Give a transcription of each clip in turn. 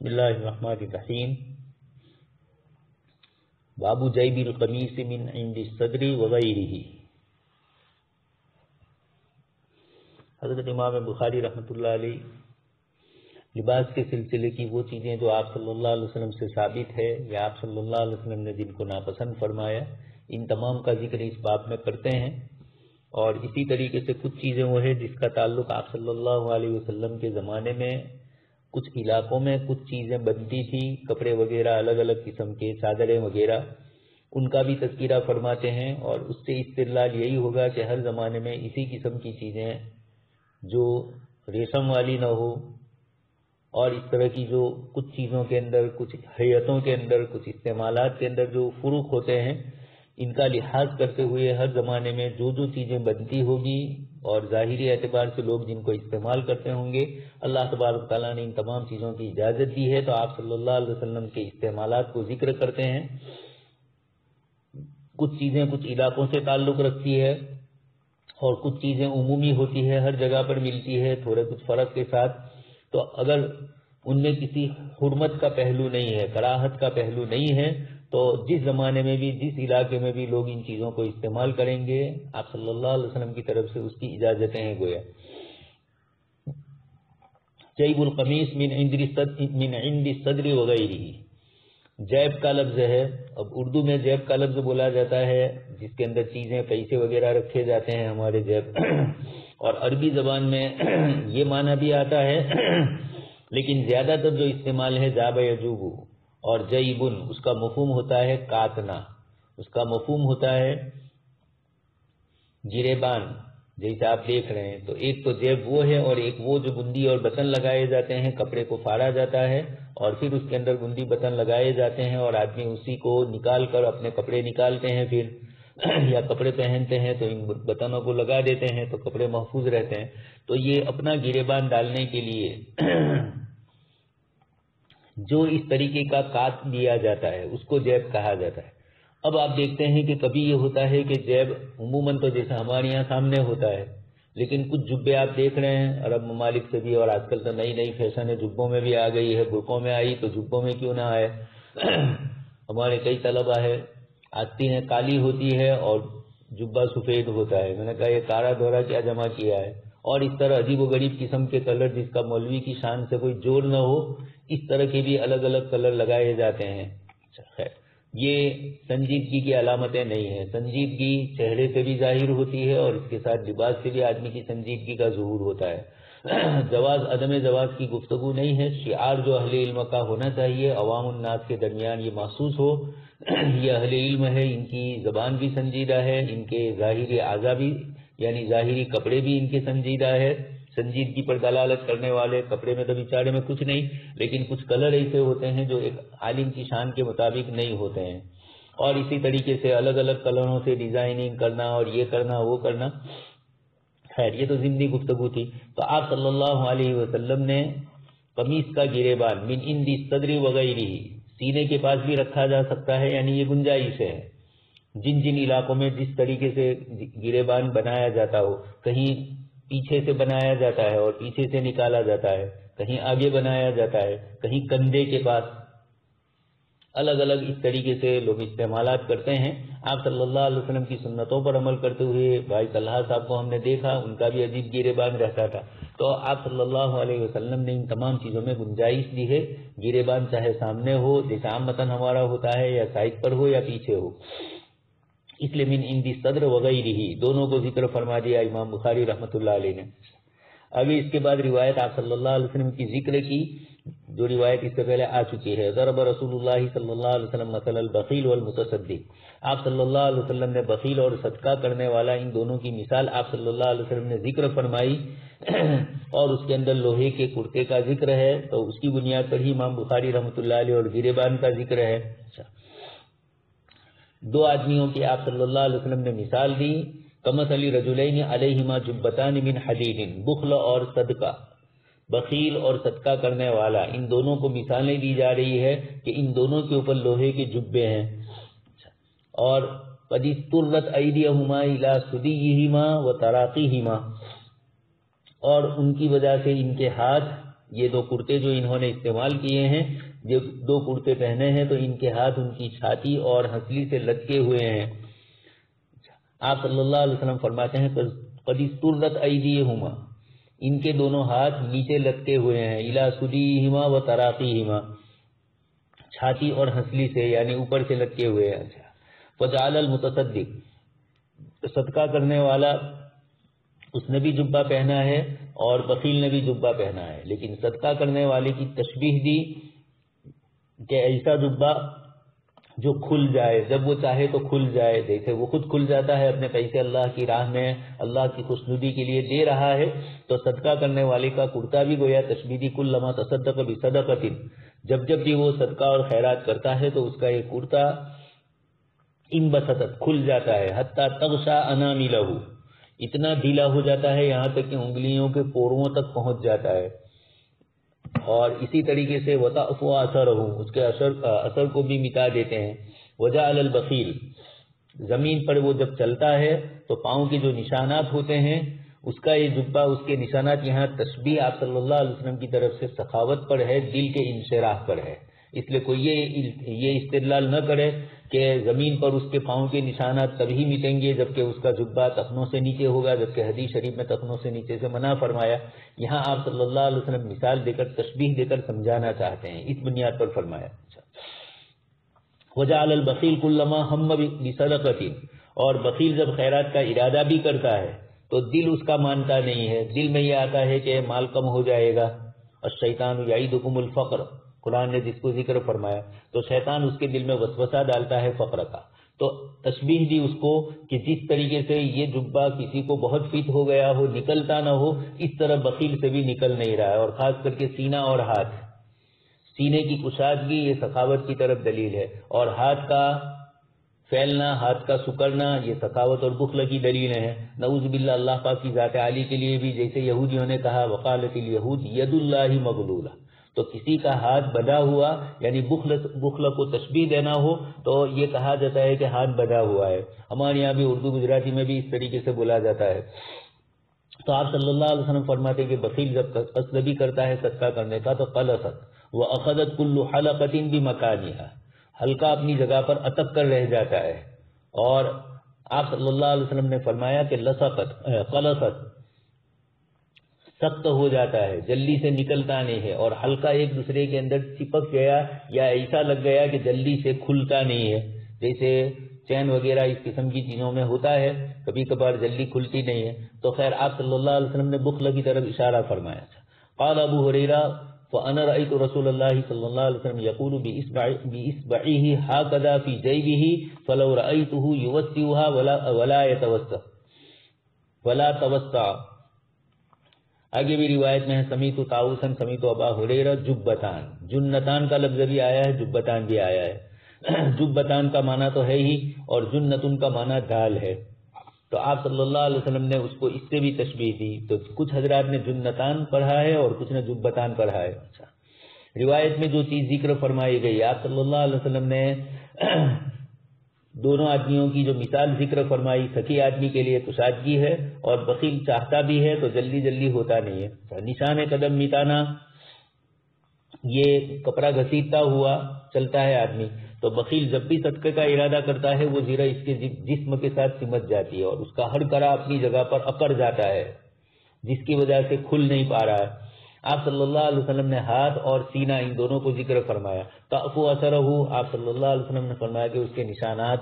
بسم اللہ الرحمن الرحیم. باب جیب القمیص من عند الصدر وغیرہ. حضرت امام بخاری رحمۃ اللہ علیہ لباس کے سلسلے کی وہ چیزیں جو آپ صلی اللہ علیہ وسلم سے ثابت ہے یا آپ صلی اللہ علیہ وسلم نے جن کو ناپسند فرمایا، ان تمام کا ذکر اس باب میں کرتے ہیں. اور اسی طریقے سے کچھ چیزیں وہ ہے جس کا تعلق آپ صلی اللہ علیہ وسلم کے زمانے میں کچھ علاقوں میں کچھ چیزیں بنتی تھی، کپڑے وغیرہ الگ الگ قسم کے، چادریں وغیرہ، ان کا بھی تذکرہ فرماتے ہیں. اور اس سے استدلال یہی ہوگا کہ ہر زمانے میں اسی قسم کی چیزیں جو ریشم والی نہ ہو، اور اس طرح کی جو کچھ چیزوں کے اندر، کچھ حیتوں کے اندر، کچھ استعمالات کے اندر جو فروق ہوتے ہیں، ان کا لحاظ کرتے ہوئے ہر زمانے میں جو جو چیزیں بنتی ہوگی اور ظاہری اعتبار سے لوگ جن کو استعمال کرتے ہوں گے، اللہ تبارک تعالیٰ نے ان تمام چیزوں کی اجازت دی ہے. تو آپ صلی اللہ علیہ وسلم کے استعمالات کو ذکر کرتے ہیں. کچھ چیزیں کچھ علاقوں سے تعلق رکھتی ہے اور کچھ چیزیں عمومی ہوتی ہے، ہر جگہ پر ملتی ہے تھوڑے کچھ فرق کے ساتھ. تو اگر ان میں کسی حرمت کا پہلو نہیں ہے، کراہت کا پہلو نہیں ہے، تو جس زمانے میں بھی جس علاقے میں بھی لوگ ان چیزوں کو استعمال کریں گے، آپ صلی اللہ علیہ وسلم کی طرف سے اس کی اجازتیں ہیں. گویا جیب القمیص من عند الصدر وغیرہ. جیب کا لفظ ہے. اب اردو میں جیب کا لفظ بولا جاتا ہے جس کے اندر چیزیں، پیسے وغیرہ رکھے جاتے ہیں، ہمارے جیب. اور عربی زبان میں یہ معنی بھی آتا ہے، لیکن زیادہ تر جو استعمال ہے جاب یجوب. اور جیبن اس کا مفہوم ہوتا ہے کاتنا، اس کا مفہوم ہوتا ہے گریبان، جیسے آپ دیکھ رہے ہیں. تو ایک تو جیب وہ ہے، اور ایک وہ جو گندی اور بٹن لگائے جاتے ہیں، کپڑے کو پھاڑا جاتا ہے اور پھر اس کے اندر گندی بٹن لگائے جاتے ہیں، اور آدمی اسی کو نکال کر اپنے کپڑے نکالتے ہیں، پھر یا کپڑے پہنتے ہیں تو ان بٹنوں کو لگا دیتے ہیں تو کپڑے محفوظ رہتے ہیں. تو یہ اپنا گریبان ڈالنے کے لیے جو اس طریقے کا کات دیا جاتا ہے اس کو جیب کہا جاتا ہے. اب آپ دیکھتے ہیں کہ کبھی یہ ہوتا ہے کہ جیب عموماً تو جیسے ہمارے یہاں سامنے ہوتا ہے، لیکن کچھ جبے آپ دیکھ رہے ہیں عرب ممالک سے بھی، اور آج کل تو نئی نئی فیشن ہے، جبوں میں بھی آ گئی ہے، برقعوں میں آئی تو جبوں میں کیوں نہ آئے. ہمارے کئی طلبہ ہے آتی ہیں کالی ہوتی ہے اور جبہ سفید ہوتا ہے. میں نے کہا یہ کارا دورہ کیا جمع کیا ہے. اور اس طرح عجیب و غریب قسم کے کلر جس کا مولوی کی شان سے کوئی جوڑ نہ ہو، اس طرح کے بھی الگ الگ کلر لگائے جاتے ہیں. خیر، یہ سنجیدگی کی علامتیں نہیں ہیں. سنجیدگی چہرے سے بھی ظاہر ہوتی ہے اور اس کے ساتھ لباس سے بھی آدمی کی سنجیدگی کا ظہور ہوتا ہے. جواز عدم جواز کی گفتگو نہیں ہے. شعار جو اہل علم کا ہونا چاہیے، عوام الناس کے درمیان یہ محسوس ہو یہ اہل علم ہے، ان کی زبان بھی سنجیدہ ہے، ان کے ظاہری اعضاء بھی، یعنی ظاہری کپڑے بھی ان کے سنجیدہ ہے، سنجیدگی پر دلالت کرنے والے. کپڑے میں تو بیچارے میں کچھ نہیں، لیکن کچھ کلر ایسے ہوتے ہیں جو ایک عالم کی شان کے مطابق نہیں ہوتے ہیں. اور اسی طریقے سے الگ الگ کلروں سے ڈیزائننگ کرنا اور یہ کرنا وہ کرنا. خیر، یہ تو ضمنی گفتگو تھی. تو آپ صلی اللہ علیہ وسلم نے قمیص کا گریبان من عند الصدر وغیرہ، سینے کے پاس بھی رکھا جا سکتا ہے، یعنی یہ گنجائش ہے. جن جن علاقوں میں جس طریقے سے گریبان بنایا جاتا ہو، کہیں پیچھے سے بنایا جاتا ہے اور پیچھے سے نکالا جاتا ہے، کہیں آگے بنایا جاتا ہے، کہیں کندھے کے پاس، الگ الگ اس طریقے سے لوگ استعمالات کرتے ہیں. آپ صلی اللہ علیہ وسلم کی سنتوں پر عمل کرتے ہوئے بھائی طلحہ صاحب کو ہم نے دیکھا، ان کا بھی عجیب گریبان رہتا تھا. تو آپ صلی اللہ علیہ وسلم نے ان تمام چیزوں میں گنجائش دی ہے. گریبان چاہے سامنے ہو جیسے عام متن ہمارا ہوتا ہے، یا سائڈ پر ہو یا پیچھے ہو. اس لیے من عند الصدر وغیرہ دونوں کو ذکر فرما دیا امام بخاری رحمۃ اللہ علیہ نے. ابھی اس کے بعد روایت آپ صلی اللہ علیہ وسلم کی ذکر کی، جو روایت اس سے پہلے آ چکی ہے. ضرب رسول اللہ صلی اللہ علیہ وسلم مثل البخیل والمتصدق. آپ صلی اللہ علیہ وسلم نے بخیل اور صدقہ کرنے والا، ان دونوں کی مثال آپ صلی اللہ علیہ وسلم نے ذکر فرمائی. اور اس کے اندر لوہے کے کرتے کا ذکر ہے، تو اس کی بنیاد پر ہی امام بخاری رحمۃ اللہ علیہ اور گریبان کا ذکر ہے. دو آدمیوں کی آپ صلی اللہ علیہ وسلم نے مثال دی. کمثل رجلین علیہما جبتان من حدید. بخل اور صدقہ، بخیل اور صدقہ کرنے والا، ان دونوں کو مثالیں دی جا رہی ہے کہ ان دونوں کے اوپر لوہے کے جبے ہیں. اور قد اضطرت ایدیہما الی صدیہما وتراقیہما، اور ان کی وجہ سے ان کے ہاتھ یہ دو کرتے جو انہوں نے استعمال کیے ہیں، یہ دو کرتے پہنے ہیں تو ان کے ہاتھ ان کی چھاتی اور ہنسلی سے لٹکے ہوئے ہیں۔ آپ صلی اللہ علیہ وسلم فرماتے ہیں قد استرت ایدیہما، ان کے دونوں ہاتھ نیچے لٹکے ہوئے ہیں، الی صدیہما و تراقیہما، چھاتی اور ہنسلی سے یعنی اوپر سے لٹکے ہوئے ہیں۔ فجعل المتصدق، صدقہ کرنے والا اس نے بھی جبہ پہنا ہے اور بخیل نے بھی جبہ پہنا ہے، لیکن صدقہ کرنے والے کی تشبیہ دی کہ ایسا جبہ جو کھل جائے، جب وہ چاہے تو کھل جائے، جیسے وہ خود کھل جاتا ہے اپنے پیسے اللہ کی راہ میں اللہ کی خوشنودی کے لیے دے رہا ہے، تو صدقہ کرنے والے کا کرتا بھی گویا تشبیہ دی، کلما تصدق بصدقۃ، جب جب بھی وہ صدقہ اور خیرات کرتا ہے تو اس کا یہ کرتا انبسطت، کھل جاتا ہے، حتی تغشا اناملہ، اتنا ڈھیلا ہو جاتا ہے یہاں تک کہ انگلیوں کے پوروں تک پہنچ جاتا ہے، اور اسی طریقے سے وتعفو اثرہ، اس کے اثر کو بھی مٹا دیتے ہیں۔ وجعل البخیل، زمین پر وہ جب چلتا ہے تو پاؤں کے جو نشانات ہوتے ہیں اس کا یہ جبہ، اس کے نشانات، یہاں تشبیہ آپ صلی اللہ علیہ وسلم کی طرف سے سخاوت پر ہے، دل کے انشراح پر ہے، اس لیے کوئی یہ استدلال نہ کرے کہ زمین پر اس کے پاؤں کے نشانات تبھی مٹیں گے جبکہ اس کا جبہ تخنوں سے نیچے ہوگا، جبکہ حدیث شریف میں تخنوں سے نیچے سے منع فرمایا۔ یہاں آپ صلی اللہ علیہ وسلم مثال دے کر، تشبیہ دے کر سمجھانا چاہتے ہیں، اس بنیاد پر فرمایا۔ وجعل البخیل کلما ہم بصدقۃ، اور بخیل جب خیرات کا ارادہ بھی کرتا ہے تو دل اس کا مانتا نہیں ہے، دل میں یہ آتا ہے کہ مال کم ہو جائے گا، الشیطان یعیدکم الفقر، قرآن نے جس کو ذکر فرمایا، تو شیطان اس کے دل میں وسوسہ ڈالتا ہے فقر کا، تو تشبیہ دی اس کو کہ جس طریقے سے یہ جبہ کسی کو بہت فٹ ہو گیا ہو، نکلتا نہ ہو، اس طرح بخیل سے بھی نکل نہیں رہا ہے، اور خاص کر کے سینہ اور ہاتھ، سینے کی کشادگی یہ سخاوت کی طرف دلیل ہے، اور ہاتھ کا پھیلنا، ہاتھ کا سکڑنا، یہ سخاوت اور بخل کی دلیلیں ہیں۔ نعوذ باللہ، اللہ پاک کی ذات عالی کے لیے بھی جیسے یہودیوں نے کہا وقالت الیہود ید اللہ مغلولہ، تو کسی کا ہاتھ بدھا ہوا یعنی بخل کو تشبیہ دینا ہو تو یہ کہا جاتا ہے کہ ہاتھ بدھا ہوا ہے، ہمارے یہاں بھی اردو گجراتی میں بھی اس طریقے سے بولا جاتا ہے۔ تو آپ صلی اللہ علیہ وسلم فرماتے ہیں کہ بخیل جب قصد بھی کرتا ہے صدقہ کرنے کا تو قلصت وأخذت كل حلقة بمكانها، حلقہ اپنی جگہ پر اٹک کر رہ جاتا ہے، اور آپ صلی اللہ علیہ وسلم نے فرمایا کہ قلصت سخت ہو جاتا ہے، جلدی سے نکلتا نہیں ہے، اور حلقہ ایک دوسرے کے اندر چپک گیا یا ایسا لگ گیا کہ جلدی سے کھلتا نہیں ہے، جیسے چین وغیرہ اس قسم کی چیزوں میں ہوتا ہے، کبھی کبھار جلدی کھلتی نہیں ہے۔ تو خیر آپ صلی اللہ علیہ وسلم نے بخل کی طرف اشارہ فرمایا۔ قال ابو ہریرہ فانا رأيت رسول الله صلى الله عليه وسلم يقول بإصبعه هكذا في جيبه فلو رأيته يوسعها ولا توسع۔ آگے بھی روایت میں ہے سمیت طاؤوسا سمیت ابا ہریرہ جبتان، جنتان کا لفظ بھی آیا ہے، جبتان بھی آیا ہے۔ جبتان کا معنی تو ہے ہی، اور جنتن کا معنی ڈھال ہے، تو آپ صلی اللہ علیہ وسلم نے اس کو اس سے بھی تشبیہ دی، تو کچھ حضرات نے جنتان پڑھا ہے اور کچھ نے جبتان پڑھا ہے۔ اچھا، روایت میں جو چیز ذکر فرمائی گئی، آپ صلی اللہ علیہ وسلم نے دونوں آدمیوں کی جو مثال ذکر فرمائی، سخی آدمی کے لیے کشادگی ہے اور بخیل چاہتا بھی ہے تو جلدی جلدی ہوتا نہیں ہے۔ نشان قدم مٹانا، یہ کپڑا گھسیٹتا ہوا چلتا ہے آدمی، تو بخیل جب بھی صدقے کا ارادہ کرتا ہے وہ زیرہ اس کے جسم کے ساتھ سمٹ جاتی ہے اور اس کا ہر کرا اپنی جگہ پر اکڑ جاتا ہے، جس کی وجہ سے کھل نہیں پا رہا ہے۔ آپ صلی اللہ علیہ وسلم نے ہاتھ اور سینہ ان دونوں کو ذکر فرمایا۔ تعفو اثرہ، آپ صلی اللہ علیہ وسلم نے فرمایا کہ اس کے نشانات،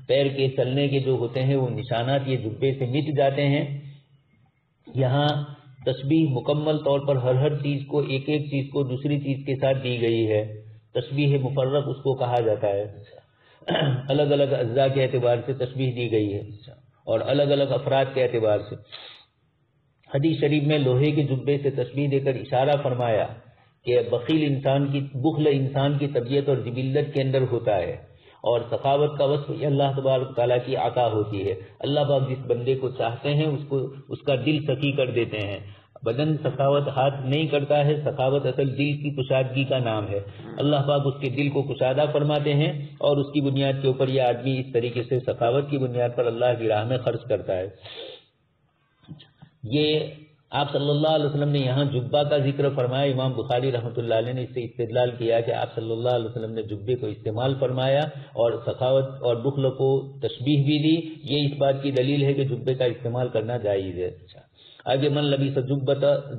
پیر کے چلنے کے جو ہوتے ہیں وہ نشانات یہ جبے سے مٹ جاتے ہیں۔ یہاں تشبیہ مکمل طور پر ہر چیز کو، ایک ایک چیز کو دوسری چیز کے ساتھ دی گئی ہے، تشبیہ مفرق اس کو کہا جاتا ہے، الگ الگ اجزاء کے اعتبار سے تشبیہ دی گئی ہے اور الگ الگ افراد کے اعتبار سے۔ حدیث شریف میں لوہے کے جبے سے تشبیہ دے کر اشارہ فرمایا کہ بخل انسان کی طبیعت اور جبلت کے اندر ہوتا ہے، اور سخاوت کا وصف یہ اللہ تبارک تعالیٰ کی عطا ہوتی ہے۔ اللہ پاک جس بندے کو چاہتے ہیں اس کا دل سخی کر دیتے ہیں۔ بدن سخاوت ہاتھ نہیں کرتا ہے، سخاوت اصل دل کی کشادگی کا نام ہے۔ اللہ پاک اس کے دل کو کشادہ فرماتے ہیں اور اس کی بنیاد کے اوپر یہ آدمی اس طریقے سے سخاوت کی بنیاد پر اللہ کی راہ میں خرچ کرتا ہے۔ یہ آپ صلی اللہ علیہ وسلم نے یہاں جبہ کا ذکر فرمایا. امام بخاری رحمۃ اللہ علیہ نے اس سے استدلال کیا کہ آپ صلی اللہ علیہ وسلم نے جبے کو استعمال فرمایا اور سخاوت اور بخل کو تشبیہ بھی دی. یہ اس بات کی دلیل ہے کہ جبے کا استعمال کرنا جائز ہے. آگے من لبس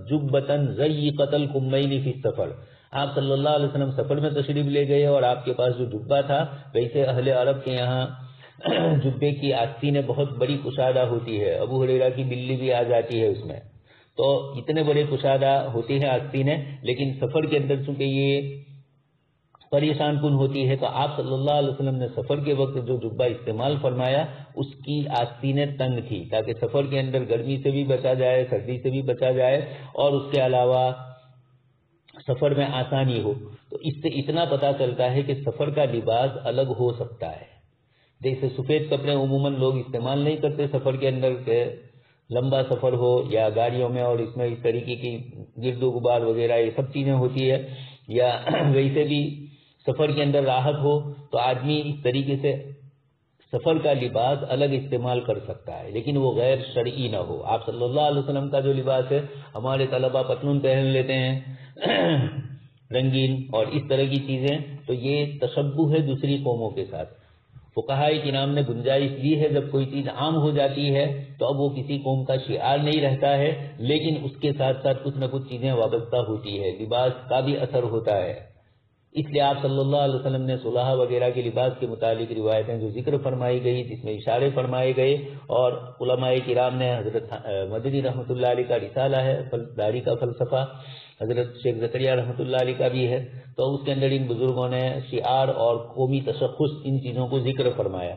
جبتن ضیقۃ الکمین فی السفر. آپ صلی اللہ علیہ وسلم سفر میں تشریف لے گئے اور آپ کے پاس جو جبہ تھا، ویسے اہل عرب کے یہاں جبے کی آستینیں بہت بڑی کشادہ ہوتی ہے. ابو ہریرہ کی بلی بھی آ جاتی ہے اس میں، تو اتنے بڑے کشادہ ہوتی ہے آستینیں. لیکن سفر کے اندر چونکہ یہ پریشان کن ہوتی ہے، تو آپ صلی اللہ علیہ وسلم نے سفر کے وقت جو جبہ استعمال فرمایا اس کی آستینیں تنگ تھی، تاکہ سفر کے اندر گرمی سے بھی بچا جائے، سردی سے بھی بچا جائے، اور اس کے علاوہ سفر میں آسانی ہو. تو اس سے اتنا پتہ چلتا ہے کہ سفر کا لباس الگ ہو سکتا ہے. جیسے سفید کپڑے عموماً لوگ استعمال نہیں کرتے سفر کے اندر، کے لمبا سفر ہو یا گاڑیوں میں، اور اس میں اس طریقے کی گرد و غبار وغیرہ یہ سب چیزیں ہوتی ہے، یا ویسے بھی سفر کے اندر راحت ہو تو آدمی اس طریقے سے سفر کا لباس الگ استعمال کر سکتا ہے، لیکن وہ غیر شرعی نہ ہو. آپ صلی اللہ علیہ وسلم کا جو لباس ہے، ہمارے طلبہ پتلون پہن لیتے ہیں رنگین اور اس طرح کی چیزیں، تو یہ تشبہ ہے دوسری قوموں کے ساتھ. فقہائے کرام نے گنجائش دی ہے جب کوئی چیز عام ہو جاتی ہے تو اب وہ کسی قوم کا شعار نہیں رہتا ہے، لیکن اس کے ساتھ ساتھ کچھ نہ کچھ چیزیں وابستہ ہوتی ہے، لباس کا بھی اثر ہوتا ہے. اس لیے آپ صلی اللہ علیہ وسلم نے صلح وغیرہ کے لباس کے متعلق روایتیں جو ذکر فرمائی گئی، جس میں اشارے فرمائے گئے، اور علماء کرام نے حضرت مدنی رحمۃ اللہ علیہ کا رسالہ ہے داری کا فلسفہ، حضرت شیخ زکریہ رحمۃ اللہ علیہ کا بھی ہے، تو اس کے اندر ان بزرگوں نے شعار اور قومی تشخص ان چیزوں کو ذکر فرمایا.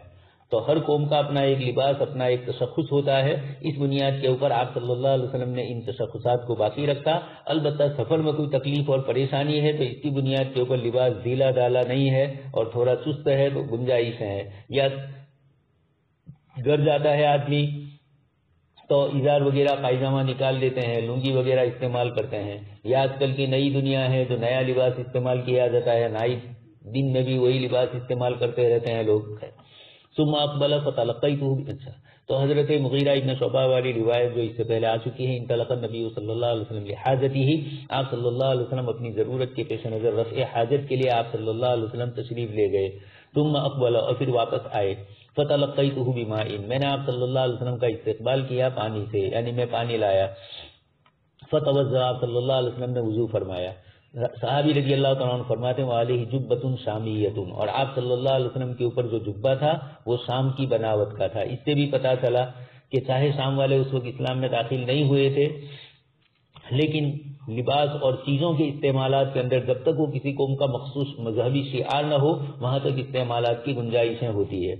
تو ہر قوم کا اپنا ایک لباس، اپنا ایک تشخص ہوتا ہے. اس بنیاد کے اوپر آپ صلی اللہ علیہ وسلم نے ان تشخصات کو باقی رکھا. البتہ سفر میں کوئی تکلیف اور پریشانی ہے تو اس کی بنیاد کے اوپر لباس ڈھیلا ڈالا نہیں ہے اور تھوڑا سست ہے تو گنجائش ہے. یا گھر جاتا ہے آدمی تو ازار وغیرہ پائجامہ نکال لیتے ہیں، لنگی وغیرہ استعمال کرتے ہیں. یا آج کل کی نئی دنیا ہے جو نیا لباس استعمال کیا جاتا ہے، نائٹ دن میں بھی وہی لباس استعمال کرتے رہتے ہیں لوگ. ثم اقبل فتلقیتہ. اچھا، تو حضرت مغیرہ ابن شعبہ والی روایت جو اس سے پہلے آ چکی ہے، انطلق النبی صلی اللہ علیہ وسلم لحاجتہ. آپ صلی اللہ علیہ وسلم اپنی ضرورت کے پیش نظر رفع حاجت کے لیے آپ صلی اللہ علیہ وسلم تشریف لے گئے. ثم اقبل، اور پھر واپس آئے. فتلقیتہ بماء، میں نے آپ صلی اللہ علیہ وسلم کا استقبال کیا پانی سے، یعنی میں پانی لایا. فتوضا، آپ صلی اللہ علیہ وسلم نے وضو فرمایا. صحابی رضی اللہ تعالیٰ عنہ فرماتے ہیں وعلیہ جبۃ شامیۃ، اور آپ صلی اللہ علیہ وسلم کے اوپر جو جبہ تھا وہ شام کی بناوٹ کا تھا. اس سے بھی پتہ چلا کہ چاہے شام والے اس وقت اسلام میں داخل نہیں ہوئے تھے، لیکن لباس اور چیزوں کے استعمالات کے اندر جب تک وہ کسی قوم کا مخصوص مذہبی شعار نہ ہو، وہاں تک استعمالات کی گنجائشیں ہوتی ہے.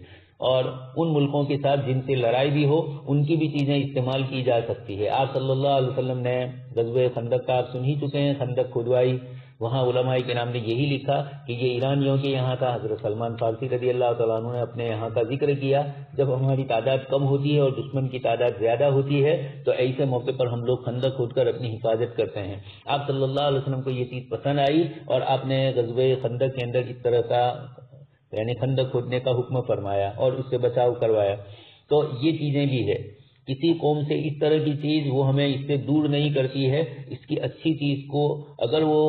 اور ان ملکوں کے ساتھ جن سے لڑائی بھی ہو ان کی بھی چیزیں استعمال کی جا سکتی ہے. آپ صلی اللہ علیہ وسلم نے غزوہ خندق کا آپ سن ہی چکے ہیں، خندق کھدوائی. وہاں علماء کے نام نے یہی لکھا کہ یہ ایرانیوں کے یہاں کا. حضرت سلمان فارسی رضی اللہ تعالیٰ عنہ نے اپنے یہاں کا ذکر کیا، جب ہماری تعداد کم ہوتی ہے اور دشمن کی تعداد زیادہ ہوتی ہے تو ایسے موقع پر ہم لوگ خندق کھود کر اپنی حفاظت کرتے ہیں. آپ صلی اللہ علیہ وسلم کو یہ چیز پسند آئی اور آپ نے غزوہ خندق کے اندر اس طرح کا یعنی خندق کھودنے کا حکم فرمایا اور اس سے بچاؤ کروایا. تو یہ چیزیں بھی ہے. کسی قوم سے اس طرح کی چیز وہ ہمیں اس سے دور نہیں کرتی ہے. اس کی اچھی چیز کو اگر وہ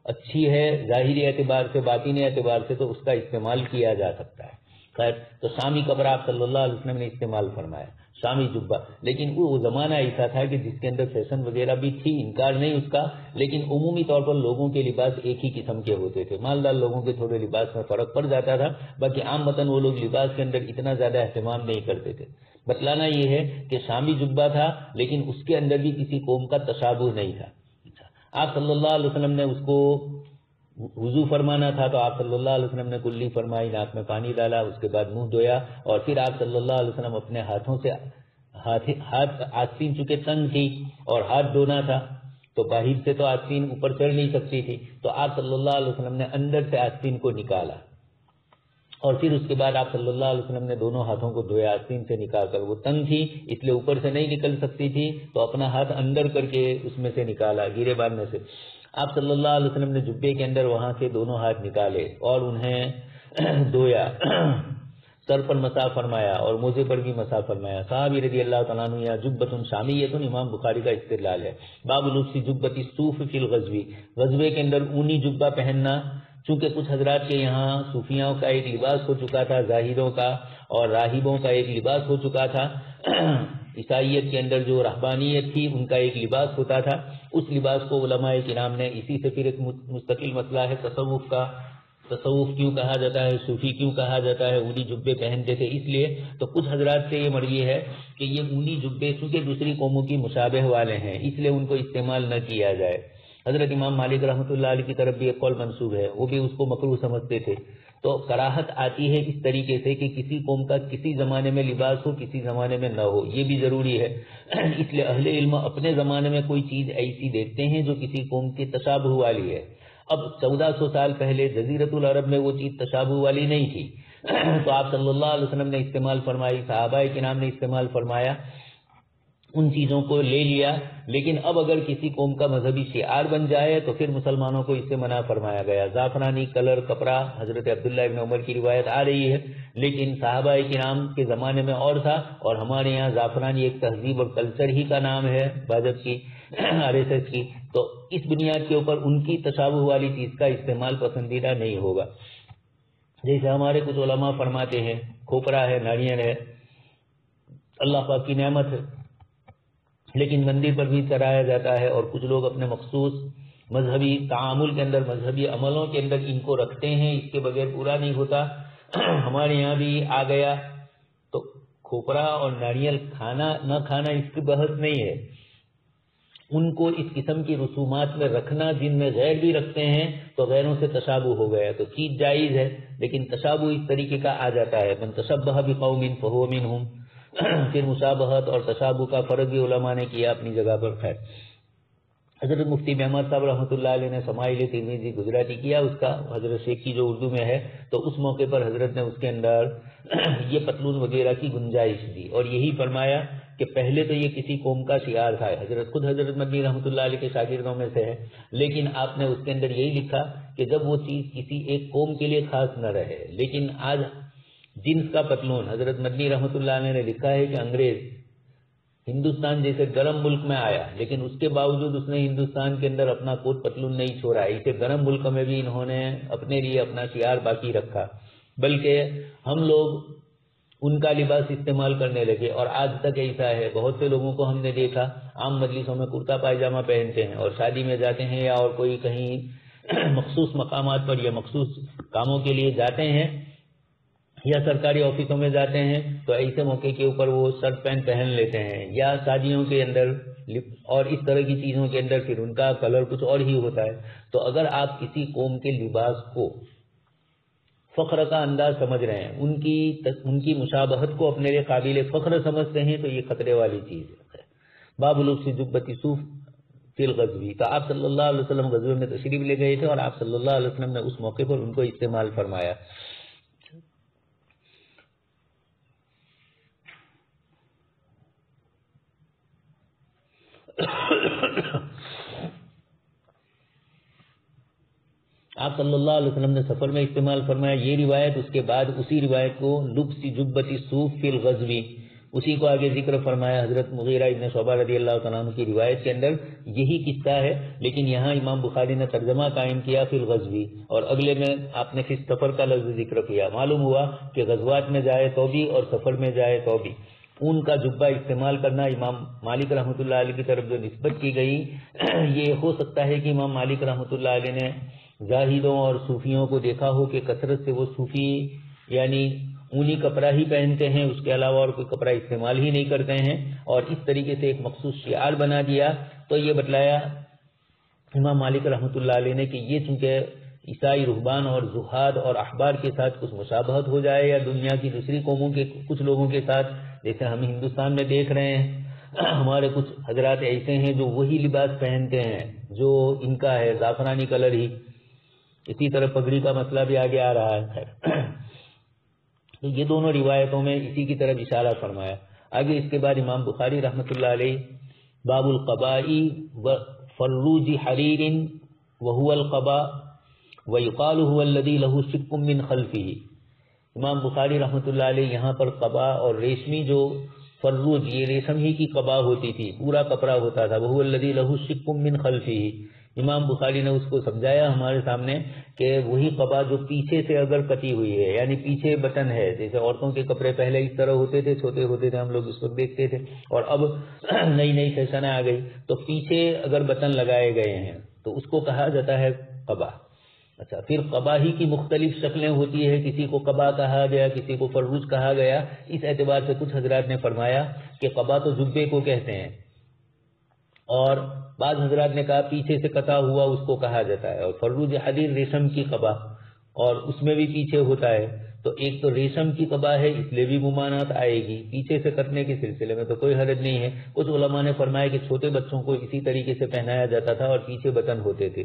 اچھی ہے ظاہری اعتبار سے، باطنی اعتبار سے، تو اس کا استعمال کیا جا سکتا ہے. خیر، تو شامی کپڑا آپ صلی اللہ علیہ وسلم نے استعمال فرمایا، شامی جبہ. لیکن وہ زمانہ ایسا تھا کہ جس کے اندر فیشن وغیرہ بھی تھی، انکار نہیں اس کا، لیکن عمومی طور پر لوگوں کے لباس ایک ہی قسم کے ہوتے تھے. مالدار لوگوں کے تھوڑے لباس میں فرق پڑ جاتا تھا، باقی عام وطن وہ لوگ لباس کے اندر اتنا زیادہ اہتمام نہیں کرتے تھے. بتلانا یہ ہے کہ شامی جبہ تھا لیکن اس کے اندر بھی کسی قوم کا تشابہ نہیں تھا. آپ صلی اللہ علیہ وسلم نے اس کو وضو فرمانا تھا تو آپ صلی اللہ علیہ وسلم نے کلی فرمائی، ناک میں پانی ڈالا، اس کے بعد منہ دھویا، اور پھر آپ صلی اللہ علیہ وسلم اپنے ہاتھوں سے ہاتھ آستین چونکہ تنگ تھی اور ہاتھ دھونا تھا تو باہر سے تو آستین اوپر چڑھ نہیں سکتی تھی، تو آپ صلی اللہ علیہ وسلم نے اندر سے آستین کو نکالا اور پھر اس کے بعد آپ صلی اللہ علیہ وسلم نے دونوں ہاتھوں کو دھویا. آستین سے نکال کر، وہ تنگ تھی اس لیے اوپر سے نہیں نکل سکتی تھی تو اپنا ہاتھ اندر کر کے اس میں سے نکالا، گیرے باندھنے سے. آپ صلی اللہ علیہ وسلم نے جبے کے اندر وہاں سے دونوں ہاتھ نکالے اور انہیں دھویا. سر پر مسح فرمایا اور موزے پر بھی مسح فرمایا. صحابی رضی اللہ تعالیٰ عنہ یا جبۃ شامیۃ امام بخاری کا استدلال ہے. باب لبس جبۃ الصوف فی الغزو، غزوے کے اندر اونی جبہ پہننا. چونکہ کچھ حضرات کے یہاں صوفیوں کا ایک لباس ہو چکا تھا، زاہدوں کا اور راہبوں کا ایک لباس ہو چکا تھا. عیسائیت کے اندر جو رہبانیت تھی ان کا ایک لباس ہوتا تھا. اس لباس کو علماء کرام نے اسی سے پھر ایک مستقل مسئلہ ہے تصوف کا. تصوف کیوں کہا جاتا ہے، صوفی کیوں کہا جاتا ہے؟ اونی جبے پہنتے تھے اس لیے. تو کچھ حضرات سے یہ مرضی ہے کہ یہ اونی جبے چونکہ دوسری قوموں کی مشابہ والے ہیں اس لیے ان کو استعمال نہ کیا جائے. حضرت امام مالک رحمۃ اللہ علیہ کی طرف بھی ایک قول منسوب ہے، وہ بھی اس کو مکروہ سمجھتے تھے. تو کراہت آتی ہے اس طریقے سے کہ کسی قوم کا کسی زمانے میں لباس ہو کسی زمانے میں نہ ہو، یہ بھی ضروری ہے. اس لیے اہل علم اپنے زمانے میں کوئی چیز ایسی دیکھتے ہیں جو کسی قوم کی تشابہ والی ہے. اب 1400 سال پہلے جزیرۃ العرب میں وہ چیز تشابہ والی نہیں تھی تو آپ صلی اللہ علیہ وسلم نے استعمال فرمائی، صحابہ کرام نے استعمال فرمایا، ان چیزوں کو لے لیا. لیکن اب اگر کسی قوم کا مذہبی شعار بن جائے تو پھر مسلمانوں کو اس سے منع فرمایا گیا. زعفرانی کلر کپڑا حضرت عبداللہ ابن عمر کی روایت آ رہی ہے، لیکن صحابہ کرام کے زمانے میں اور تھا، اور ہمارے یہاں زعفرانی ایک تہذیب اور کلچر ہی کا نام ہے باجب کی RSS کی. تو اس بنیاد کے اوپر ان کی تشابہ والی چیز کا استعمال پسندیدہ نہیں ہوگا. جیسے ہمارے کچھ علماء فرماتے ہیں کھوپرا ہے، ناریل ہے، اللہ پاک کی نعمت ہے، لیکن مندر پر بھی چڑھایا جاتا ہے. اور کچھ لوگ اپنے مخصوص مذہبی تعامل کے اندر، مذہبی عملوں کے اندر ان کو رکھتے ہیں، اس کے بغیر پورا نہیں ہوتا. ہمارے یہاں بھی آ گیا. تو کھوپرا اور ناریل کھانا نہ کھانا اس کی بحث نہیں ہے، ان کو اس قسم کی رسومات میں رکھنا جن میں غیر بھی رکھتے ہیں تو غیروں سے تشابہ ہو گیا. تو چیز جائز ہے لیکن تشابہ اس طریقے کا آ جاتا ہے. من تشبہ بقوم فہو منہم. پھر مشابہت اور تشابہ کا فرق بھی علماء نے کیا اپنی جگہ پر. خیر، حضرت مفتی محمد صاحب رحمۃ اللہ علیہ نے شمائل ترمذی گجراتی کیا اس کا، حضرت شیخ کی جو اردو میں ہے، تو اس موقع پر حضرت نے اس کے اندر یہ پتلون وغیرہ کی گنجائش دی اور یہی فرمایا کہ پہلے تو یہ کسی قوم کا شعار تھا. حضرت مدنی رحمۃ اللہ علیہ کے شاگردوں میں سے ہے، لیکن آپ نے اس کے اندر یہی لکھا کہ جب وہ چیز کسی ایک قوم کے لیے خاص نہ رہے. لیکن آج جنس کا پتلون، حضرت مدنی رحمۃ اللہ علیہ نے لکھا ہے کہ انگریز ہندوستان جیسے گرم ملک میں آیا لیکن اس کے باوجود اس نے ہندوستان کے اندر اپنا کوٹ پتلون نہیں چھوڑا. اسے گرم ملک میں بھی انہوں نے اپنے لیے اپنا شعار باقی رکھا، بلکہ ہم لوگ ان کا لباس استعمال کرنے لگے. اور آج تک ایسا ہے، بہت سے لوگوں کو ہم نے دیکھا عام مجلسوں میں کرتا پائجامہ پہنتے ہیں اور شادی میں جاتے ہیں یا اور کوئی کہیں مخصوص مقامات پر یا مخصوص کاموں کے لیے جاتے ہیں یا سرکاری آفسوں میں جاتے ہیں تو ایسے موقع کے اوپر وہ شرٹ پینٹ پہن لیتے ہیں، یا شادیوں کے اندر اور اس طرح کی چیزوں کے اندر پھر ان کا کلر کچھ اور ہی ہوتا ہے. تو اگر آپ کسی قوم کے لباس کو فخر کا انداز سمجھ رہے ہیں، ان کی مشابہت کو اپنے لیے قابل فخر سمجھتے ہیں تو یہ خطرے والی چیز ہے. باب لبس جبۃ صوف فی الغزو. تو آپ صلی اللہ علیہ وسلم غزوے میں تشریف لے گئے تھے اور آپ صلی اللہ علیہ وسلم نے اس موقع پر ان کو استعمال فرمایا. آپ صلی اللہ علیہ وسلم نے سفر میں استعمال فرمایا. یہ روایت اس کے بعد اسی روایت کو لبس جبۃ صوف فی الغزو اسی کو آگے ذکر فرمایا. حضرت مغیرہ ابن شعبہ رضی اللہ تعالیٰ عنہ کی روایت کے اندر یہی قصہ ہے، لیکن یہاں امام بخاری نے ترجمہ قائم کیا فی الغزو اور اگلے میں آپ نے پھر سفر کا لفظ ذکر کیا. معلوم ہوا کہ غزوات میں جائے تو بھی اور سفر میں جائے تو بھی اون کا جبہ استعمال کرنا امام مالک رحمۃ اللہ علیہ کی طرف جو نسبت کی گئی، یہ ہو سکتا ہے کہ امام مالک رحمۃ اللہ علیہ نے زاہدوں اور صوفیوں کو دیکھا ہو کہ کثرت سے وہ صوفی یعنی اونی کپڑا ہی پہنتے ہیں، اس کے علاوہ اور کوئی کپڑا استعمال ہی نہیں کرتے ہیں، اور اس طریقے سے ایک مخصوص شعار بنا دیا. تو یہ بتلایا امام مالک رحمۃ اللہ علیہ نے کہ یہ چونکہ عیسائی رہبان اور زہاد اور احبار کے ساتھ کچھ مشابہت ہو جائے یا دنیا کی دوسری قوموں کے کچھ لوگوں کے ساتھ، جیسے ہم ہندوستان میں دیکھ رہے ہیں ہمارے کچھ حضرات ایسے ہیں جو وہی لباس پہنتے ہیں جو ان کا ہے، زعفرانی کلر ہی. اسی طرح پگڑی کا مسئلہ بھی آگے آ رہا ہے. تو یہ دونوں روایتوں میں اسی کی طرف اشارہ فرمایا. آگے اس کے بعد امام بخاری رحمۃ اللہ علیہ باب القباء و فروج حریر وهو القباء ويقال هو الذي له شق من خلفه امام بخاری رحمۃ اللہ علیہ یہاں پر قبا اور ریشمی جو فروج، یہ ریشم ہی کی قبا ہوتی تھی، پورا کپڑا ہوتا تھا، وہو الذی لہ شق من خلفہ، امام بخاری نے اس کو سمجھایا ہمارے سامنے کہ وہی قبا جو پیچھے سے اگر کٹی ہوئی ہے، یعنی پیچھے بٹن ہے، جیسے عورتوں کے کپڑے پہلے اس طرح ہوتے تھے، چھوٹے ہوتے تھے، ہم لوگ اس وقت دیکھتے تھے، اور اب نئی نئی فیشن آ گئی تو پیچھے اگر بٹن لگائے گئے ہیں تو اس کو کہا جاتا ہے قبا۔ اچھا، پھر قبا ہی کی مختلف شکلیں ہوتی ہے، کسی کو قبا کہا گیا، کسی کو فروج کہا گیا۔ اس اعتبار سے کچھ حضرات نے فرمایا کہ قبا تو جبے کو کہتے ہیں، اور بعض حضرات نے کہا پیچھے سے کٹا ہوا اس کو کہا جاتا ہے، اور فروج حریر ریشم کی قبا، اور اس میں بھی پیچھے ہوتا ہے، تو ایک تو ریشم کی قبا ہے اس لیے بھی ممانعت آئے گی، پیچھے سے کٹنے کے سلسلے میں تو کوئی حرج نہیں ہے۔ کچھ علماء نے فرمایا کہ چھوٹے بچوں کو اسی طریقے سے پہنایا جاتا تھا اور پیچھے بٹن ہوتے تھے۔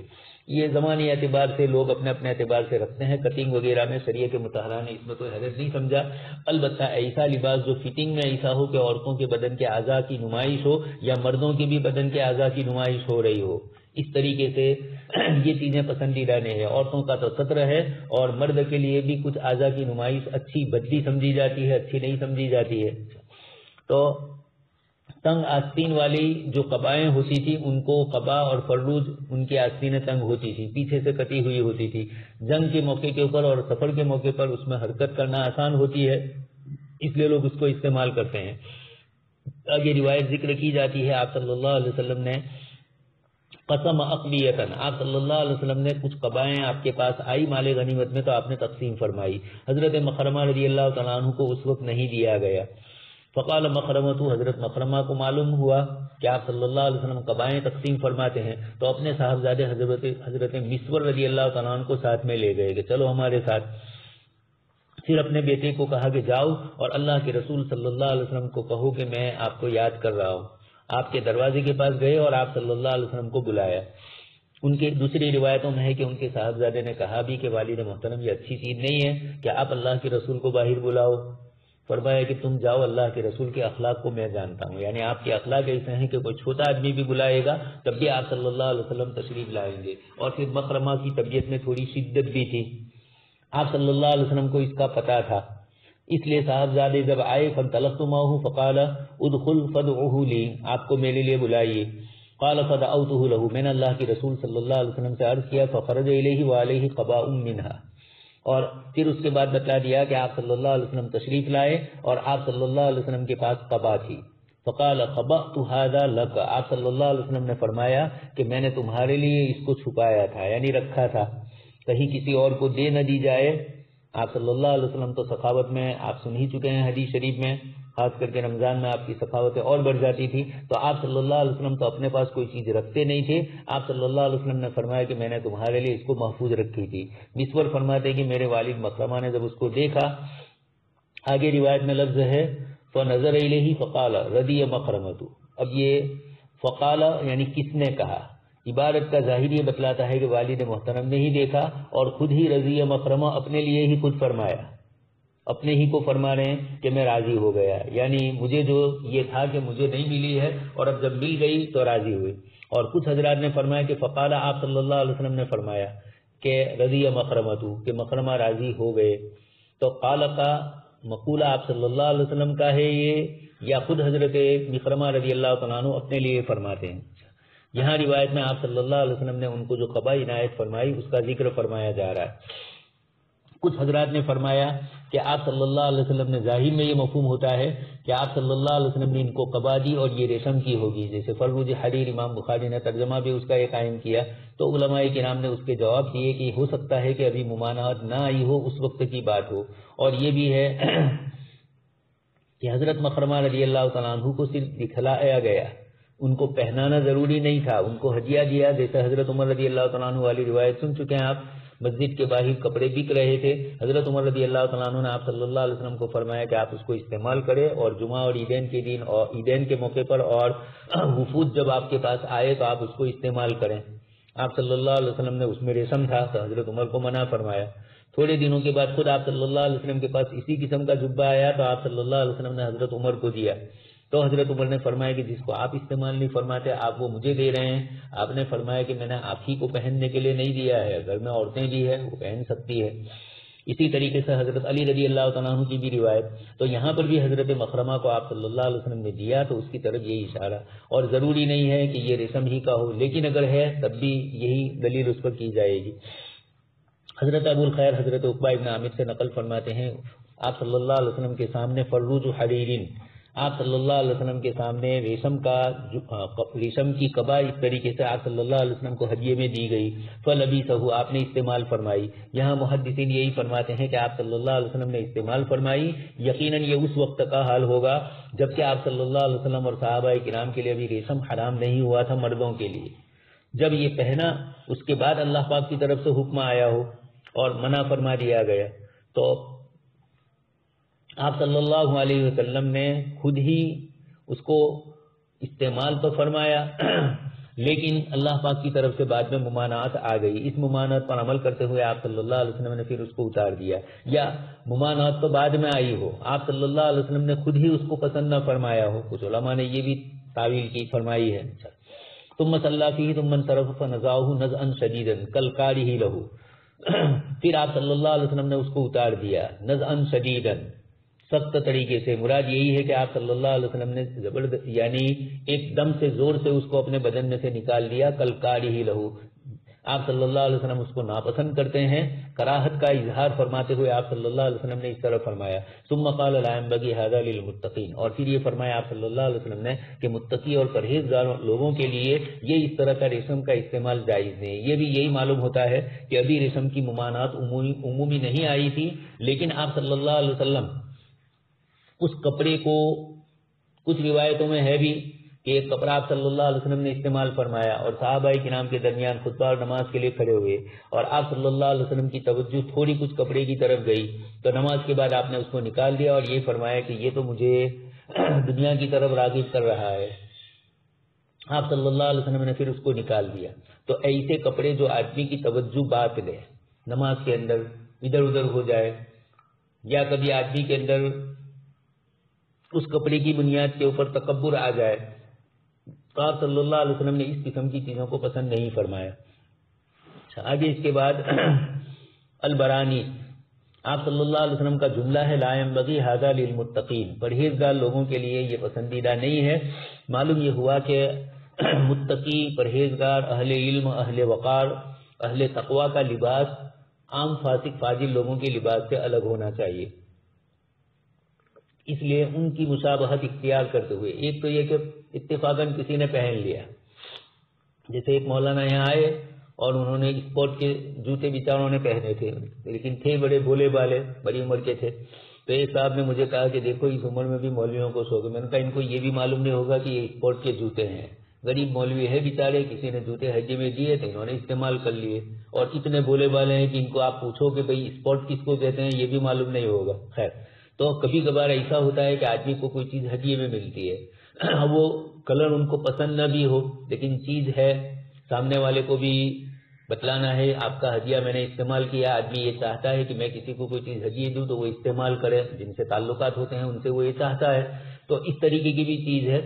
یہ زمانی اعتبار سے لوگ اپنے اپنے اعتبار سے رکھتے ہیں، کٹنگ وغیرہ میں شریعت مطہرہ نے اس میں کوئی حرج نہیں سمجھا۔ البتہ ایسا لباس جو فٹنگ میں ایسا ہو کہ عورتوں کے بدن کے اعضاء کی نمائش ہو یا مردوں کے بھی بدن کے اعضاء کی نمائش ہو رہی ہو، اس طریقے سے یہ چیزیں پسندیدہ نہیں ہے۔ عورتوں کا تو ستر ہے، اور مرد کے لیے بھی کچھ اعضاء کی نمائش اچھی بدلی سمجھی جاتی ہے، اچھی نہیں سمجھی جاتی ہے۔ تو تنگ آستین والی جو قبائیں ہوتی تھی ان کو قبا اور فروج، ان کی آستینیں تنگ ہوتی تھی، پیچھے سے کٹی ہوئی ہوتی تھی۔ جنگ کے موقع کے اوپر اور سفر کے موقع پر اس میں حرکت کرنا آسان ہوتی ہے، اس لیے لوگ اس کو استعمال کرتے ہیں۔ آگے روایت ذکر کی جاتی ہے، آپ صلی اللہ علیہ وسلم نے قسم اقلیتن، آپ صلی اللہ علیہ وسلم نے کچھ قبائیں آپ کے پاس آئی مال غنیمت میں تو آپ نے تقسیم فرمائی۔ حضرت مخرمہ رضی اللہ تعالیٰ عنہ کو اس وقت نہیں دیا گیا۔ فقال مخرمۃ، حضرت مخرمہ کو معلوم ہوا کہ آپ صلی اللہ علیہ وسلم قبائیں تقسیم فرماتے ہیں، تو اپنے صاحبزادے حضرت مسور رضی اللہ تعالیٰ عنہ کو ساتھ میں لے گئے کہ چلو ہمارے ساتھ۔ پھر اپنے بیٹے کو کہا کہ جاؤ اور اللہ کے رسول صلی اللہ علیہ وسلم کو کہو کہ میں آپ کو یاد کر رہا ہوں۔ آپ کے دروازے کے پاس گئے اور آپ صلی اللہ علیہ وسلم کو بلایا۔ ان کے دوسری روایتوں میں ہے کہ ان کے صاحبزادے نے کہا بھی کہ والد محترم یہ اچھی چیز نہیں ہے کہ آپ اللہ کے رسول کو باہر بلاؤ۔ فرمایا کہ تم جاؤ، اللہ کے رسول کے اخلاق کو میں جانتا ہوں، یعنی آپ کے اخلاق ایسے ہیں کہ کوئی چھوٹا آدمی بھی بلائے گا تب بھی آپ صلی اللہ علیہ وسلم تشریف لائیں گے۔ اور پھر مخرمہ کی طبیعت میں تھوڑی شدت بھی تھی، آپ صلی اللہ علیہ وسلم کو اس کا پتہ تھا، اس لیے صاحبزادے جب آئے فانطلقت معه فقال ادخل فادعه لي، آپ کو میرے لیے بلائیے۔ قال فدعوته له، میں نے اللہ کے رسول صلی اللہ علیہ وسلم سے عرض کیا، فخرج الیہ وعلیہ قباء منها، اور پھر اس کے بعد بتلا دیا کہ آپ صلی اللہ علیہ وسلم تشریف لائے اور آپ صلی اللہ علیہ وسلم کے پاس قبا تھی۔ فقال قبأت هذا لك، آپ صلی اللہ علیہ وسلم نے فرمایا کہ میں نے تمہارے لیے اس کو چھپایا تھا، یعنی رکھا تھا، کہیں کسی اور کو دے نہ دی جائے۔ آپ صلی اللہ علیہ وسلم تو سخاوت میں آپ سن ہی چکے ہیں حدیث شریف میں، خاص کر کے رمضان میں آپ کی سخاوتیں اور بڑھ جاتی تھی، تو آپ صلی اللہ علیہ وسلم تو اپنے پاس کوئی چیز رکھتے نہیں تھے۔ آپ صلی اللہ علیہ وسلم نے فرمایا کہ میں نے تمہارے لیے اس کو محفوظ رکھی تھی۔ مسور فرماتے کہ میرے والد مخرمہ نے جب اس کو دیکھا، آگے روایت میں لفظ ہے فنظر الیہ فقال رضی مخرمۃ، اب یہ فقال یعنی کس نے کہا، عبارت کا ظاہر یہ بتلاتا ہے کہ والد محترم نے ہی دیکھا اور خود ہی رضی مخرمہ اپنے لیے ہی خود فرمایا، اپنے ہی کو فرما رہے ہیں کہ میں راضی ہو گیا، یعنی مجھے جو یہ تھا کہ مجھے نہیں ملی ہے اور اب جب مل گئی تو راضی ہوئی۔ اور کچھ حضرات نے فرمایا کہ فقال، آپ صلی اللہ علیہ وسلم نے فرمایا کہ رضی مخرمۃ، کہ مخرمہ راضی ہو گئے۔ تو قال کا مقولہ آپ صلی اللہ علیہ وسلم کا ہے یہ، یا خود حضرت مخرمہ رضی اللہ تعالیٰ عنہ اپنے لیے فرماتے ہیں؟ یہاں روایت میں آپ صلی اللہ علیہ وسلم نے ان کو جو قبا عنایت فرمائی اس کا ذکر فرمایا جا رہا ہے۔ کچھ حضرات نے فرمایا کہ آپ صلی اللہ علیہ وسلم نے، ظاہر میں یہ مفہوم ہوتا ہے کہ آپ صلی اللہ علیہ وسلم نے ان کو قبا دی اور یہ ریشم کی ہوگی، جیسے فروج حریر، امام بخاری نے ترجمہ بھی اس کا یہ قائم کیا، تو علماء کرام نے اس کے جواب دیے کہ ہو سکتا ہے کہ ابھی ممانعت نہ آئی ہو، اس وقت کی بات ہو، اور یہ بھی ہے کہ حضرت مخرمہ رضی اللہ تعالیٰ عنہ کو صرف دکھلایا گیا، ان کو پہنانا ضروری نہیں تھا، ان کو ہدیہ دیا، جیسے حضرت عمر رضی اللہ تعالیٰ عنہ والی روایت سن چکے ہیں آپ، مسجد کے باہر کپڑے بک رہے تھے، حضرت عمر رضی اللہ تعالیٰ عنہ نے آپ صلی اللہ علیہ وسلم کو فرمایا کہ آپ اس کو استعمال کریں، اور جمعہ اور عیدین کے دن اور عیدین کے موقع پر اور وفود جب آپ کے پاس آئے تو آپ اس کو استعمال کریں۔ آپ صلی اللہ علیہ وسلم نے، اس میں ریشم تھا تو حضرت عمر کو منع فرمایا۔ تھوڑے دنوں کے بعد خود آپ صلی اللہ علیہ وسلم کے پاس اسی قسم کا جبہ آیا تو آپ صلی اللہ علیہ وسلم نے حضرت عمر کو دیا، تو حضرت عمر نے فرمایا کہ جس کو آپ استعمال نہیں فرماتے آپ وہ مجھے دے رہے ہیں۔ آپ نے فرمایا کہ میں نے آپ ہی کو پہننے کے لیے نہیں دیا ہے، گھر میں عورتیں بھی ہیں وہ پہن سکتی ہے۔ اسی طریقے سے حضرت علی رضی اللہ تعالیٰ عنہ کی بھی روایت، تو یہاں پر بھی حضرت مخرمہ کو آپ صلی اللہ علیہ وسلم نے دیا تو اس کی طرف یہی اشارہ، اور ضروری نہیں ہے کہ یہ ریشم ہی کا ہو، لیکن اگر ہے تب بھی یہی دلیل اس پر کی جائے گی۔ حضرت ابو الخیر حضرت عقبہ ابن عامر سے نقل فرماتے ہیں آپ صلی اللہ علیہ وسلم کے سامنے فروج حریرین، آپ صلی اللہ علیہ وسلم کے سامنے ریشم کی قبا اس طریقے سے آپ صلی اللہ علیہ وسلم کو ہدیے میں دی گئی، فلبیسہ آپ نے استعمال فرمائی۔ یہاں محدثین یہی فرماتے ہیں کہ آپ صلی اللہ علیہ وسلم نے استعمال فرمائی، یقیناً یہ اس وقت کا حال ہوگا جبکہ آپ صلی اللہ علیہ وسلم اور صحابہ کرام کے لیے ابھی ریشم حرام نہیں ہوا تھا مردوں کے لیے۔ جب یہ پہنا اس کے بعد اللہ پاک کی طرف سے حکم آیا ہو اور منع فرما دیا گیا، تو آپ صلی اللہ علیہ وسلم نے خود ہی اس کو استعمال تو فرمایا، لیکن اللہ پاک کی طرف سے بعد میں ممانعت آ گئی۔ اس ممانعت پر عمل کرتے ہوئے آپ صلی اللہ علیہ وسلم نے پھر اس کو اتار دیا، یا ممانعت تو بعد میں آئی ہو، آپ صلی اللہ علیہ وسلم نے خود ہی اس کو پسند نہ فرمایا ہو۔ کچھ علماء نے یہ بھی تعویل کی فرمائی ہے۔ ثم صلی فیہ ثم انصرف فنزعہ نزعا شدیدا کالکارہ لہ، پھر آپ صلی اللہ علیہ وسلم نے اس کو اتار دیا نزعا شدیدا، سخت طریقے سے۔ مراد یہی ہے کہ آپ صلی اللہ علیہ وسلم نے زبردست یعنی ایک دم سے زور سے اس کو اپنے بدن میں سے نکال دیا، کالکارہ لہ، آپ صلی اللہ علیہ وسلم اس کو ناپسند کرتے ہیں۔ کراہت کا اظہار فرماتے ہوئے آپ صلی اللہ علیہ وسلم نے اس طرح فرمایا، ثم قال لا ينبغي هذا للمتقین، اور پھر یہ فرمایا آپ صلی اللہ علیہ وسلم نے کہ متقی اور پرہیزگار لوگوں کے لیے یہ اس طرح کا ریشم کا استعمال جائز نہیں۔ یہ بھی یہی معلوم ہوتا ہے کہ ابھی ریشم کی ممانعت عمومی نہیں آئی تھی، لیکن آپ صلی اللہ علیہ وسلم اس کپڑے کو، کچھ روایتوں میں ہے بھی کہ ایک کپڑا آپ صلی اللہ علیہ وسلم نے استعمال فرمایا اور صحابہ کرام کے درمیان خطبہ اور نماز کے لیے کھڑے ہوئے، اور آپ صلی اللہ علیہ وسلم کی توجہ تھوڑی کچھ کپڑے کی طرف گئی تو نماز کے بعد آپ نے اس کو نکال دیا اور یہ فرمایا کہ یہ تو مجھے دنیا کی طرف راغب کر رہا ہے۔ آپ صلی اللہ علیہ وسلم نے پھر اس کو نکال دیا۔ تو ایسے کپڑے جو آدمی کی توجہ بات لے، نماز کے اندر ادھر ادھر ہو جائے، یا کبھی آدمی کے اندر اس کپڑے کی بنیاد کے اوپر تکبر آ جائے، تو آپ صلی اللہ علیہ وسلم نے اس قسم کی چیزوں کو پسند نہیں فرمایا۔ آگے اس کے بعد البرانی، آپ صلی اللہ علیہ وسلم کا جملہ ہے لا ينبغي هذا للمتقین، پرہیزگار لوگوں کے لیے یہ پسندیدہ نہیں ہے۔ معلوم یہ ہوا کہ متقی، پرہیزگار، اہل علم، اہل وقار، اہل تقوی کا لباس عام فاسق فاجر لوگوں کے لباس سے الگ ہونا چاہیے، اس لیے ان کی مشابہت اختیار کرتے ہوئے، ایک تو یہ کہ اتفاقاً کسی نے پہن لیا، جیسے ایک مولانا یہاں آئے اور انہوں نے اسپورٹ کے جوتے بیچاروں نے پہنے تھے، لیکن تھے بڑے بھولے بالے، بڑی عمر کے تھے۔ تو ایک صاحب نے مجھے کہا کہ دیکھو اس عمر میں بھی مولویوں کو شوق ہے۔ میں نے کہا ان کو یہ بھی معلوم نہیں ہوگا کہ یہ اسپورٹ کے جوتے ہیں، غریب مولوی ہے بیچارے، کسی نے جوتے حجے میں دیے تھے، انہوں نے استعمال کر لیے، اور اتنے بھولے بالے ہیں کہ ان کو آپ پوچھو کہ بھئی اسپورٹ کس کو کہتے ہیں یہ بھی معلوم نہیں ہوگا۔ خیر، تو کبھی کبھار ایسا ہوتا ہے کہ آدمی کو کوئی چیز ہدیے میں ملتی ہے، وہ کلر ان کو پسند نہ بھی ہو، لیکن چیز ہے، سامنے والے کو بھی بتلانا ہے آپ کا ہدیہ میں نے استعمال کیا۔ آدمی یہ چاہتا ہے کہ میں کسی کو کوئی چیز ہدیے دوں تو وہ استعمال کرے، جن سے تعلقات ہوتے ہیں ان سے وہ یہ چاہتا ہے، تو اس طریقے کی بھی چیز ہے۔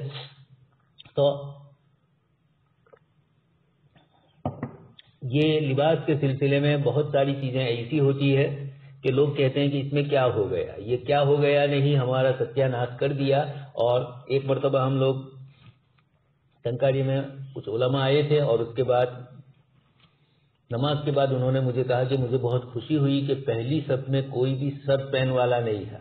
تو یہ لباس کے سلسلے میں بہت ساری چیزیں ایسی ہوتی ہے کہ لوگ کہتے ہیں کہ اس میں کیا ہو گیا، یہ کیا ہو گیا نہیں، ہمارا ستیہ ناش کر دیا۔ اور ایک مرتبہ ہم لوگ ٹنکاڑی میں کچھ علماء آئے تھے، اور اس کے بعد نماز کے بعد انہوں نے مجھے کہا کہ مجھے بہت خوشی ہوئی کہ پہلی صف میں کوئی بھی سر پین والا نہیں تھا،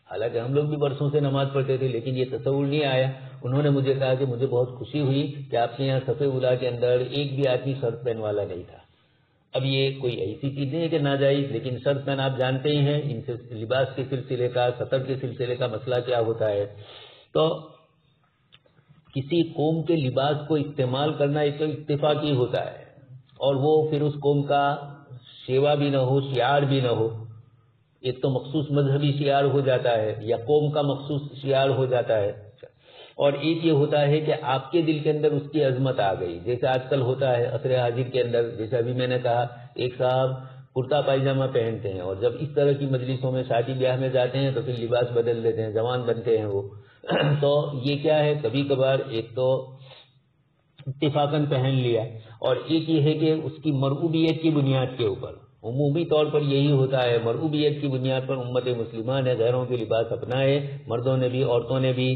حالانکہ ہم لوگ بھی برسوں سے نماز پڑھتے تھے لیکن یہ تصور نہیں آیا۔ انہوں نے مجھے کہا کہ مجھے بہت خوشی ہوئی کہ آپ کے یہاں صف اولیٰ کے اندر ایک بھی آدمی سر پین والا نہیں تھا۔ اب یہ کوئی ایسی چیز نہیں ہے کہ ناجائز، لیکن سر پین آپ جانتے ہی ہیں ان سے لباس کے سلسلے کا، سطر کے سلسلے کا مسئلہ کیا ہوتا ہے۔ تو کسی قوم کے لباس کو استعمال کرنا ایک تو اتفاقی ہوتا ہے، اور وہ پھر اس قوم کا شیوا بھی نہ ہو، شعار بھی نہ ہو، ایک تو مخصوص مذہبی شعار ہو جاتا ہے یا قوم کا مخصوص شعار ہو جاتا ہے، اور ایک یہ ہوتا ہے کہ آپ کے دل کے اندر اس کی عظمت آ گئی، جیسے آج کل ہوتا ہے عصر حاضر کے اندر، جیسے ابھی میں نے کہا ایک صاحب کرتا پائجامہ پہنتے ہیں، اور جب اس طرح کی مجلسوں میں شادی بیاہ میں جاتے ہیں تو پھر لباس بدل دیتے ہیں، جوان بنتے ہیں وہ۔ تو یہ کیا ہے، کبھی کبھار ایک تو اتفاقاً پہن لیا، اور ایک یہ ہے کہ اس کی مرغوبیت کی بنیاد کے اوپر، عمومی طور پر یہی ہوتا ہے، مرغوبیت کی بنیاد پر امت مسلمہ نے غیروں کے لباس اپنائے، مردوں نے بھی عورتوں نے بھی،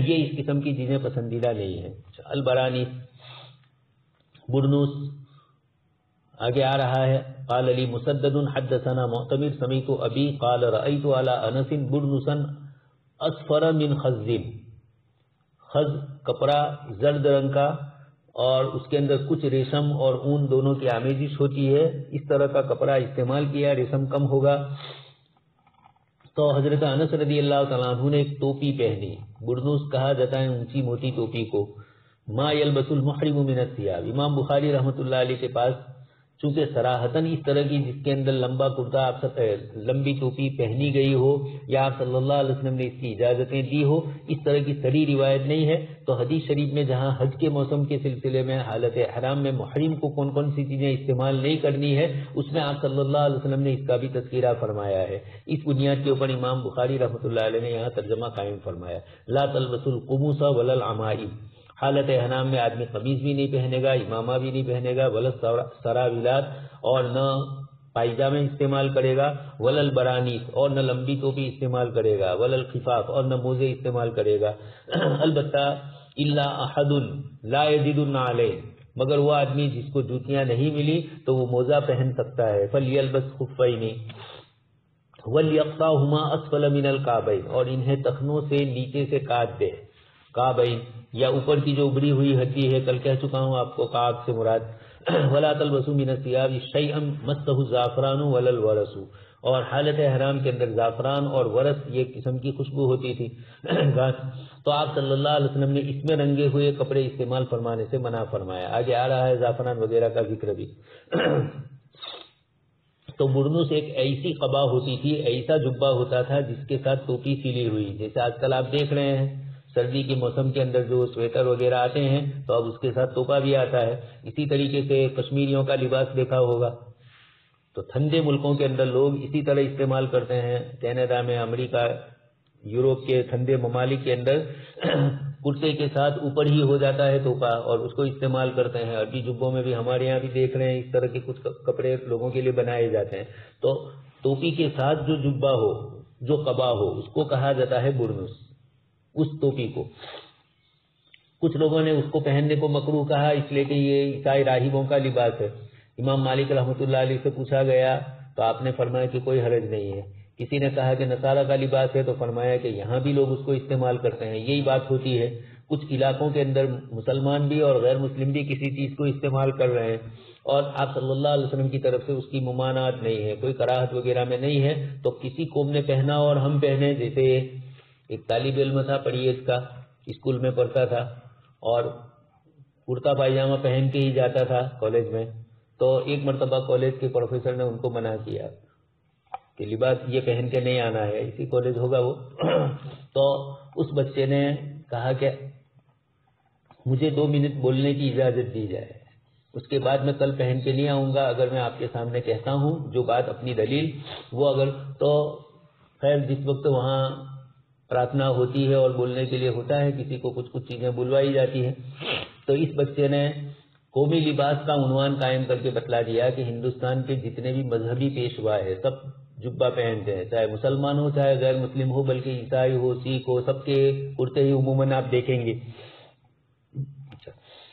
یہ اس قسم کی چیزیں پسندیدہ نہیں ہیں۔ البرانی برنوس آگے آ رہا ہے، قال علی مسدد حدثنا معتمر سمیت ابی قال رأیت علی انس برنسا اصفر من خز، خز کپڑا زرد رنگ کا اور اس کے اندر کچھ ریشم اور اون دونوں کی آمیزش ہوتی ہے، اس طرح کا کپڑا استعمال کیا، ریشم کم ہوگا۔ تو حضرت انس رضی اللہ تعالیٰ عنہ نے ایک ٹوپی پہنی، برنوس کہا جاتا ہے اونچی موٹی ٹوپی کو، ما یلبس المحرم من الثياب۔ امام بخاری رحمۃ اللہ علیہ کے پاس چونکہ صراحتاً اس طرح کی جس کے اندر لمبا کرتا آپ لمبی ٹوپی پہنی گئی ہو یا آپ صلی اللہ علیہ وسلم نے اس کی اجازتیں دی ہو، اس طرح کی صریح روایت نہیں ہے۔ تو حدیث شریف میں جہاں حج کے موسم کے سلسلے میں حالت احرام میں محرم کو کون کون سی چیزیں استعمال نہیں کرنی ہے، اس میں آپ صلی اللہ علیہ وسلم نے اس کا بھی تذکرہ فرمایا ہے۔ اس بنیاد کے اوپر امام بخاری رحمۃ اللہ علیہ نے یہاں ترجمہ قائم فرمایا، لا تلبسوا القموص ولا العمائم، حالت احرام میں آدمی قمیض بھی نہیں پہنے گا، امامہ بھی نہیں پہنے گا، ولا سراولات اور نہ پائجامے استعمال کرے گا، ولا البرانیس اور نہ لمبی ٹوپی استعمال کرے گا، ولا الخفاف اور نہ موزے استعمال کرے گا، البتہ الا احد لا یجد النعلین، مگر وہ آدمی جس کو جوتیاں نہیں ملی تو وہ موزہ پہن سکتا ہے، فلیلبس خفین ولیقطعہما اسفل من الکعبین، اور انہیں ٹخنوں سے نیچے سے کاٹ دے، کعبین یا اوپر کی جو ابری ہوئی ہڈی ہے، کل کہہ چکا ہوں آپ کو کعب سے مراد، ولا تلبسوا من الثياب شيئا مسه الزعفران ولا الورس، اور حالت احرام کے اندر زعفران اور ورس یہ قسم کی خوشبو ہوتی تھی تو آپ صلی اللہ علیہ وسلم نے اس میں رنگے ہوئے کپڑے استعمال فرمانے سے منع فرمایا۔ آگے آ رہا ہے زعفران وغیرہ کا ذکر بھی۔ تو برنوس ایک ایسی قبا ہوتی تھی، ایسا جبہ ہوتا تھا جس کے ساتھ ٹوپی سلی ہوئی، جیسے آج کل آپ دیکھ رہے ہیں سردی کے موسم کے اندر جو سویٹر وغیرہ آتے ہیں تو اب اس کے ساتھ ٹوپا بھی آتا ہے۔ اسی طریقے سے کشمیریوں کا لباس دیکھا ہوگا، تو ٹھنڈے ملکوں کے اندر لوگ اسی طرح استعمال کرتے ہیں، کینیڈا میں، امریکہ، یوروپ کے ٹھنڈے ممالک کے اندر کرتے کے ساتھ اوپر ہی ہو جاتا ہے ٹوپا اور اس کو استعمال کرتے ہیں۔ عربی جبوں میں بھی ہمارے یہاں بھی دیکھ رہے ہیں اس طرح کے کچھ کپڑے لوگوں کے لیے بنائے جاتے ہیں۔ تو ٹوپی کے ساتھ جو جبہ ہو، جو قبا ہو، اس کو کہا جاتا ہے برنس، اس ٹوپی کو۔ کچھ لوگوں نے اس کو پہننے کو مکروہ کہا اس لیے کہ یہ عیسائی راہبوں کا لباس ہے۔ امام مالک رحمۃ اللہ علیہ سے پوچھا گیا تو آپ نے فرمایا کہ کوئی حرج نہیں ہے۔ کسی نے کہا کہ نصارہ کا لباس ہے تو فرمایا کہ یہاں بھی لوگ اس کو استعمال کرتے ہیں، یہی بات ہوتی ہے۔ کچھ علاقوں کے اندر مسلمان بھی اور غیر مسلم بھی کسی چیز کو استعمال کر رہے ہیں اور آپ صلی اللہ علیہ وسلم کی طرف سے اس کی ممانعت نہیں ہے، کوئی کراہت وغیرہ میں نہیں ہے، تو کسی قوم نے پہنا اور ہم پہنے، جیسے ایک طالب علم تھا پریز کا، اسکول میں پڑھتا تھا اور کرتا پائجامہ پہن کے ہی جاتا تھا کالج میں، تو ایک مرتبہ کالج کے پروفیسر نے ان کو منع کیا کہ لباس یہ پہن کے نہیں آنا ہے، اسی کالج ہوگا وہ تو اس بچے نے کہا کہ مجھے 2 منٹ بولنے کی اجازت دی جائے، اس کے بعد میں کل پہن کے نہیں آؤں گا، اگر میں آپ کے سامنے کہتا ہوں جو بات اپنی دلیل وہ اگر تو خیر جس وقت وہاں پرارتھنا ہوتی ہے اور بولنے کے لیے ہوتا ہے، کسی کو کچھ چیزیں بلوائی جاتی ہیں، تو اس بچے نے قومی لباس کا عنوان قائم کر کے بتلا دیا کہ ہندوستان کے جتنے بھی مذہبی پیشوا ہے سب جبہ پہنتے ہیں، چاہے مسلمان ہو چاہے غیر مسلم ہو، بلکہ عیسائی ہو سکھ ہو، سب کے کرتے ہی عموماً آپ دیکھیں گے۔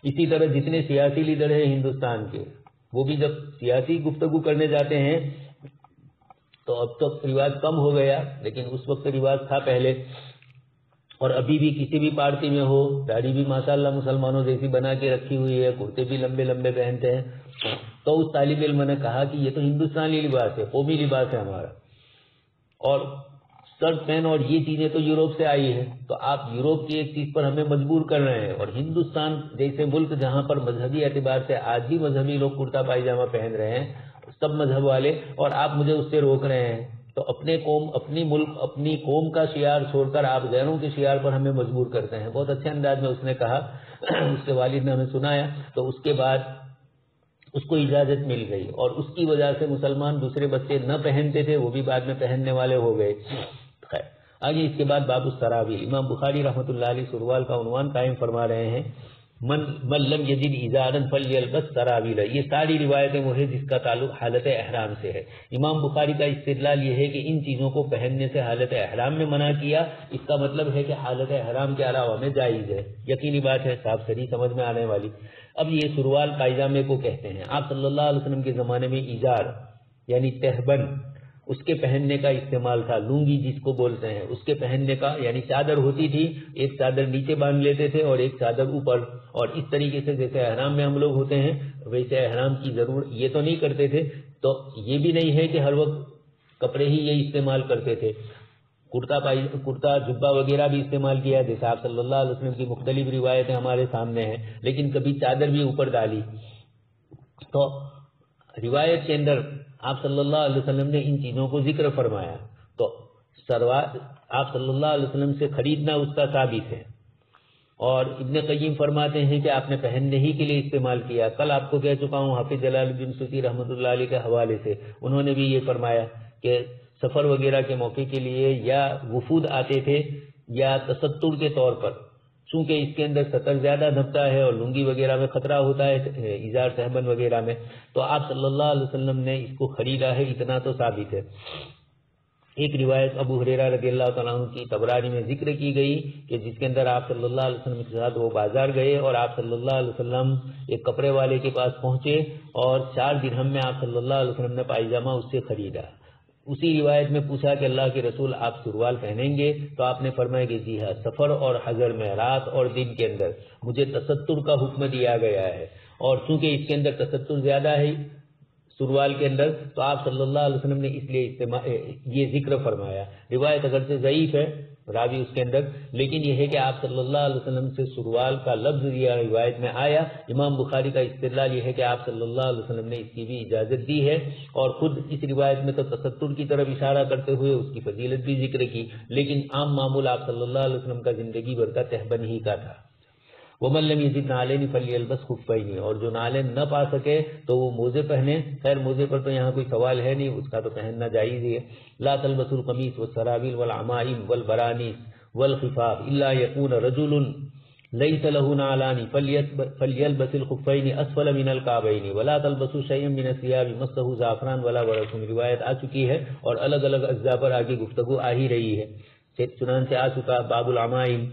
اسی طرح جتنے سیاسی لیڈر ہیں ہندوستان کے، وہ بھی جب سیاسی گفتگو کرنے جاتے ہیں تو اب تو رواج کم ہو گیا، لیکن اس وقت رواج تھا پہلے، اور ابھی بھی کسی بھی پارٹی میں ہو، داڑھی بھی ماشاءاللہ مسلمانوں جیسی بنا کے رکھی ہوئی ہے، کرتے بھی لمبے لمبے پہنتے ہیں، تو اس طالب علم نے کہا کہ یہ تو ہندوستانی لباس ہے، قومی لباس ہے ہمارا، اور شرٹ پین اور یہ چیزیں تو یوروپ سے آئی ہے، تو آپ یوروپ کی ایک چیز پر ہمیں مجبور کر رہے ہیں، اور ہندوستان جیسے ملک جہاں پر مذہبی اعتبار سے آج بھی مذہبی لوگ کرتا پائجامہ پہن رہے ہیں سب مذہب والے، اور آپ مجھے اس سے روک رہے ہیں، تو اپنے قوم، اپنی ملک، اپنی قوم کا شعار چھوڑ کر آپ غیروں کے شعار پر ہمیں مجبور کرتے ہیں۔ بہت اچھے انداز میں اس نے کہا، اس کے والد نے ہمیں سنایا، تو اس کے بعد اس کو اجازت مل گئی، اور اس کی وجہ سے مسلمان دوسرے بچے نہ پہنتے تھے وہ بھی بعد میں پہننے والے ہو گئے۔ خیر آگے اس کے بعد باب السراویل، امام بخاری رحمۃ اللہ علیہ سروال کا عنوان قائم فرما رہے ہیں من لم یجد ازارا فلیلبس سراویلا، یہ ساری روایتیں وہ ہے جس کا تعلق حالت احرام سے ہے۔ امام بخاری کا استدلال یہ ہے کہ ان چیزوں کو پہننے سے حالت احرام میں منع کیا، اس کا مطلب ہے کہ حالت احرام کے علاوہ میں جائز ہے، یقینی بات ہے، صاف صریح سمجھ میں آنے والی۔ اب یہ سروال پائجامے کو کہتے ہیں، آپ صلی اللہ علیہ وسلم کے زمانے میں ازار یعنی تہبند اس کے پہننے کا استعمال تھا، لونگی جس کو بولتے ہیں اس کے پہننے کا، یعنی چادر ہوتی تھی، ایک چادر نیچے باندھ لیتے تھے اور ایک چادر اوپر، اور اس طریقے سے جیسے احرام میں ہم لوگ ہوتے ہیں ویسے احرام کی ضرورت یہ تو نہیں کرتے تھے، تو یہ بھی نہیں ہے کہ ہر وقت کپڑے ہی یہ استعمال کرتے تھے، کرتا جبہ وغیرہ بھی استعمال کیا، جیسے آپ صلی اللہ علیہ وسلم کی مختلف روایتیں ہمارے سامنے ہیں، لیکن کبھی چادر بھی اوپر ڈالی۔ تو روایت کے اندر آپ صلی اللہ علیہ وسلم نے ان چیزوں کو ذکر فرمایا، تو آپ صلی اللہ علیہ وسلم سے خریدنا اس کا ثابت ہے۔ اور ابن قیم فرماتے ہیں کہ آپ نے پہننے ہی کے لیے استعمال کیا۔ کل آپ کو کہہ چکا ہوں حافظ جلال الدین سیوطی رحمۃ اللہ علیہ کے حوالے سے، انہوں نے بھی یہ فرمایا کہ سفر وغیرہ کے موقع کے لیے یا وفود آتے تھے یا تستر کے طور پر، چونکہ اس کے اندر سطر زیادہ دھپتا ہے اور لنگی وغیرہ میں خطرہ ہوتا ہے، ازار تہبند وغیرہ میں، تو آپ صلی اللہ علیہ وسلم نے اس کو خریدا ہے، اتنا تو ثابت ہے۔ ایک روایت ابو ہریرہ رضی اللہ تعالیٰ عنہ کی طبرانی میں ذکر کی گئی کہ جس کے اندر آپ صلی اللہ علیہ وسلم کے ساتھ وہ بازار گئے اور آپ صلی اللہ علیہ وسلم ایک کپڑے والے کے پاس پہنچے اور 4 درہم میں آپ صلی اللہ علیہ وسلم نے پائجامہ اس سے خریدا۔ اسی روایت میں پوچھا کہ اللہ کے رسول آپ سروال پہنیں گے؟ تو آپ نے فرمایا کہ جی ہاں، سفر اور حضر میں رات اور دن کے اندر مجھے تستر کا حکم دیا گیا ہے، اور چونکہ اس کے اندر تستر زیادہ ہے سروال کے اندر، تو آپ صلی اللہ علیہ وسلم نے اس لیے یہ ذکر فرمایا۔ روایت اگرچہ ضعیف ہے راوی اس کے اندر، لیکن یہ ہے کہ آپ صلی اللہ علیہ وسلم سے سروال کا لفظ یہ روایت میں آیا۔ امام بخاری کا استدلال یہ ہے کہ آپ صلی اللہ علیہ وسلم نے اس کی بھی اجازت دی ہے، اور خود اس روایت میں تو تستر کی طرف اشارہ کرتے ہوئے اس کی فضیلت بھی ذکر کی، لیکن عام معمول آپ صلی اللہ علیہ وسلم کا زندگی بھر کا تہبند ہی کا تھا۔ وَمَن لَّمْ يَجِدْ نَعْلَيْنِ فَلْيَلْبَسْ خُفَّيْنِ، اور جو نعلین نہ پا سکے تو وہ موزے پہنے۔ خیر موزے پر تو یہاں کوئی سوال ہے نہیں، اس کا تو پہننا جائز ہی ہے۔ لَا تَلْبَسُوا الْقَمِيصَ وَالسَّرَاوِيلَ وَالْعَمَائِمَ وَالْبَرَانِيسَ وَالْخِفَافَ إِلَّا يَكُونَ رَجُلٌ لَيْسَ لَهُ نَعْلَانِ فَلْيَلْبَسِ الْخُفَّيْنِ أَسْفَلَ مِنَ الْكَعْبَيْنِ وَلَا تَلْبَسُوا شَيْئًا مِنَ الثِّيَابِ مَسَّهُ زَعْفَرَانٌ وَلَا وَرَقٌ، روایت آ چکی ہے اور الگ الگ اجزاء پر آگے گفتگو آ ہی رہی ہے، چنانچہ آ چکا باب العمائم۔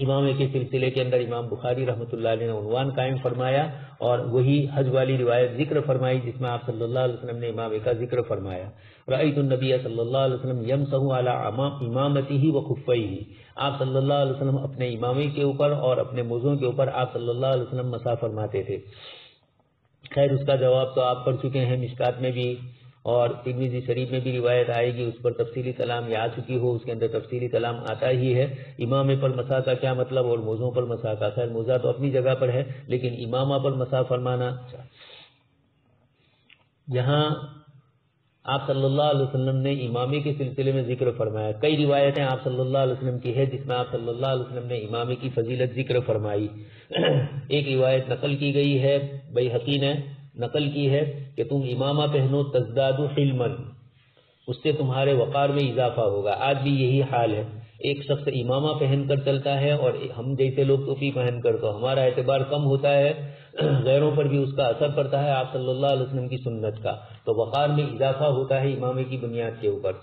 امامے کے سلسلے کے اندر امام بخاری رحمۃ اللہ علیہ نے عنوان قائم فرمایا اور وہی حج والی روایت ذکر فرمائی جس میں آپ صلی اللہ علیہ وسلم نے امامے کا ذکر فرمایا۔ رأیت النبی صلی اللہ علیہ وسلم یمسح علی امامتہ وخفیہ، آپ صلی اللہ علیہ وسلم اپنے امامے کے اوپر اور اپنے موزوں کے اوپر آپ صلی اللہ علیہ وسلم مسح فرماتے تھے۔ خیر اس کا جواب تو آپ پڑھ چکے ہیں، مشکات میں بھی اور ترمذی شریف میں بھی روایت آئے گی، اس پر تفصیلی کلام یا آ چکی ہو، اس کے اندر تفصیلی کلام آتا ہی ہے۔ امامے پر مسح کا کیا مطلب اور موزوں پر مسح کا، خیر موزہ تو اپنی جگہ پر ہے لیکن امامہ پر مسح فرمانا، جہاں آپ صلی اللہ علیہ وسلم نے امامے کے سلسلے میں ذکر فرمایا، کئی روایتیں آپ صلی اللہ علیہ وسلم کی ہے جس میں آپ صلی اللہ علیہ وسلم نے امامے کی فضیلت ذکر فرمائی۔ ایک روایت نقل کی گئی ہے، بیہقی نے نقل کی ہے کہ تم امامہ پہنو تزداد حلما، اس سے تمہارے وقار میں اضافہ ہوگا۔ آج بھی یہی حال ہے، ایک شخص امامہ پہن کر چلتا ہے اور ہم جیسے لوگ ٹوپی پہن کر، تو ہمارا اعتبار کم ہوتا ہے، غیروں پر بھی اس کا اثر پڑتا ہے آپ صلی اللہ علیہ وسلم کی سنت کا، تو وقار میں اضافہ ہوتا ہے امامے کی بنیاد کے اوپر۔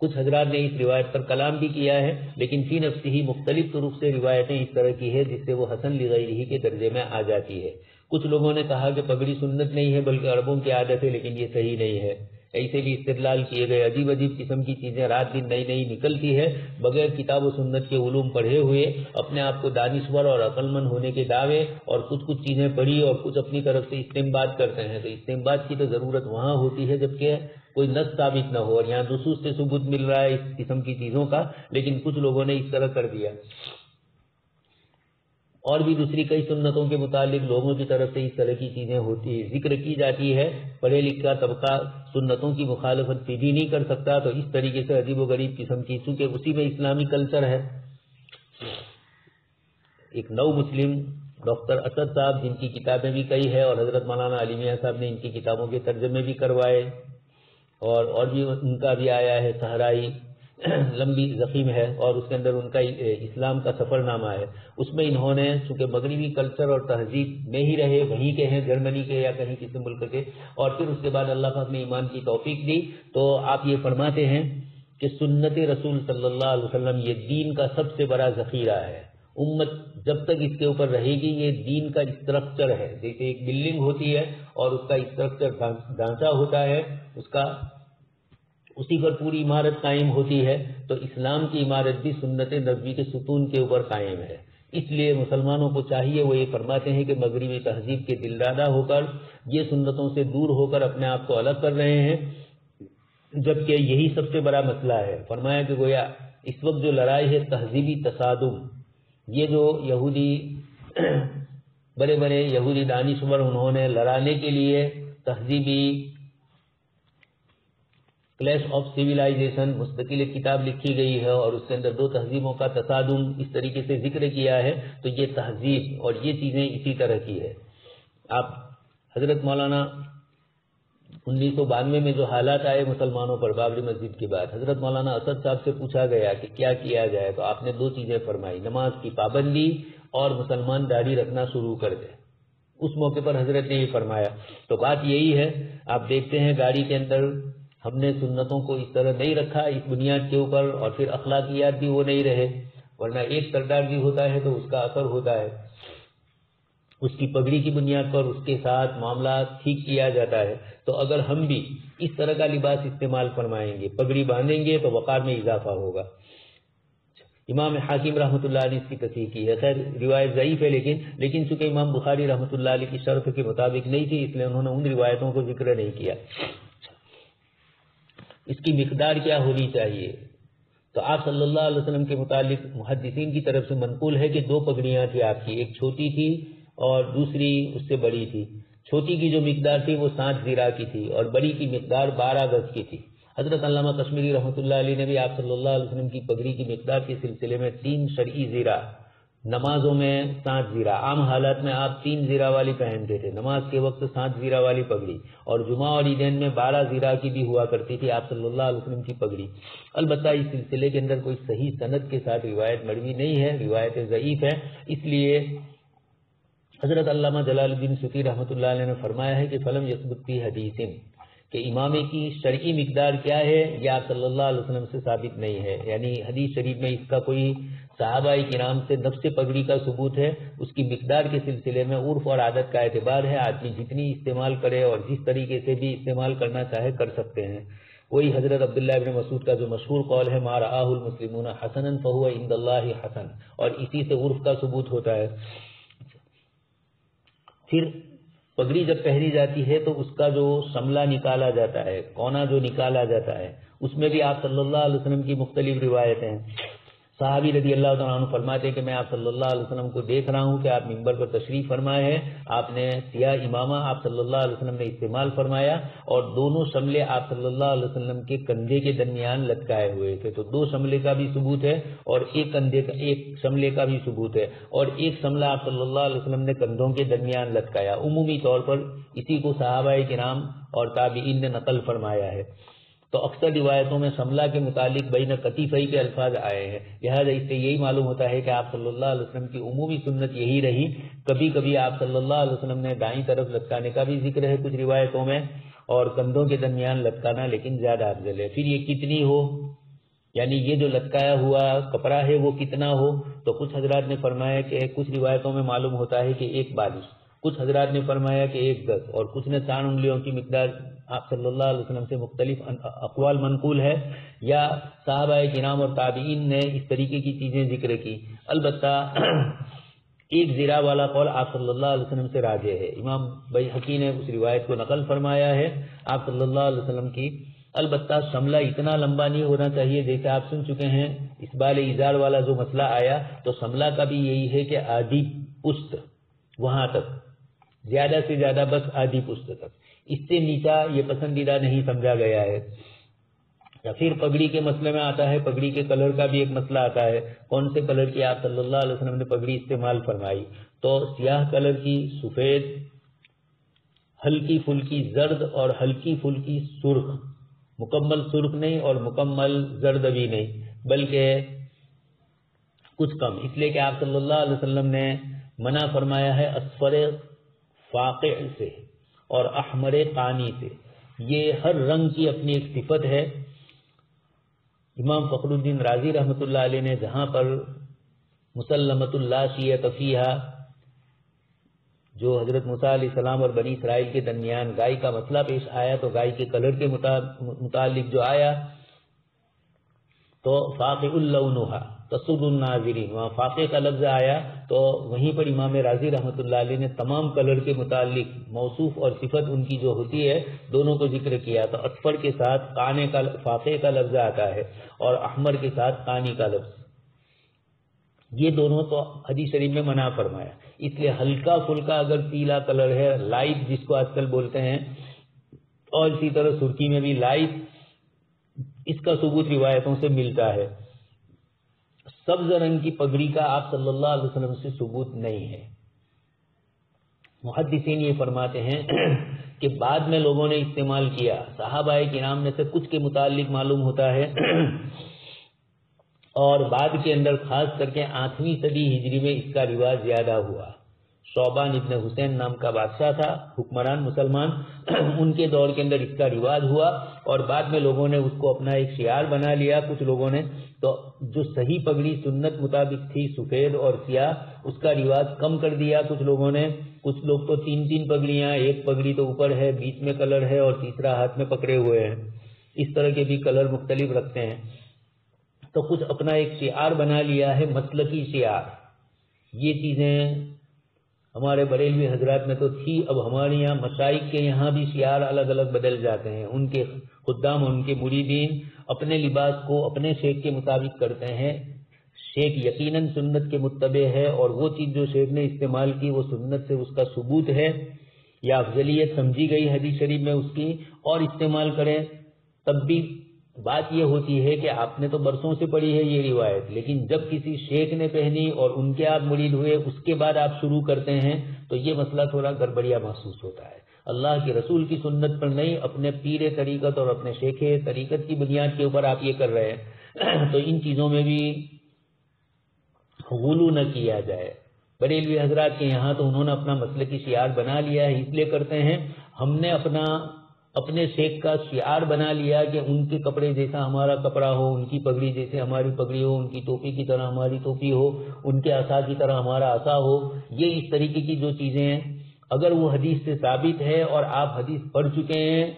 کچھ حضرات نے اس روایت پر کلام بھی کیا ہے، لیکن فی نفسہ ہی مختلف طرق سے روایتیں اس طرح کی ہے جس سے وہ حسن لغیرہ کے درجے میں آ جاتی ہے۔ کچھ لوگوں نے کہا کہ پگڑی سنت نہیں ہے بلکہ عربوں کی عادت ہے، لیکن یہ صحیح نہیں ہے۔ ایسے بھی استدلال کیے گئے، عجیب عجیب قسم کی چیزیں رات دن نئی نئی نکلتی ہے، بغیر کتاب و سنت کے علوم پڑھے ہوئے اپنے آپ کو دانشور اور عقل مند ہونے کے دعوے، اور کچھ چیزیں پڑھی اور کچھ اپنی طرف سے استنباط کرتے ہیں۔ تو استنباط کی تو ضرورت وہاں ہوتی ہے جبکہ کوئی نص ثابت نہ ہو، اور یہاں نصوص سے ثبوت مل رہا ہے اس قسم کی چیزوں کا، لیکن کچھ لوگوں نے اس طرح کر دیا۔ اور بھی دوسری کئی سنتوں کے متعلق لوگوں کی طرف سے اس طرح کی چیزیں ہوتی ذکر کی جاتی ہے، پڑھے لکھا طبقہ سنتوں کی مخالفت بھی نہیں کر سکتا، تو اس طریقے سے عجیب و غریب قسم کی، چونکہ اسی میں اسلامی کلچر ہے۔ ایک نو مسلم ڈاکٹر اسد صاحب جن کی کتابیں بھی کئی ہے، اور حضرت مولانا علی میاں صاحب نے ان کی کتابوں کے ترجمے بھی کروائے، اور بھی ان کا بھی آیا ہے صحرائی لمبی ضخیم ہے اور اس کے اندر ان کا اسلام کا سفر نامہ ہے. اس میں انہوں نے چونکہ مغربی کلچر اور تہذیب میں ہی رہے، وہیں کے ہیں، جرمنی کے یا کہیں کسی ملک کے، اور پھر اس کے بعد اللہ پاک نے ایمان کی توفیق دی. تو آپ یہ فرماتے ہیں کہ سنت رسول صلی اللہ علیہ وسلم یہ دین کا سب سے بڑا ذخیرہ ہے. امت جب تک اس کے اوپر رہے گی یہ دین کا اسٹرکچر ہے. جیسے ایک بلڈنگ ہوتی ہے اور اس کا اسٹرکچر ڈھانچہ ہوتا ہے، اسی پر پوری عمارت قائم ہوتی ہے، تو اسلام کی عمارت بھی سنت نبوی کے ستون کے اوپر قائم ہے. اس لیے مسلمانوں کو چاہیے، وہ یہ فرماتے ہیں کہ مغربی تہذیب کے دلدادہ ہو کر یہ سنتوں سے دور ہو کر اپنے آپ کو الگ کر رہے ہیں، جبکہ یہی سب سے بڑا مسئلہ ہے. فرمایا کہ گویا اس وقت جو لڑائی ہے تہذیبی تصادم، یہ جو یہودی بڑے بڑے یہودی دانشور انہوں نے لڑانے کے لیے تہذیبی کلیش آف سیویلائزیشن مستقل ایک کتاب لکھی گئی ہے اور اس کے اندر دو تہذیبوں کا تصادم اس طریقے سے ذکر کیا ہے. تو یہ تہذیب اور یہ چیزیں اسی طرح کی ہے. آپ حضرت مولانا 1992 میں جو حالات آئے مسلمانوں پر بابری مسجد کے بعد، حضرت مولانا اسد صاحب سے پوچھا گیا کہ کیا کیا جائے، تو آپ نے دو چیزیں فرمائی، نماز کی پابندی اور مسلمان داڑھی رکھنا شروع کر دے. اس موقع پر حضرت نے یہ فرمایا. تو بات یہی ہے، آپ دیکھتے ہیں گاڑی کے اندر ہم نے سنتوں کو اس طرح نہیں رکھا اس بنیاد کے اوپر، اور پھر اخلاقیات بھی وہ نہیں رہے. ورنہ ایک سردار بھی ہوتا ہے تو اس کا اثر ہوتا ہے، اس کی پگڑی کی بنیاد پر اس کے ساتھ معاملات ٹھیک کیا جاتا ہے. تو اگر ہم بھی اس طرح کا لباس استعمال فرمائیں گے، پگڑی باندھیں گے، تو وقار میں اضافہ ہوگا. امام حاکم رحمۃ اللہ علیہ اس کی تصحیح کی ہے. خیر روایت ضعیف ہے، لیکن چونکہ امام بخاری رحمۃ اللہ علیہ کی شرط کے مطابق نہیں تھی، اس لیے انہوں نے ان روایتوں کو ذکر نہیں کیا. اس کی مقدار کیا ہونی چاہیے؟ تو آپ صلی اللہ علیہ وسلم کے متعلق محدثین کی طرف سے منقول ہے کہ دو پگڑیاں تھی آپ کی، ایک چھوٹی تھی اور دوسری اس سے بڑی تھی. چھوٹی کی جو مقدار تھی وہ 7 ذراع کی تھی اور بڑی کی مقدار 12 گز کی تھی. حضرت علامہ کشمیری رحمۃ اللہ علیہ نے بھی آپ صلی اللہ علیہ وسلم کی پگڑی کی مقدار کے سلسلے میں 3 شرعی ذراع، نمازوں میں 7 ذراع، عام حالات میں آپ 3 ذراع والی پہنتے تھے، نماز کے وقت 7 ذراع والی پگڑی، اور جمعہ اور عیدین میں 12 ذراع کی بھی ہوا کرتی تھی آپ صلی اللہ علیہ وسلم کی پگڑی. البتہ اس سلسلے کے اندر کوئی صحیح سند کے ساتھ روایت مروی نہیں ہے، روایت ضعیف ہے. اس لیے حضرت علامہ جلال الدین سیوطی رحمۃ اللہ علیہ نے فرمایا ہے کہ فلم یثبت فی حدیث، کہ امامے کی شرعی مقدار کیا ہے یہ آپ صلی اللہ علیہ وسلم سے ثابت نہیں ہے. یعنی حدیث شریف میں اس کا کوئی صحابہ کرام سے نفس پگڑی کا ثبوت ہے. اس کی مقدار کے سلسلے میں عرف اور عادت کا اعتبار ہے، آدمی جتنی استعمال کرے اور جس طریقے سے بھی استعمال کرنا چاہے کر سکتے ہیں. وہی حضرت عبداللہ ابن مسعود کا جو مشہور قول ہے ما رآہ المسلمون حسنا فہو عند اللہ حسن، اور اسی سے عرف کا ثبوت ہوتا ہے. پھر پگڑی جب پہنی جاتی ہے تو اس کا جو شملہ نکالا جاتا ہے، کونا جو نکالا جاتا ہے، اس میں بھی آپ صلی اللہ علیہ وسلم کی مختلف روایتیں ہیں. صحابی رضی اللہ تعالیٰ عنہ فرماتے ہیں کہ میں آپ صلی اللہ علیہ وسلم کو دیکھ رہا ہوں کہ آپ منبر پر تشریف فرمائے ہیں، آپ نے سیاہ امامہ آپ صلی اللہ علیہ وسلم نے استعمال فرمایا، اور دونوں شملے آپ صلی اللہ علیہ وسلم کے کندھے کے درمیان لٹکائے ہوئے تھے. تو 2 شملے کا بھی ثبوت ہے اور ایک شملے کا بھی ثبوت ہے، اور ایک شملہ آپ صلی اللہ علیہ وسلم نے کندھوں کے درمیان لٹکایا. عمومی طور پر اسی کو صحابہ کرام اور تابعین نے نقل فرمایا ہے. تو اکثر روایتوں میں شملہ کے متعلق بین کتفی کے الفاظ آئے ہیں، لہذا اس سے یہی معلوم ہوتا ہے کہ آپ صلی اللہ علیہ وسلم کی عمومی سنت یہی رہی. کبھی کبھی آپ صلی اللہ علیہ وسلم نے دائیں طرف لٹکانے کا بھی ذکر ہے کچھ روایتوں میں، اور کندھوں کے درمیان لٹکانا لیکن زیادہ افضل ہے. پھر یہ کتنی ہو، یعنی یہ جو لٹکایا ہوا کپڑا ہے وہ کتنا ہو، تو کچھ حضرات نے فرمایا کہ کچھ روایتوں میں معلوم ہوتا ہے کہ 1 بالش، کچھ حضرات نے فرمایا کہ 1 گز، اور کچھ نے 4 انگلیوں کی مقدار. آپ صلی اللہ علیہ وسلم سے مختلف اقوال منقول ہے، یا صحابہ کرام اور تابعین نے اس طریقے کی چیزیں ذکر کی. البتہ 1 ذراع والا قول آپ صلی اللہ علیہ وسلم سے راجح ہے. امام بیہقی نے اس روایت کو نقل فرمایا ہے آپ صلی اللہ علیہ وسلم کی. البتہ شملہ اتنا لمبا نہیں ہونا چاہیے، جیسے آپ سن چکے ہیں اسبال ازار والا جو مسئلہ آیا، تو شملہ کا بھی یہی ہے کہ آدھی پشت وہاں تک، زیادہ سے زیادہ بس آدھی پشت تک، اس سے نیچا یہ پسندیدہ نہیں سمجھا گیا ہے. یا پھر پگڑی کے مسئلے میں آتا ہے، پگڑی کے کلر کا بھی ایک مسئلہ آتا ہے، کون سے کلر کی آپ صلی اللہ علیہ وسلم نے پگڑی استعمال فرمائی. تو سیاہ کلر کی، سفید، ہلکی پھلکی زرد اور ہلکی پھلکی سرخ، مکمل سرخ نہیں اور مکمل زرد بھی نہیں، بلکہ کچھ کم، اس لیے کہ آپ صلی اللہ علیہ وسلم نے منع فرمایا ہے اصفر فاقع سے اور احمر قانی سے۔ یہ ہر رنگ کی اپنی ایک صفت ہے۔ امام فخر الدین رازی رحمۃ اللہ علیہ نے جہاں پر مسلمۃ اللہ شیعۃ فیہا، جو حضرت موسیٰ علیہ السلام اور بنی اسرائیل کے درمیان گائے کا مسئلہ پیش آیا، تو گائے کے کلر کے متعلق جو آیا تو فاقع اللونھا تسر الناظرین، وہاں فاقع کا لفظ آیا تو وہیں پر امام رازی رحمۃ اللہ علیہ نے تمام کلر کے متعلق موصوف اور صفت ان کی جو ہوتی ہے دونوں کو ذکر کیا۔ تو اصفر کے ساتھ کانے کا فاقع کا لفظ آتا ہے اور احمر کے ساتھ کانی کا لفظ، یہ دونوں تو حدیث شریف میں منع فرمایا۔ اس لیے ہلکا پھلکا اگر پیلا کلر ہے، لائٹ جس کو آج کل بولتے ہیں، اور اسی طرح سرخی میں بھی لائٹ، اس کا ثبوت روایتوں سے ملتا ہے۔ سبز رنگ کی پگڑی کا آپ صلی اللہ علیہ وسلم سے ثبوت نہیں ہے۔ محدثین یہ فرماتے ہیں کہ بعد میں لوگوں نے استعمال کیا، صحابہ کرام میں سے کچھ کے متعلق معلوم ہوتا ہے، اور بعد کے اندر خاص کر کے 8ویں صدی ہجری میں اس کا رواج زیادہ ہوا۔ شعبان ابن حسین نام کا بادشاہ تھا، حکمران مسلمان، ان کے دور کے اندر اس کا رواج ہوا اور بعد میں لوگوں نے اس کو اپنا ایک شعار بنا لیا کچھ لوگوں نے۔ تو جو صحیح پگڑی سنت مطابق تھی سفید اور سیاہ، اس کا رواج کم کر دیا کچھ لوگوں نے۔ کچھ لوگ تو 3 پگڑیاں، ایک پگڑی تو اوپر ہے، بیچ میں کلر ہے اور تیسرا ہاتھ میں پکڑے ہوئے ہیں، اس طرح کے بھی کلر مختلف رکھتے ہیں۔ تو کچھ اپنا ایک شعار بنا لیا ہے، مسلکی شعار۔ یہ چیزیں ہمارے بریلوی حضرات میں تو تھی، اب ہمارے یہاں مشائخ کے یہاں بھی شعار الگ الگ بدل جاتے ہیں۔ ان کے خدام اور ان کے مریدین اپنے لباس کو اپنے شیخ کے مطابق کرتے ہیں۔ شیخ یقیناً سنت کے متبع ہے اور وہ چیز جو شیخ نے استعمال کی وہ سنت سے اس کا ثبوت ہے یا افضلیت سمجھی گئی حدیث شریف میں اس کی، اور استعمال کریں۔ تب بھی بات یہ ہوتی ہے کہ آپ نے تو برسوں سے پڑھی ہے یہ روایت، لیکن جب کسی شیخ نے پہنی اور ان کے آپ مرید ہوئے، اس کے بعد آپ شروع کرتے ہیں تو یہ مسئلہ تھوڑا گڑبڑیا محسوس ہوتا ہے۔ اللہ کے رسول کی سنت پر نہیں، اپنے پیر طریقت اور اپنے شیخ طریقت کی بنیاد کے اوپر آپ یہ کر رہے ہیں، تو ان چیزوں میں بھی غلو نہ کیا جائے۔ بریلوی حضرات کے یہاں تو انہوں نے اپنا مسلکی شعار بنا لیا ہے، اس لیے کرتے ہیں۔ ہم نے اپنے شیخ کا شعار بنا لیا کہ ان کے کپڑے جیسا ہمارا کپڑا ہو، ان کی پگڑی جیسے ہماری پگڑی ہو، ان کی ٹوپی کی طرح ہماری ٹوپی ہو، ان کے عصا کی طرح ہمارا عصا ہو۔ یہ اس طریقے کی جو چیزیں ہیں، اگر وہ حدیث سے ثابت ہے اور آپ حدیث پڑھ چکے ہیں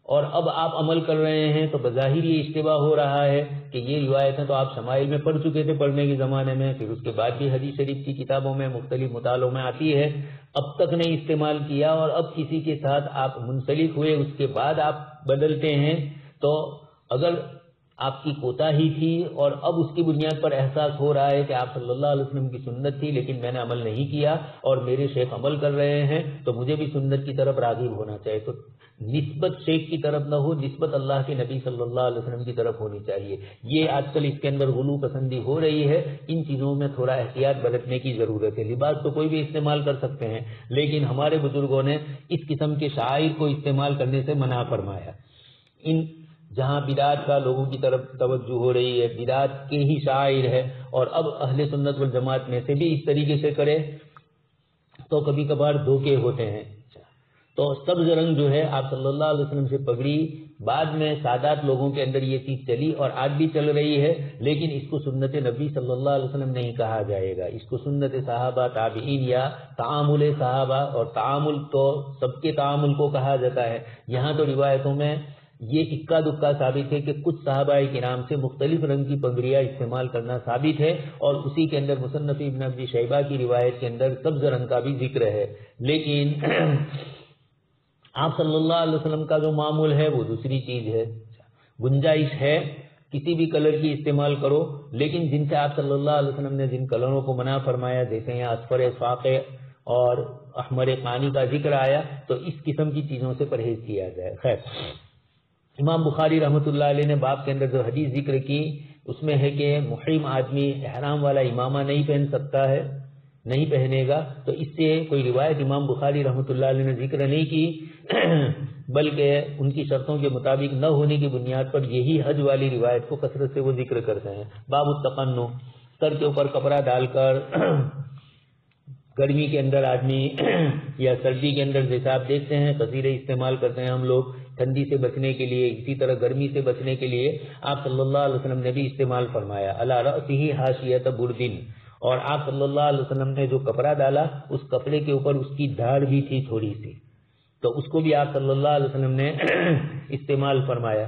اور اب آپ عمل کر رہے ہیں تو بظاہر یہ اشتباہ ہو رہا ہے کہ یہ روایتیں تو آپ شمائل میں پڑھ چکے تھے پڑھنے کے زمانے میں، پھر اس کے بعد بھی حدیث شریف کی کتابوں میں مختلف مطالعوں میں آتی ہے، اب تک نہیں استعمال کیا اور اب کسی کے ساتھ آپ منسلک ہوئے، اس کے بعد آپ بدلتے ہیں، تو اگر آپ کی کوتاہی تھی اور اب اس کی بنیاد پر احساس ہو رہا ہے کہ آپ صلی اللہ علیہ وسلم کی سنت تھی لیکن میں نے عمل نہیں کیا اور میرے شیخ عمل کر رہے ہیں، تو مجھے بھی سنت کی طرف راغب ہونا چاہیے۔ تو نسبت شیخ کی طرف نہ ہو، نسبت اللہ کے نبی صلی اللہ علیہ وسلم کی طرف ہونی چاہیے۔ یہ آج کل اس کے اندر غلو پسندی ہو رہی ہے، ان چیزوں میں تھوڑا احتیاط برتنے کی ضرورت ہے۔ لباس تو کوئی بھی استعمال کر سکتے ہیں، لیکن ہمارے بزرگوں نے اس قسم کے شعائر کو استعمال کرنے سے منع فرمایا۔ جہاں بدعت کا لوگوں کی طرف توجہ ہو رہی ہے، بدعت کے ہی شاعر ہے، اور اب اہل سنت والجماعت میں سے بھی اس طریقے سے کرے تو کبھی کبھار دھوکے ہوتے ہیں۔ تو سبز رنگ جو ہے آپ صلی اللہ علیہ وسلم سے پگڑی، بعد میں سادات لوگوں کے اندر یہ چیز چلی اور آج بھی چل رہی ہے، لیکن اس کو سنت نبی صلی اللہ علیہ وسلم نہیں کہا جائے گا، اس کو سنت صحابہ تابعین یا تعامل صحابہ، اور تعامل تو سب کے تعامل کو کہا جاتا ہے۔ یہاں تو روایتوں میں یہ اکا دکا ثابت ہے کہ کچھ صحابہ کرام سے مختلف رنگ کی پگڑیاں استعمال کرنا ثابت ہے، اور اسی کے اندر مصنف ابن ابی شیبہ کی روایت کے اندر سبز رنگ کا بھی ذکر ہے، لیکن آپ صلی اللہ علیہ وسلم کا جو معمول ہے وہ دوسری چیز ہے۔ گنجائش ہے کسی بھی کلر کی استعمال کرو، لیکن جن سے آپ صلی اللہ علیہ وسلم نے جن کلروں کو منع فرمایا، جیسے یہاں اصفر فاقع اور احمر قانی کا ذکر آیا، تو اس قسم کی چیزوں سے پرہیز کیا جائے۔ خیر، امام بخاری رحمۃ اللہ علیہ نے باب کے اندر جو حدیث ذکر کی اس میں ہے کہ محرم آدمی احرام والا امامہ نہیں پہن سکتا ہے، نہیں پہنے گا، تو اس سے کوئی روایت امام بخاری رحمۃ اللہ علیہ نے ذکر نہیں کی، بلکہ ان کی شرطوں کے مطابق نہ ہونے کی بنیاد پر یہی حج والی روایت کو کثرت سے وہ ذکر کرتے ہیں. باب التقنع، سر کے اوپر کپڑا ڈال کر گرمی کے اندر آدمی یا سردی کے اندر جیسا آپ دیکھتے ہیں قصیرے استعمال کرتے ہیں ہم لوگ ٹھنڈی سے بچنے کے لیے، اسی طرح گرمی سے بچنے کے لیے آپ صلی اللہ علیہ وسلم نے بھی استعمال فرمایا. علی رأسہ حاشیۃ بردن، اور آپ صلی اللہ علیہ وسلم نے جو کپڑا ڈالا اس کپڑے کے اوپر اس کی دھاڑ بھی تھی تھوڑی سی، تو اس کو بھی آپ صلی اللہ علیہ وسلم نے استعمال فرمایا.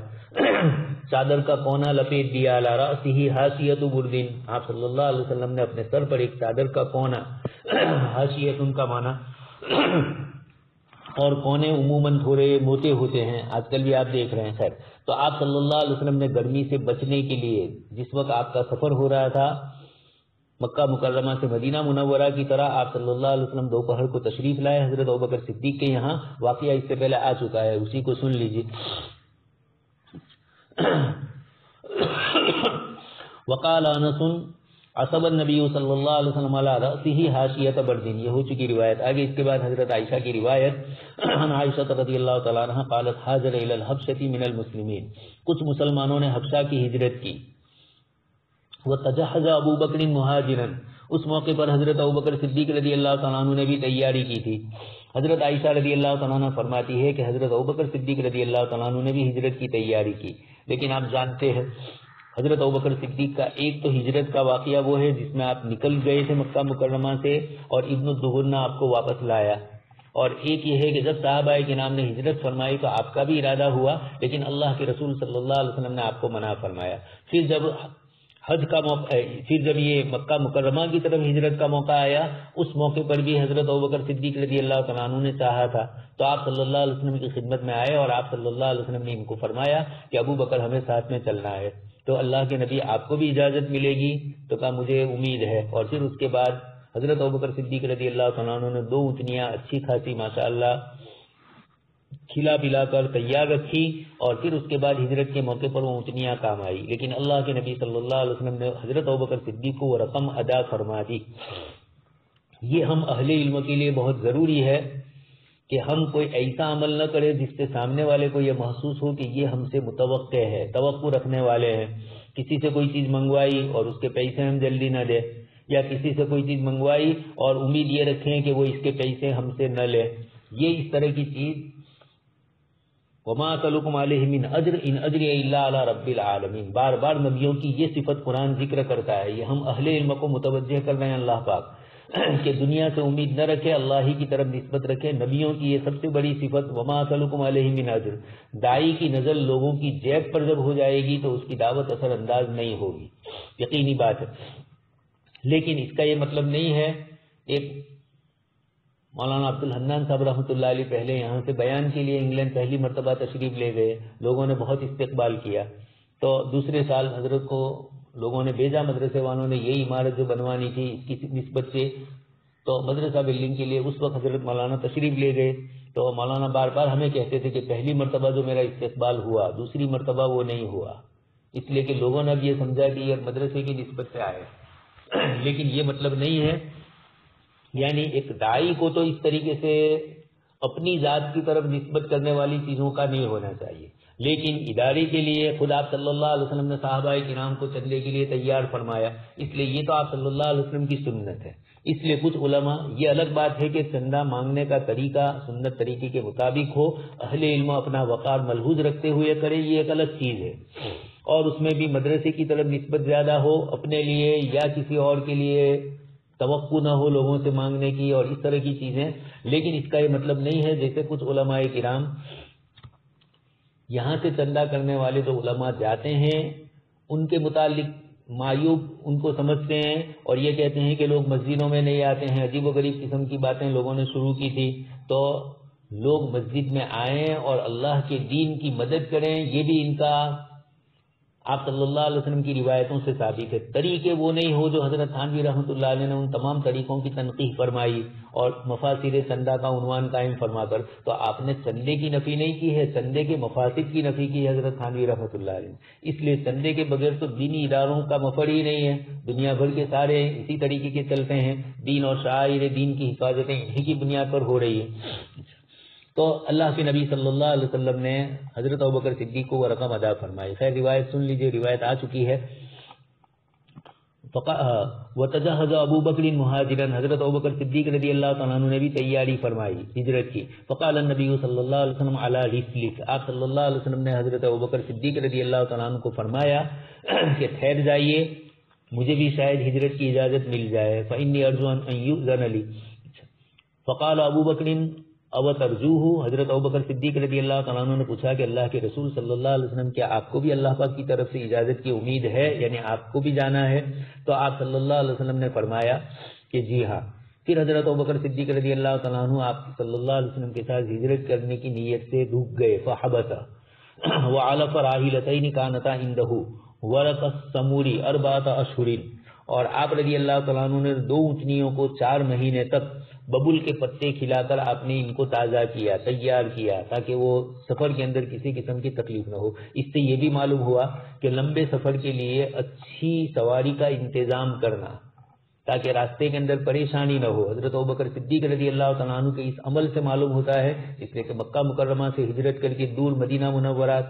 چادر کا کونا لپیٹ دیا. علی رأسہ حاشیۃ بردن، آپ صلی اللہ علیہ وسلم نے اپنے سر پر ایک چادر کا کونا، حاشیۃ ان کا معنی، اور کونے عموماً تھوڑے موٹے ہوتے ہیں، آج کل بھی آپ دیکھ رہے ہیں. خیر، تو آپ صلی اللہ علیہ وسلم نے گرمی سے بچنے کے لیے جس وقت آپ کا سفر ہو رہا تھا مکہ مکرمہ سے مدینہ منورہ کی طرح، آپ صلی اللہ علیہ وسلم دوپہر کو تشریف لائے حضرت ابوبکر صدیق کے یہاں. واقعہ اس سے پہلے آ چکا ہے، اسی کو سن لیجیے. وقال انس عصب النبی صلی اللہ علیہ وسلم علی رأسہ حاشیۃ بردن، یہ ہو چکی روایت. آگے اس کے بعد حضرت عائشہ کی روایت، عن عائشہ رضی اللہ تعالیٰ عنہا قالت ہاجر الی الحبشۃ من المسلمین، کچھ مسلمانوں نے حبشہ کی ہجرت کی. وتجهز ابو بکر مہاجرا، اس موقع پر حضرت ابوبکر صدیق رضی اللہ تعالیٰ عنہ نے بھی تیاری کی تھی. حضرت عائشہ رضی اللہ تعالیٰ عنہ فرماتی ہے کہ حضرت ابوبکر صدیق رضی اللہ تعالیٰ عنہ نے بھی ہجرت کی تیاری کی. لیکن آپ جانتے ہیں حضرت ابوبکر صدیق کا ایک تو ہجرت کا واقعہ وہ ہے جس میں آپ نکل گئے تھے مکہ مکرمہ سے اور ابن الدغنہ آپ کو واپس لایا، اور ایک یہ ہے کہ جب صحابہ کرام نے ہجرت فرمائی تو آپ کا بھی ارادہ ہوا لیکن اللہ کے رسول صلی اللہ علیہ وسلم نے آپ کو منع فرمایا. پھر جب حج کا موقع، پھر جب یہ مکہ مکرمہ کی طرف ہجرت کا موقع آیا اس موقع پر بھی حضرت ابوبکر صدیق رضی اللہ تعالیٰ عنہ نے چاہا تھا تو آپ صلی اللہ علیہ وسلم کی خدمت میں آئے اور آپ صلی اللہ علیہ وسلم نے ان کو فرمایا کہ ابو بکر ہمیں ساتھ میں چلنا ہے. تو اللہ کے نبی آپ کو بھی اجازت ملے گی؟ تو کہا مجھے امید ہے. اور پھر اس کے بعد حضرت ابوبکر صدیق رضی اللہ تعالیٰ عنہ نے 2 اونٹنیاں اچھی خاصی ماشاءاللہ کھلا پلا کر تیار رکھی اور پھر اس کے بعد ہجرت کے موقع پر وہ اونٹنیاں کام آئی. لیکن اللہ کے نبی صلی اللہ علیہ وسلم نے حضرت ابوبکر صدیق کو وہ رقم ادا فرما دی. یہ ہم اہل علم کے لیے بہت ضروری ہے کہ ہم کوئی ایسا عمل نہ کرے جس سے سامنے والے کو یہ محسوس ہو کہ یہ ہم سے متوقع ہے، توقع رکھنے والے ہیں. کسی سے کوئی چیز منگوائی اور اس کے پیسے ہم جلدی نہ دیں، یا کسی سے کوئی چیز منگوائی اور امید یہ رکھیں کہ وہ اس کے پیسے ہم سے نہ لے. یہ اس طرح کی چیز وما اسألکم علیہ من اجر ان اجری الا علی رب العالمین، بار بار نبیوں کی یہ صفت قرآن ذکر کرتا ہے. یہ ہم اہل علم کو متوجہ کر رہے ہیں اللہ پاک کہ دنیا سے امید نہ رکھے، اللہ ہی کی طرف نسبت رکھے. نبیوں کی یہ سب سے بڑی صفت وما اسألکم علیہ من اجر. داعی کی نظر لوگوں کی جیب پر جب ہو جائے گی تو اس کی دعوت اثر انداز نہیں ہوگی، یقینی بات ہے. لیکن اس کا یہ مطلب نہیں ہے. ایک مولانا عبد الحنان صاحب رحمۃ اللہ علیہ پہلے یہاں سے بیان کے لیے انگلینڈ پہلی مرتبہ تشریف لے گئے، لوگوں نے بہت استقبال کیا. تو دوسرے سال حضرت کو لوگوں نے بھیجا، مدرسے والوں نے یہی عمارت جو بنوانی تھی اس کی نسبت سے، تو مدرسہ بلڈنگ کے لیے اس وقت حضرت مولانا تشریف لے گئے. تو مولانا بار بار ہمیں کہتے تھے کہ پہلی مرتبہ جو میرا استقبال ہوا دوسری مرتبہ وہ نہیں ہوا، اس لیے کہ لوگوں نے اب یہ سمجھا کہ یہ مدرسے کی نسبت سے آئے. لیکن یہ مطلب نہیں ہے، یعنی ایک داعی کو تو اس طریقے سے اپنی ذات کی طرف نسبت کرنے والی چیزوں کا نہیں ہونا چاہیے. لیکن ادارے کے لیے خود آپ صلی اللہ علیہ وسلم نے صحابہ کرام کو چندے کے لیے تیار فرمایا، اس لیے یہ تو آپ صلی اللہ علیہ وسلم کی سنت ہے. اس لیے کچھ علماء، یہ الگ بات ہے کہ چندہ مانگنے کا طریقہ سنت طریقے کے مطابق ہو، اہل علم اپنا وقار ملحوظ رکھتے ہوئے کرے، یہ ایک الگ چیز ہے. اور اس میں بھی مدرسے کی طرف نسبت زیادہ ہو، اپنے لیے یا کسی اور کے لیے توقع نہ ہو لوگوں سے مانگنے کی اور اس طرح کی چیزیں. لیکن اس کا یہ مطلب نہیں ہے جیسے کچھ علماء کرام یہاں سے چندہ کرنے والے جو علماء جاتے ہیں ان کے متعلق معیوب ان کو سمجھتے ہیں اور یہ کہتے ہیں کہ لوگ مسجدوں میں نہیں آتے ہیں. عجیب و غریب قسم کی باتیں لوگوں نے شروع کی تھی. تو لوگ مسجد میں آئیں اور اللہ کے دین کی مدد کریں، یہ بھی ان کا آپ صلی اللہ علیہ وسلم کی روایتوں سے ثابت ہے. طریقے وہ نہیں ہو جو حضرت تھانوی رحمۃ اللہ علیہ نے ان تمام طریقوں کی تنقیح فرمائی اور مفاسد چندہ کا عنوان قائم فرما کر. تو آپ نے چندے کی نفی نہیں کی ہے، چندے کے مفاسد کی نفی کی ہے حضرت تھانوی رحمۃ اللہ علیہ نے. اس لیے چندے کے بغیر تو دینی اداروں کا مفر ہی نہیں ہے. دنیا بھر کے سارے اسی طریقے کے چلتے ہیں، دین اور شعائر دین کی حفاظتیں انہی کی بنیاد پر ہو رہی ہے. تو اللہ کے نبی صلی اللہ علیہ وسلم نے حضرت ابوبکر صدیق کو وہ رقم ادا فرمائی. خیر روایت سن لیجیے, روایت آ چکی ہے. وتجهز ابو بکر مہاجرا, حضرت ابوبکر صدیق رضی اللہ تعالیٰ عنہ نے بھی تیاری فرمائی ہجرت کی. فقال النبی صلی اللہ علیہ وسلم علی رسلک, آپ صلی اللہ علیہ وسلم نے حضرت ابوبکر صدیق رضی اللہ تعالیٰ عنہ کو فرمایا کہ ٹھہر جائیے, مجھے بھی شاید ہجرت کی اجازت مل جائے. فإنی ارجو ان یؤذن لی. فقال ابو بکر او ترجوہ, حضرت ابوبکر صدیق رضی اللہ تعالیٰ عنہ نے پوچھا کہ اللہ کے رسول صلی اللہ علیہ وسلم کیا آپ کو بھی اللہ پاک کی طرف سے اجازت کی امید ہے, یعنی آپ کو بھی جانا ہے؟ تو آپ صلی اللہ علیہ وسلم نے فرمایا کہ جی ہاں. پھر حضرت ابوبکر صدیق رضی اللہ تعالیٰ عنہ آپ صلی اللہ علیہ وسلم کے ساتھ ہجرت کرنے کی نیت سے رک گئے. فحبط وعلف راحلتین کانتا عنده ورق السمور 4 اشہر, اور آپ رضی اللہ تعالیٰ عنہ نے 2 اونٹنیوں کو 4 مہینے تک ببول کے پتے کھلا کر آپ نے ان کو تازہ کیا, تیار کیا, تاکہ وہ سفر کے اندر کسی قسم کی تکلیف نہ ہو. اس سے یہ بھی معلوم ہوا کہ لمبے سفر کے لیے اچھی سواری کا انتظام کرنا تاکہ راستے کے اندر پریشانی نہ ہو. حضرت ابوبکر صدیق رضی اللہ تعالیٰ عنہ کے اس عمل سے معلوم ہوتا ہے, اس لیے کہ مکہ مکرمہ سے ہجرت کر کے دور مدینہ منورہ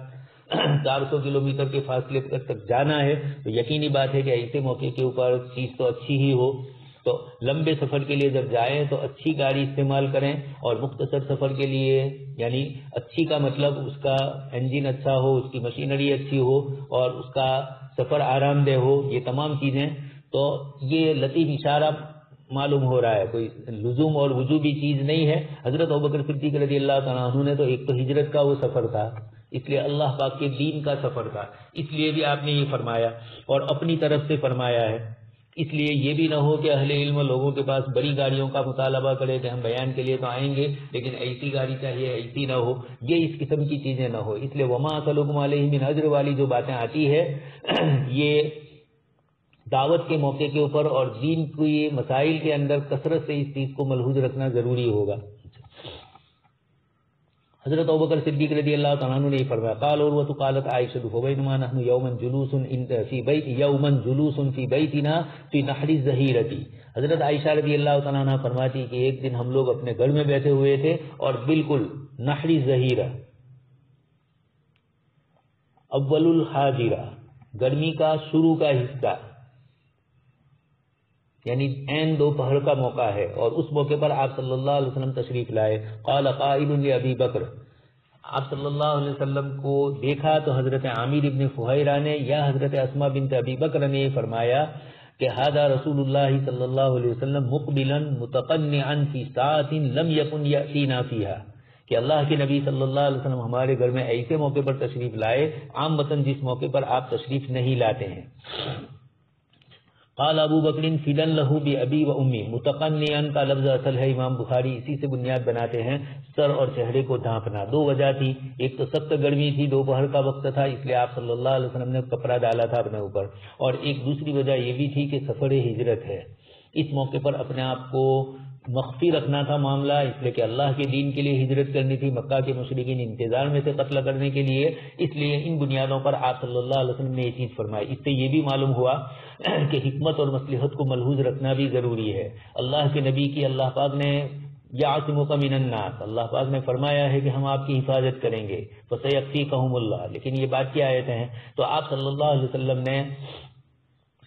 400 کلومیٹر کے فاصلے تک جانا ہے, تو یقینی بات ہے کہ ایسے موقع کے اوپر چیز تو اچھی ہی ہو. تو لمبے سفر کے لیے جب جائیں تو اچھی گاڑی استعمال کریں, اور مختصر سفر کے لیے یعنی اچھی کا مطلب اس کا انجن اچھا ہو, اس کی مشینری اچھی ہو, اور اس کا سفر آرام دہ ہو. یہ تمام چیزیں, تو یہ لطیف اشارہ معلوم ہو رہا ہے, کوئی لزوم اور وجوبی چیز نہیں ہے. حضرت ابوبکر صدیق رضی اللہ تعالیٰ عنہ نے تو ایک تو ہجرت کا وہ سفر تھا, اس لیے اللہ پاک کے دین کا سفر تھا, اس لیے بھی آپ نے یہ فرمایا اور اپنی طرف سے فرمایا ہے. اس لیے یہ بھی نہ ہو کہ اہل علم لوگوں کے پاس بڑی گاڑیوں کا مطالبہ کرے کہ ہم بیان کے لیے تو آئیں گے لیکن ایسی گاڑی چاہیے, ایسی نہ ہو, یہ اس قسم کی چیزیں نہ ہو. اس لیے وما اسألکم علیہ من اجر والی جو باتیں آتی ہے یہ دعوت کے موقع کے اوپر اور دین کی مسائل کے اندر کثرت سے اس چیز کو ملحوظ رکھنا ضروری ہوگا. حضرت ابوبکر صدیق رضی اللہ تعالیٰ عنہ نے فرمایا قال عروۃ قالت عائشہ فبینما نحن یوما جلوس فی بیتنا فی نحر الظہیرۃ. حضرت عائشہ رضی اللہ تعالیٰ عنہ فرماتی کہ ایک دن ہم لوگ اپنے گھر میں بیٹھے ہوئے تھے اور بالکل نحر الظہیرہ اول الحاجرہ, گرمی کا شروع کا حصہ, یعنی عین دوپہر کا موقع ہے, اور اس موقع پر آپ صلی اللہ علیہ وسلم تشریف لائے. قال قائل لابی بکر, آپ صلی اللہ علیہ وسلم کو دیکھا تو حضرت عامر ابن فہیرہ نے یا حضرت اسماء بنت ابی بکر نے فرمایا کہ ھذا رسول اللہ صلی اللہ علیہ وسلم مقبلا متقنعا فی ساعۃ لم یکن یاتینا فیہا, کہ اللہ کے نبی صلی اللہ علیہ وسلم ہمارے گھر میں ایسے موقع پر تشریف لائے عام وطن جس موقع پر آپ تشریف نہیں لاتے ہیں. قال ابو بکر فدن لہو بابی و امی, متقنعا کا لفظ اصل ہے امام بخاری اسی سے بنیاد بناتے ہیں سر اور چہرے کو ڈھانپنا. 2 وجہ تھی, ایک تو سخت گرمی تھی, دوپہر کا وقت تھا, اس لیے آپ صلی اللہ علیہ وسلم نے کپڑا ڈالا تھا اپنے اوپر, اور ایک دوسری وجہ یہ بھی تھی کہ سفر ہجرت ہے, اس موقع پر اپنے آپ کو مخفی رکھنا تھا معاملہ, اس لیے کہ اللہ کے دین کے لیے ہجرت کرنی تھی, مکہ کے مشرکین انتظار میں سے قتل کرنے کے لیے, اس لیے ان بنیادوں پر آپ صلی اللہ علیہ وسلم نے یہ چیز فرمائی. اس سے یہ بھی معلوم ہوا کہ حکمت اور مصلحت کو ملحوظ رکھنا بھی ضروری ہے. اللہ کے نبی کی اللہ پاک نے یعصمک من الناس, اللہ پاک نے فرمایا ہے کہ ہم آپ کی حفاظت کریں گے, فسیکفیکہم اللہ, لیکن یہ بات کی آیتیں ہیں. تو آپ صلی اللہ علیہ وسلم نے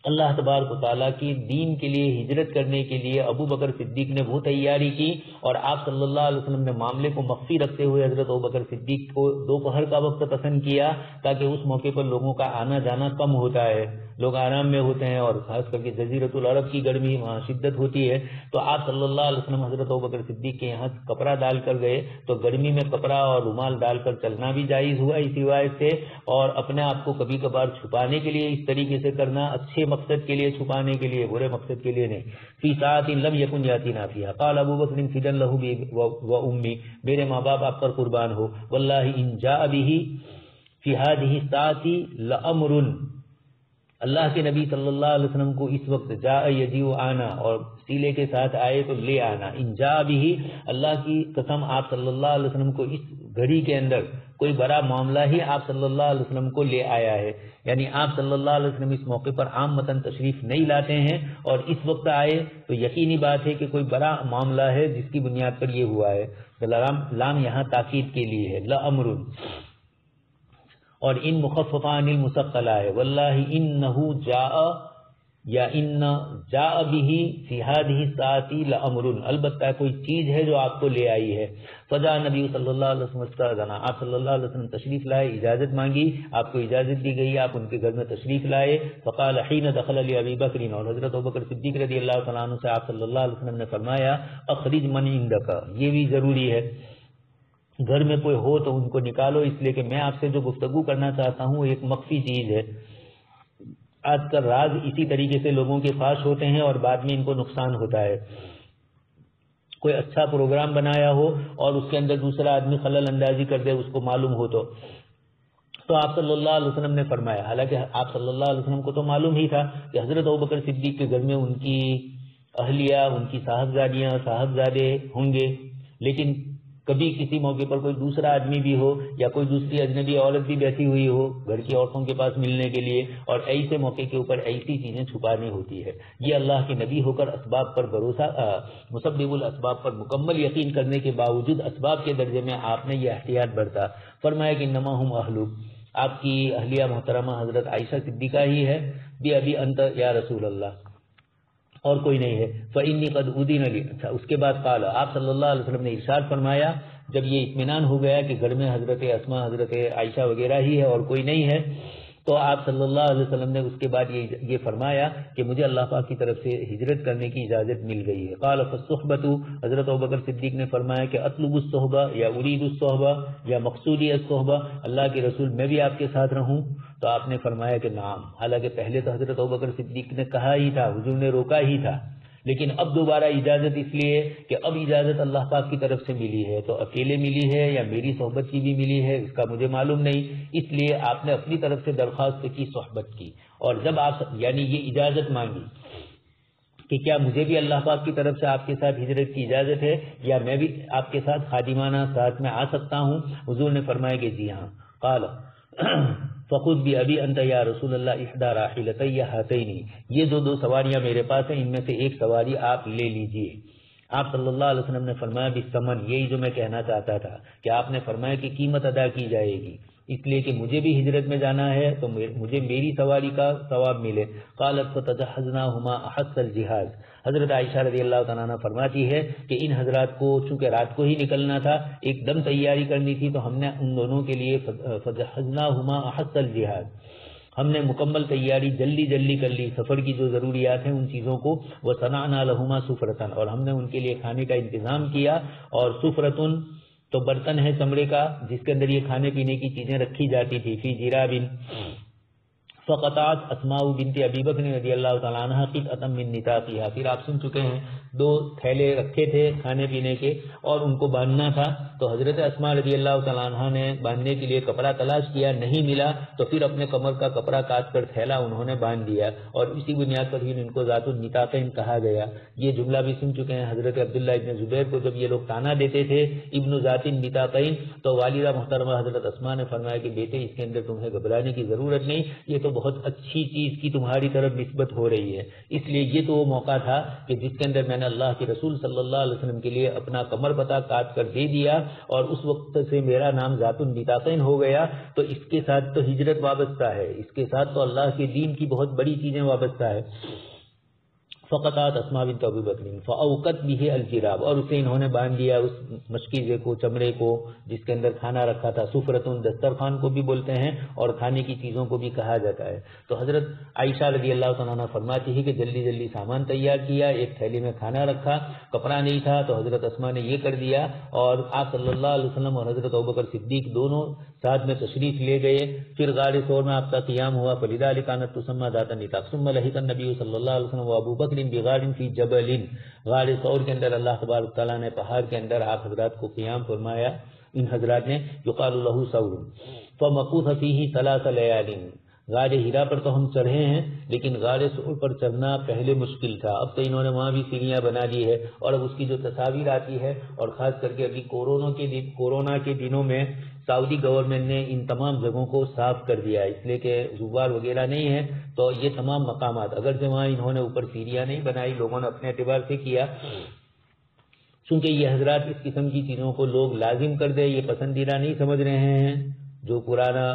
اللہ تبارک و تعالیٰ کی دین کے لیے ہجرت کرنے کے لیے ابو بکر صدیق نے وہ تیاری کی, اور آپ صلی اللہ علیہ وسلم نے معاملے کو مخفی رکھتے ہوئے حضرت ابو بکر صدیق کو دوپہر کا وقت پسند کیا, تاکہ اس موقع پر لوگوں کا آنا جانا کم ہوتا ہے, لوگ آرام میں ہوتے ہیں, اور خاص کر کے جزیرۃ العرب کی گرمی وہاں شدت ہوتی ہے. تو آپ صلی اللہ علیہ وسلم حضرت ابو بکر صدیق کے یہاں کپڑا ڈال کر گئے, تو گرمی میں کپڑا اور رومال ڈال کر چلنا بھی جائز ہوا اس روایت سے, اور اپنے آپ کو کبھی کبھار چھپانے کے لیے اس طریقے سے کرنا, اچھے مقصد کے لیے چھپانے کے لیے, برے مقصد کے لیے نہیں. فی ساعۃ لم یکن یاتینا فیہا. قال ابو بکر فدن لہ بی و امی, میرے ماں باپ آپ پر قربان ہو, واللہ ان جاء بہ فی ہذہ الساعۃ لامر, اللہ کے نبی صلی اللہ علیہ وسلم کو اس وقت جاء یجیء آنا اور سیلے کے ساتھ آئے تو لے آنا، ان جاء بھی اللہ کی قسم آپ صلی اللہ علیہ وسلم کو اس گھڑی کے اندر کوئی بڑا معاملہ ہی آپ صلی اللہ علیہ وسلم کو لے آیا ہے، یعنی آپ صلی اللہ علیہ وسلم اس موقع پر عام متن تشریف نہیں لاتے ہیں اور اس وقت آئے تو یقینی بات ہے کہ کوئی بڑا معاملہ ہے جس کی بنیاد پر یہ ہوا ہے۔ لام یہاں تاکید کے لیے ہے، لامر، اور ان مخففان المثقلہ ہے، واللہ انہ جاء یا ان جاء به فی هذه الساعۃ لامر، البتہ کوئی چیز ہے جو آپ کو لے آئی ہے۔ فجاء نبی صلی اللہ علیہ وسلم استاذنا، آپ صلی اللہ علیہ وسلم تشریف لائے، اجازت مانگی، آپ کو اجازت دی گئی، آپ ان کے گھر میں تشریف لائے۔ فقال حين دخل علی ابی بکر، اور حضرت ابوبکر صدیق رضی اللہ تعالیٰ عنہ سے آپ صلی اللہ علیہ وسلم نے فرمایا اخرج من عندک، یہ بھی ضروری ہے، گھر میں کوئی ہو تو ان کو نکالو، اس لیے کہ میں آپ سے جو گفتگو کرنا چاہتا ہوں ایک مخفی چیز ہے۔ آج کل راز اسی طریقے سے لوگوں کے فاش ہوتے ہیں اور بعد میں ان کو نقصان ہوتا ہے۔ کوئی اچھا پروگرام بنایا ہو اور اس کے اندر دوسرا آدمی خلل اندازی کر دے، اس کو معلوم ہو تو آپ صلی اللہ علیہ وسلم نے فرمایا، حالانکہ آپ صلی اللہ علیہ وسلم کو تو معلوم ہی تھا کہ حضرت ابوبکر صدیق کے گھر میں ان کی اہلیہ، ان کی صاحبزادیاں، صاحبزادے ہوں گے، لیکن کبھی کسی موقع پر کوئی دوسرا آدمی بھی ہو یا کوئی دوسری اجنبی عورت بھی بیٹھی ہوئی ہو گھر کی عورتوں کے پاس ملنے کے لیے، اور ایسے موقع کے اوپر ایسی چیزیں چھپانی ہوتی ہے۔ یہ اللہ کے نبی ہو کر اسباب پر بھروسہ، مسبب الاسباب پر مکمل یقین کرنے کے باوجود اسباب کے درجے میں آپ نے یہ احتیاط برتا۔ فرمایا کہ انما ہم اہلک، آپ کی اہلیہ محترمہ حضرت عائشہ صدیقہ ہی ہے، بی ابی انت یا رسول اللہ، اور کوئی نہیں ہے۔ فإنی قد أذن لي، اچھا اس کے بعد قال، آپ صلی اللہ علیہ وسلم نے ارشاد فرمایا جب یہ اطمینان ہو گیا کہ گھر میں حضرت اسماء، حضرت عائشہ وغیرہ ہی ہے اور کوئی نہیں ہے، تو آپ صلی اللہ علیہ وسلم نے اس کے بعد یہ فرمایا کہ مجھے اللہ پاک کی طرف سے ہجرت کرنے کی اجازت مل گئی ہے۔ قال فالصحبۃ، حضرت ابوبکر صدیق نے فرمایا کہ اطلب الصحبہ یا ارید الصحبہ یا مقصودی الصحبہ، اللہ کے رسول میں بھی آپ کے ساتھ رہوں؟ تو آپ نے فرمایا کہ نعم، حالانکہ پہلے تو حضرت ابوبکر صدیق نے کہا ہی تھا، حضور نے روکا ہی تھا، لیکن اب دوبارہ اجازت اس لیے کہ اب اجازت اللہ پاک کی طرف سے ملی ہے، تو اکیلے ملی ہے یا میری صحبت کی بھی ملی ہے اس کا مجھے معلوم نہیں، اس لیے آپ نے اپنی طرف سے درخواست کی، صحبت کی، اور جب آپ یعنی یہ اجازت مانگی کہ کیا مجھے بھی اللہ پاک کی طرف سے آپ کے ساتھ ہجرت کی اجازت ہے یا میں بھی آپ کے ساتھ خادمانہ ساتھ میں آ سکتا ہوں؟ حضور نے فرمایا کہ جی ہاں۔ قال فخذ بأبی انت یا رسول اللہ احدی راحلتی ہاتین، یہ دو سواریاں میرے پاس ہیں، ان میں سے ایک سواری آپ لے لیجئے۔ آپ صلی اللہ علیہ وسلم نے فرمایا بالثمن، یہی جو میں کہنا چاہتا تھا کہ آپ نے فرمایا کہ قیمت ادا کی جائے گی، اس لیے کہ مجھے بھی ہجرت میں جانا ہے تو مجھے میری سواری کا ثواب ملے۔ قالت فتجهزناهما احس الجهاز، حضرت عائشہ رضی اللہ تعالیٰ عنہ فرماتی ہے کہ ان حضرات کو چونکہ رات کو ہی نکلنا تھا، ایک دم تیاری کرنی تھی، تو ہم نے ان دونوں کے لیے فجهزناهما احس الجهاز، ہم نے مکمل تیاری جلدی کر لی، سفر کی جو ضروریات ہیں ان چیزوں کو، وصنعنا لهما سفرة، اور ہم نے ان کے لیے کھانے کا انتظام کیا، اور سفرتن تو برتن ہے چمڑے کا جس کے اندر یہ کھانے پینے کی چیزیں رکھی جاتی تھی، فی جراب، فقطعت اسماء بنت ابی بکر رضی اللہ تعالیٰ عنہ قطعۃ من نطاقها، پھر آپ سن چکے ہیں 2 تھیلے رکھے تھے کھانے پینے کے اور ان کو باندھنا تھا، تو حضرت اسماء رضی اللہ تعالیٰ عنہ نے باندھنے کے لیے کپڑا تلاش کیا، نہیں ملا تو پھر اپنے کمر کا کپڑا کاٹ کر تھیلا انہوں نے باندھ دیا، اور اسی بنیاد پر ہی ان کو ذات النطاقین کہا گیا۔ یہ جملہ بھی سن چکے ہیں، حضرت عبداللہ ابن زبیر کو جب یہ لوگ تانا دیتے تھے ابن ذات النطاقین، تو والدہ محترمہ حضرت اسماء نے فرمایا کہ بیٹے اس کے اندر تمہیں گھبرانے کی ضرورت نہیں، یہ تو بہت اچھی چیز کی تمہاری طرف نسبت ہو رہی ہے، اس لیے یہ تو وہ موقع تھا کہ جس کے اندر میں نے اللہ کے رسول صلی اللہ علیہ وسلم کے لیے اپنا کمر پتہ کاٹ کر دے دیا، اور اس وقت سے میرا نام ذات النطاقین ہو گیا، تو اس کے ساتھ تو ہجرت وابستہ ہے، اس کے ساتھ تو اللہ کے دین کی بہت بڑی چیزیں وابستہ ہے۔ فقطعت اسماء بنت ابی بکر فاوقت به الجراب، اور اسے انہوں نے باندھ دیا اس مشکیزے کو، چمڑے کو جس کے اندر کھانا رکھا تھا، سفرتن دسترخوان کو بھی بولتے ہیں اور کھانے کی چیزوں کو بھی کہا جاتا ہے۔ تو حضرت عائشہ رضی اللہ تعالیٰ عنہ فرماتی ہے کہ جلدی سامان تیار کیا، ایک تھیلی میں کھانا رکھا، کپڑا نہیں تھا، تو حضرت اسماء نے یہ کر دیا، اور آپ صلی اللہ علیہ وسلم اور حضرت ابوبکر صدیق دونوں ساتھ میں تشریف لے گئے۔ پھر غار ثور میں آپ کا قیام ہوا، فلذلک كانت تسمى ذات النطاق، ثم لحق النبي صلی اللہ علیہ وسلم وابو بکر بغار فی جبل، غار ثور کے اندر اللہ تبارک تعالیٰ نے پہاڑ کے اندر آپ حضرات کو قیام فرمایا، ان حضرات نے، یقال له ثور، فمکوث فیہ 3 لیال، غار ہیرا پر تو ہم چڑھے ہیں، لیکن غار سور پر چڑھنا پہلے مشکل تھا، اب تو انہوں نے وہاں بھی سیڑھیاں بنا دی ہے، اور اب اس کی جو تصاویر آتی ہے، اور خاص کر کے ابھی کورونا کے دنوں میں سعودی گورنمنٹ نے ان تمام جگہوں کو صاف کر دیا ہے، اس لیے کہ غبار وغیرہ نہیں ہے، تو یہ تمام مقامات اگرچہ وہاں انہوں نے اوپر سیڑھیاں نہیں بنائی، لوگوں نے اپنے اعتبار سے کیا، چونکہ یہ حضرات اس قسم کی چیزوں کو لوگ لازم کر دے، یہ پسندیدہ نہیں سمجھ رہے ہیں، جو پرانا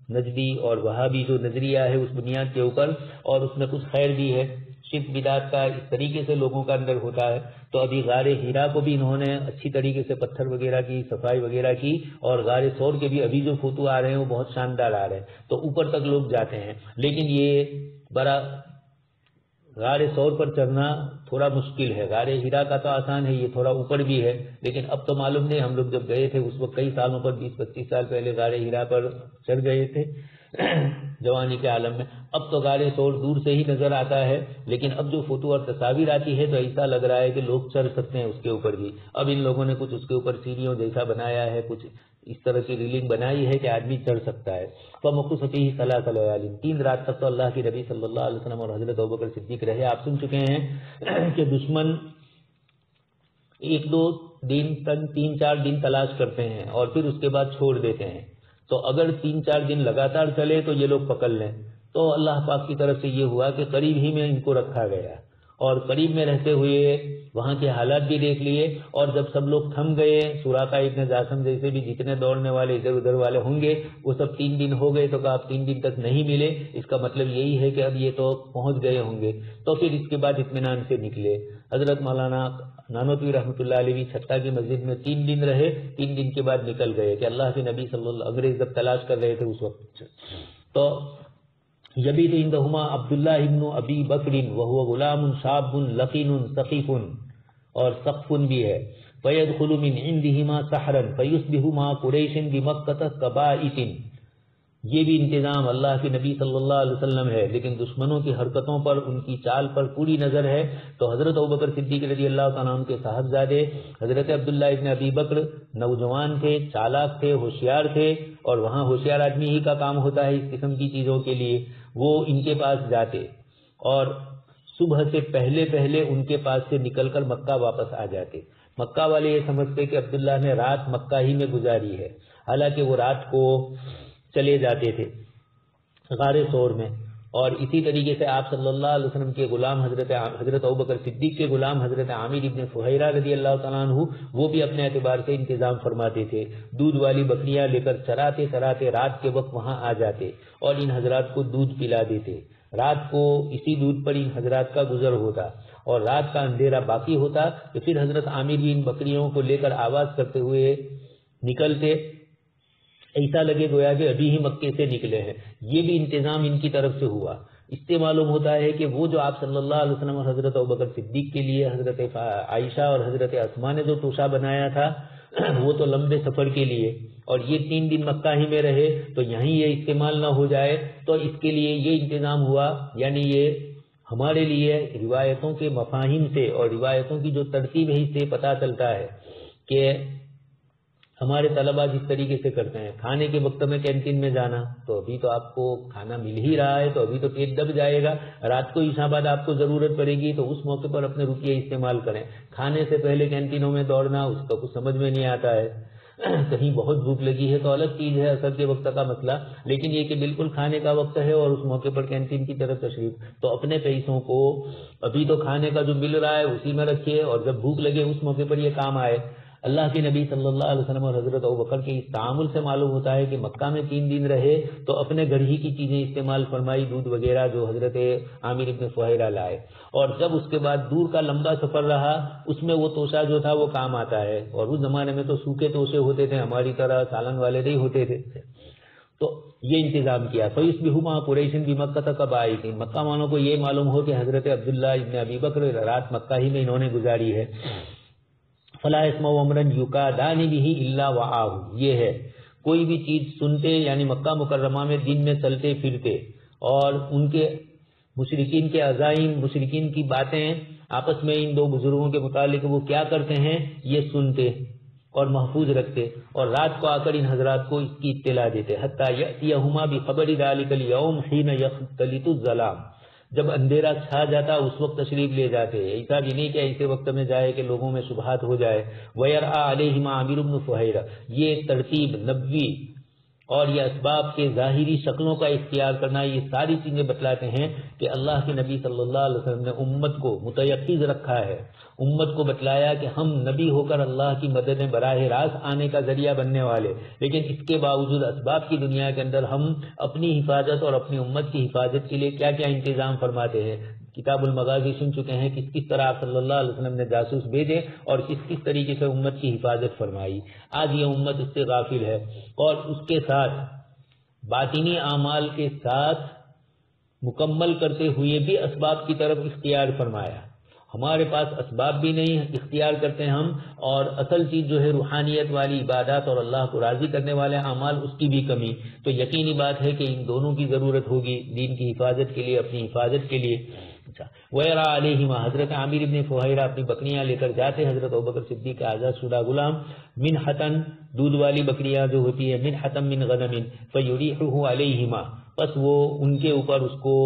نجدی اور وہابی جو نظریہ ہے اس بنیاد کے اوپر، اور اس میں کچھ خیر بھی ہے، شرک بدعت کا اس طریقے سے لوگوں کا اندر ہوتا ہے۔ تو ابھی غار ہیرا کو بھی انہوں نے اچھی طریقے سے پتھر وغیرہ کی صفائی وغیرہ کی، اور غار ثور کے بھی ابھی جو فوٹو آ رہے ہیں وہ بہت شاندار آ رہے ہیں، تو اوپر تک لوگ جاتے ہیں، لیکن یہ بڑا غار ثور پر چڑھنا تھوڑا مشکل ہے، غار ہیرا کا تو آسان ہے، یہ تھوڑا اوپر بھی ہے، لیکن اب تو معلوم نہیں، ہم لوگ جب گئے تھے اس وقت کئی سالوں پر 20-25 سال پہلے غار ہیرا پر چڑھ گئے تھے جوانی کے عالم میں، اب تو غار ثور دور سے ہی نظر آتا ہے، لیکن اب جو فوٹو اور تصاویر آتی ہے تو ایسا لگ رہا ہے کہ لوگ چڑھ سکتے ہیں اس کے اوپر بھی، اب ان لوگوں نے کچھ اس کے اوپر سیڑھیوں جیسا بنایا ہے، کچھ اس طرح کی ریلنگ بنائی ہے کہ آدمی چڑھ سکتا ہے۔ فمکث فیہ ثلاث لیال، 3 رات تک تو اللہ کے نبی صلی اللہ علیہ وسلم اور حضرت ابوبکر صدیق رہے۔ آپ سن چکے ہیں کہ دشمن 1-2 دن تک 3-4 دن تلاش کرتے ہیں اور پھر اس کے بعد چھوڑ دیتے ہیں، تو اگر 3-4 دن لگاتار چلے تو یہ لوگ پکڑ لیں، تو اللہ پاک کی طرف سے یہ ہوا کہ قریب ہی میں ان کو رکھا گیا، اور قریب میں رہتے ہوئے وہاں کے حالات بھی دیکھ لیے، اور جب سب لوگ تھم گئے، سراقہ ابن جاسم جیسے بھی جتنے دوڑنے والے ادھر ادھر والے ہوں گے وہ سب 3 دن ہو گئے، تو کہا آپ 3 دن تک نہیں ملے، اس کا مطلب یہی ہے کہ اب یہ تو پہنچ گئے ہوں گے، تو پھر اس کے بعد اطمینان سے نکلے۔ حضرت مولانا نانوتوی رحمۃ اللہ علیہ چھتہ کی مسجد میں 3 دن رہے، 3 دن کے بعد نکل گئے کہ اللہ کے نبی صلی اللہ انگریز جب تلاش کر رہے تھے اس وقت، تو یبیت عندہما عبداللہ ابن ابی بکر وہو غلام شاب لقین ثقیف، اور سقف بھی ہے، فیدخل من عندہما سحرا فیصبح مع قریش بمکہ کبائس، یہ بھی انتظام اللہ کے نبی صلی اللہ علیہ وسلم ہے، لیکن دشمنوں کی حرکتوں پر، ان کی چال پر پوری نظر ہے، تو حضرت ابوبکر صدیق رضی اللہ تعالیٰ عنہ کے صاحبزادے حضرت عبداللہ ابن ابی بکر نوجوان تھے، چالاک تھے، ہوشیار تھے، اور وہاں ہوشیار آدمی ہی کا کام ہوتا ہے اس قسم کی چیزوں کے لیے، وہ ان کے پاس جاتے اور صبح سے پہلے پہلے ان کے پاس سے نکل کر مکہ واپس آ جاتے۔ مکہ والے یہ سمجھتے کہ عبداللہ نے رات مکہ ہی میں گزاری ہے، حالانکہ وہ رات کو چلے جاتے تھے غار ثور میں، اور اسی طریقے سے آپ صلی اللہ علیہ وسلم کے غلام حضرت ابوبکر صدیق کے غلام حضرت عامر ابن فہیرہ رضی اللہ تعالیٰ عنہ، وہ بھی اپنے اعتبار سے انتظام فرماتے تھے، دودھ والی بکریاں لے کر چراتے چراتے رات کے وقت وہاں آ جاتے اور ان حضرات کو دودھ پلا دیتے، رات کو اسی دودھ پر ان حضرات کا گزر ہوتا، اور رات کا اندھیرا باقی ہوتا تو پھر حضرت عامر بھی ان بکریوں کو لے کر آواز کرتے ہوئے نکلتے، ایسا لگے گویا کہ ابھی ہی مکے سے نکلے ہیں۔ یہ بھی انتظام ان کی طرف سے ہوا۔ اس سے معلوم ہوتا ہے کہ وہ جو آپ صلی اللہ علیہ وسلم اور حضرت ابوبکر صدیق کے لیے حضرت عائشہ اور حضرت اسماء نے جو توشہ بنایا تھا وہ تو لمبے سفر کے لیے، اور یہ 3 دن مکہ ہی میں رہے تو یہیں یہ استعمال نہ ہو جائے، تو اس کے لیے یہ انتظام ہوا۔ یعنی یہ ہمارے لیے روایتوں کے مفاہیم سے اور روایتوں کی جو ترتیب ہے اس سے پتہ چلتا ہے کہ ہمارے طلبہ جس طریقے سے کرتے ہیں، کھانے کے وقت میں کینٹین میں جانا، تو ابھی تو آپ کو کھانا مل ہی رہا ہے، تو ابھی تو پیٹ دب جائے گا، رات کو عشاء بعد آپ کو ضرورت پڑے گی تو اس موقع پر اپنے روپیے استعمال کریں۔ کھانے سے پہلے کینٹینوں میں دوڑنا اس کا کچھ سمجھ میں نہیں آتا ہے، کہیں بہت بھوک لگی ہے تو الگ چیز ہے، اثر کے وقت کا مسئلہ، لیکن یہ کہ بالکل کھانے کا وقت ہے اور اس موقع پر کینٹین کی طرف تشریف، تو اپنے پیسوں کو ابھی تو کھانے کا جو مل رہا ہے اسی میں رکھیے، اور جب بھوک لگے اس موقع پر یہ کام آئے۔ اللہ کے نبی صلی اللہ علیہ وسلم اور حضرت ابوبکر کے اس تعامل سے معلوم ہوتا ہے کہ مکہ میں 3 دن رہے تو اپنے گھر ہی کی چیزیں استعمال فرمائی، دودھ وغیرہ جو حضرت عامر ابن فہیرہ لائے، اور جب اس کے بعد دور کا لمبا سفر رہا اس میں وہ توشہ جو تھا وہ کام آتا ہے، اور اس زمانے میں تو سوکھے توشے ہوتے تھے، ہماری طرح سالن والے نہیں ہوتے تھے، تو یہ انتظام کیا۔ فَيُصْبِحُ مَعَ قُرَيْشٍ بِمَكَّةَ كَبَائِسٍ، مکہ والوں کو یہ معلوم ہو کہ حضرت عبداللہ ابن ابی بکر رات مکہ ہی میں انہوں نے گزاری ہے۔ فلا يسمع امرا يكادان به الا وعاه، یہ ہے کوئی بھی چیز سنتے، یعنی مکہ مکرمہ میں دن میں چلتے پھرتے اور ان کے مشرکین کے عزائم، مشرکین کی باتیں آپس میں ان 2 بزرگوں کے متعلق وہ کیا کرتے ہیں یہ سنتے، اور محفوظ رکھتے اور رات کو آ کر ان حضرات کو اس کی اطلاع دیتے. حتی یأتیہما بخبر ذلک اليوم حین یختلط الظلام، جب اندھیرا چھا جاتا اس وقت تشریف لے جاتے. ایسا بھی نہیں کہ ایسے وقت میں جائے کہ لوگوں میں شبہات ہو جائے. وَيَرْعَى عَلَيْهِمَا عامر بن فہیرہ، یہ ترتیب نبوی اور یہ اسباب کے ظاہری شکلوں کا اختیار کرنا، یہ ساری چیزیں بتلاتے ہیں کہ اللہ کے نبی صلی اللہ علیہ وسلم نے امت کو متیقظ رکھا ہے. امت کو بتلایا کہ ہم نبی ہو کر اللہ کی مدد میں براہ راست آنے کا ذریعہ بننے والے، لیکن اس کے باوجود اسباب کی دنیا کے اندر ہم اپنی حفاظت اور اپنی امت کی حفاظت کے لیے کیا کیا انتظام فرماتے ہیں. کتاب المغازی سن چکے ہیں کس کس طرح آپ صلی اللہ علیہ وسلم نے جاسوس بھیجے اور کس کس طریقے سے امت کی حفاظت فرمائی. آج یہ امت اس سے غافل ہے اور اس کے ساتھ باطنی اعمال کے ساتھ مکمل کرتے ہوئے بھی اسباب کی طرف اختیار فرمایا. ہمارے پاس اسباب بھی نہیں اختیار کرتے ہم، اور اصل چیز جو ہے روحانیت والی عبادات اور اللہ کو راضی کرنے والے اعمال، اس کی بھی کمی. تو یقینی بات ہے کہ ان دونوں کی ضرورت ہوگی دین کی حفاظت کے لیے، اپنی حفاظت کے لیے. وَيَرَى عَلَيْهِمَا، حضرت عامر ابن فہیرہ اپنی بکریاں لے کر جاتے حضرت ابوبکر صدیق کا آزاد شدہ غلام. منحتن، دودھ والی بکریاں جو ہوتی ہے، منحتن من غنم فَيُرِيحُهُ عَلَيْهِمَا، پس وہ ان کے اوپر اس کو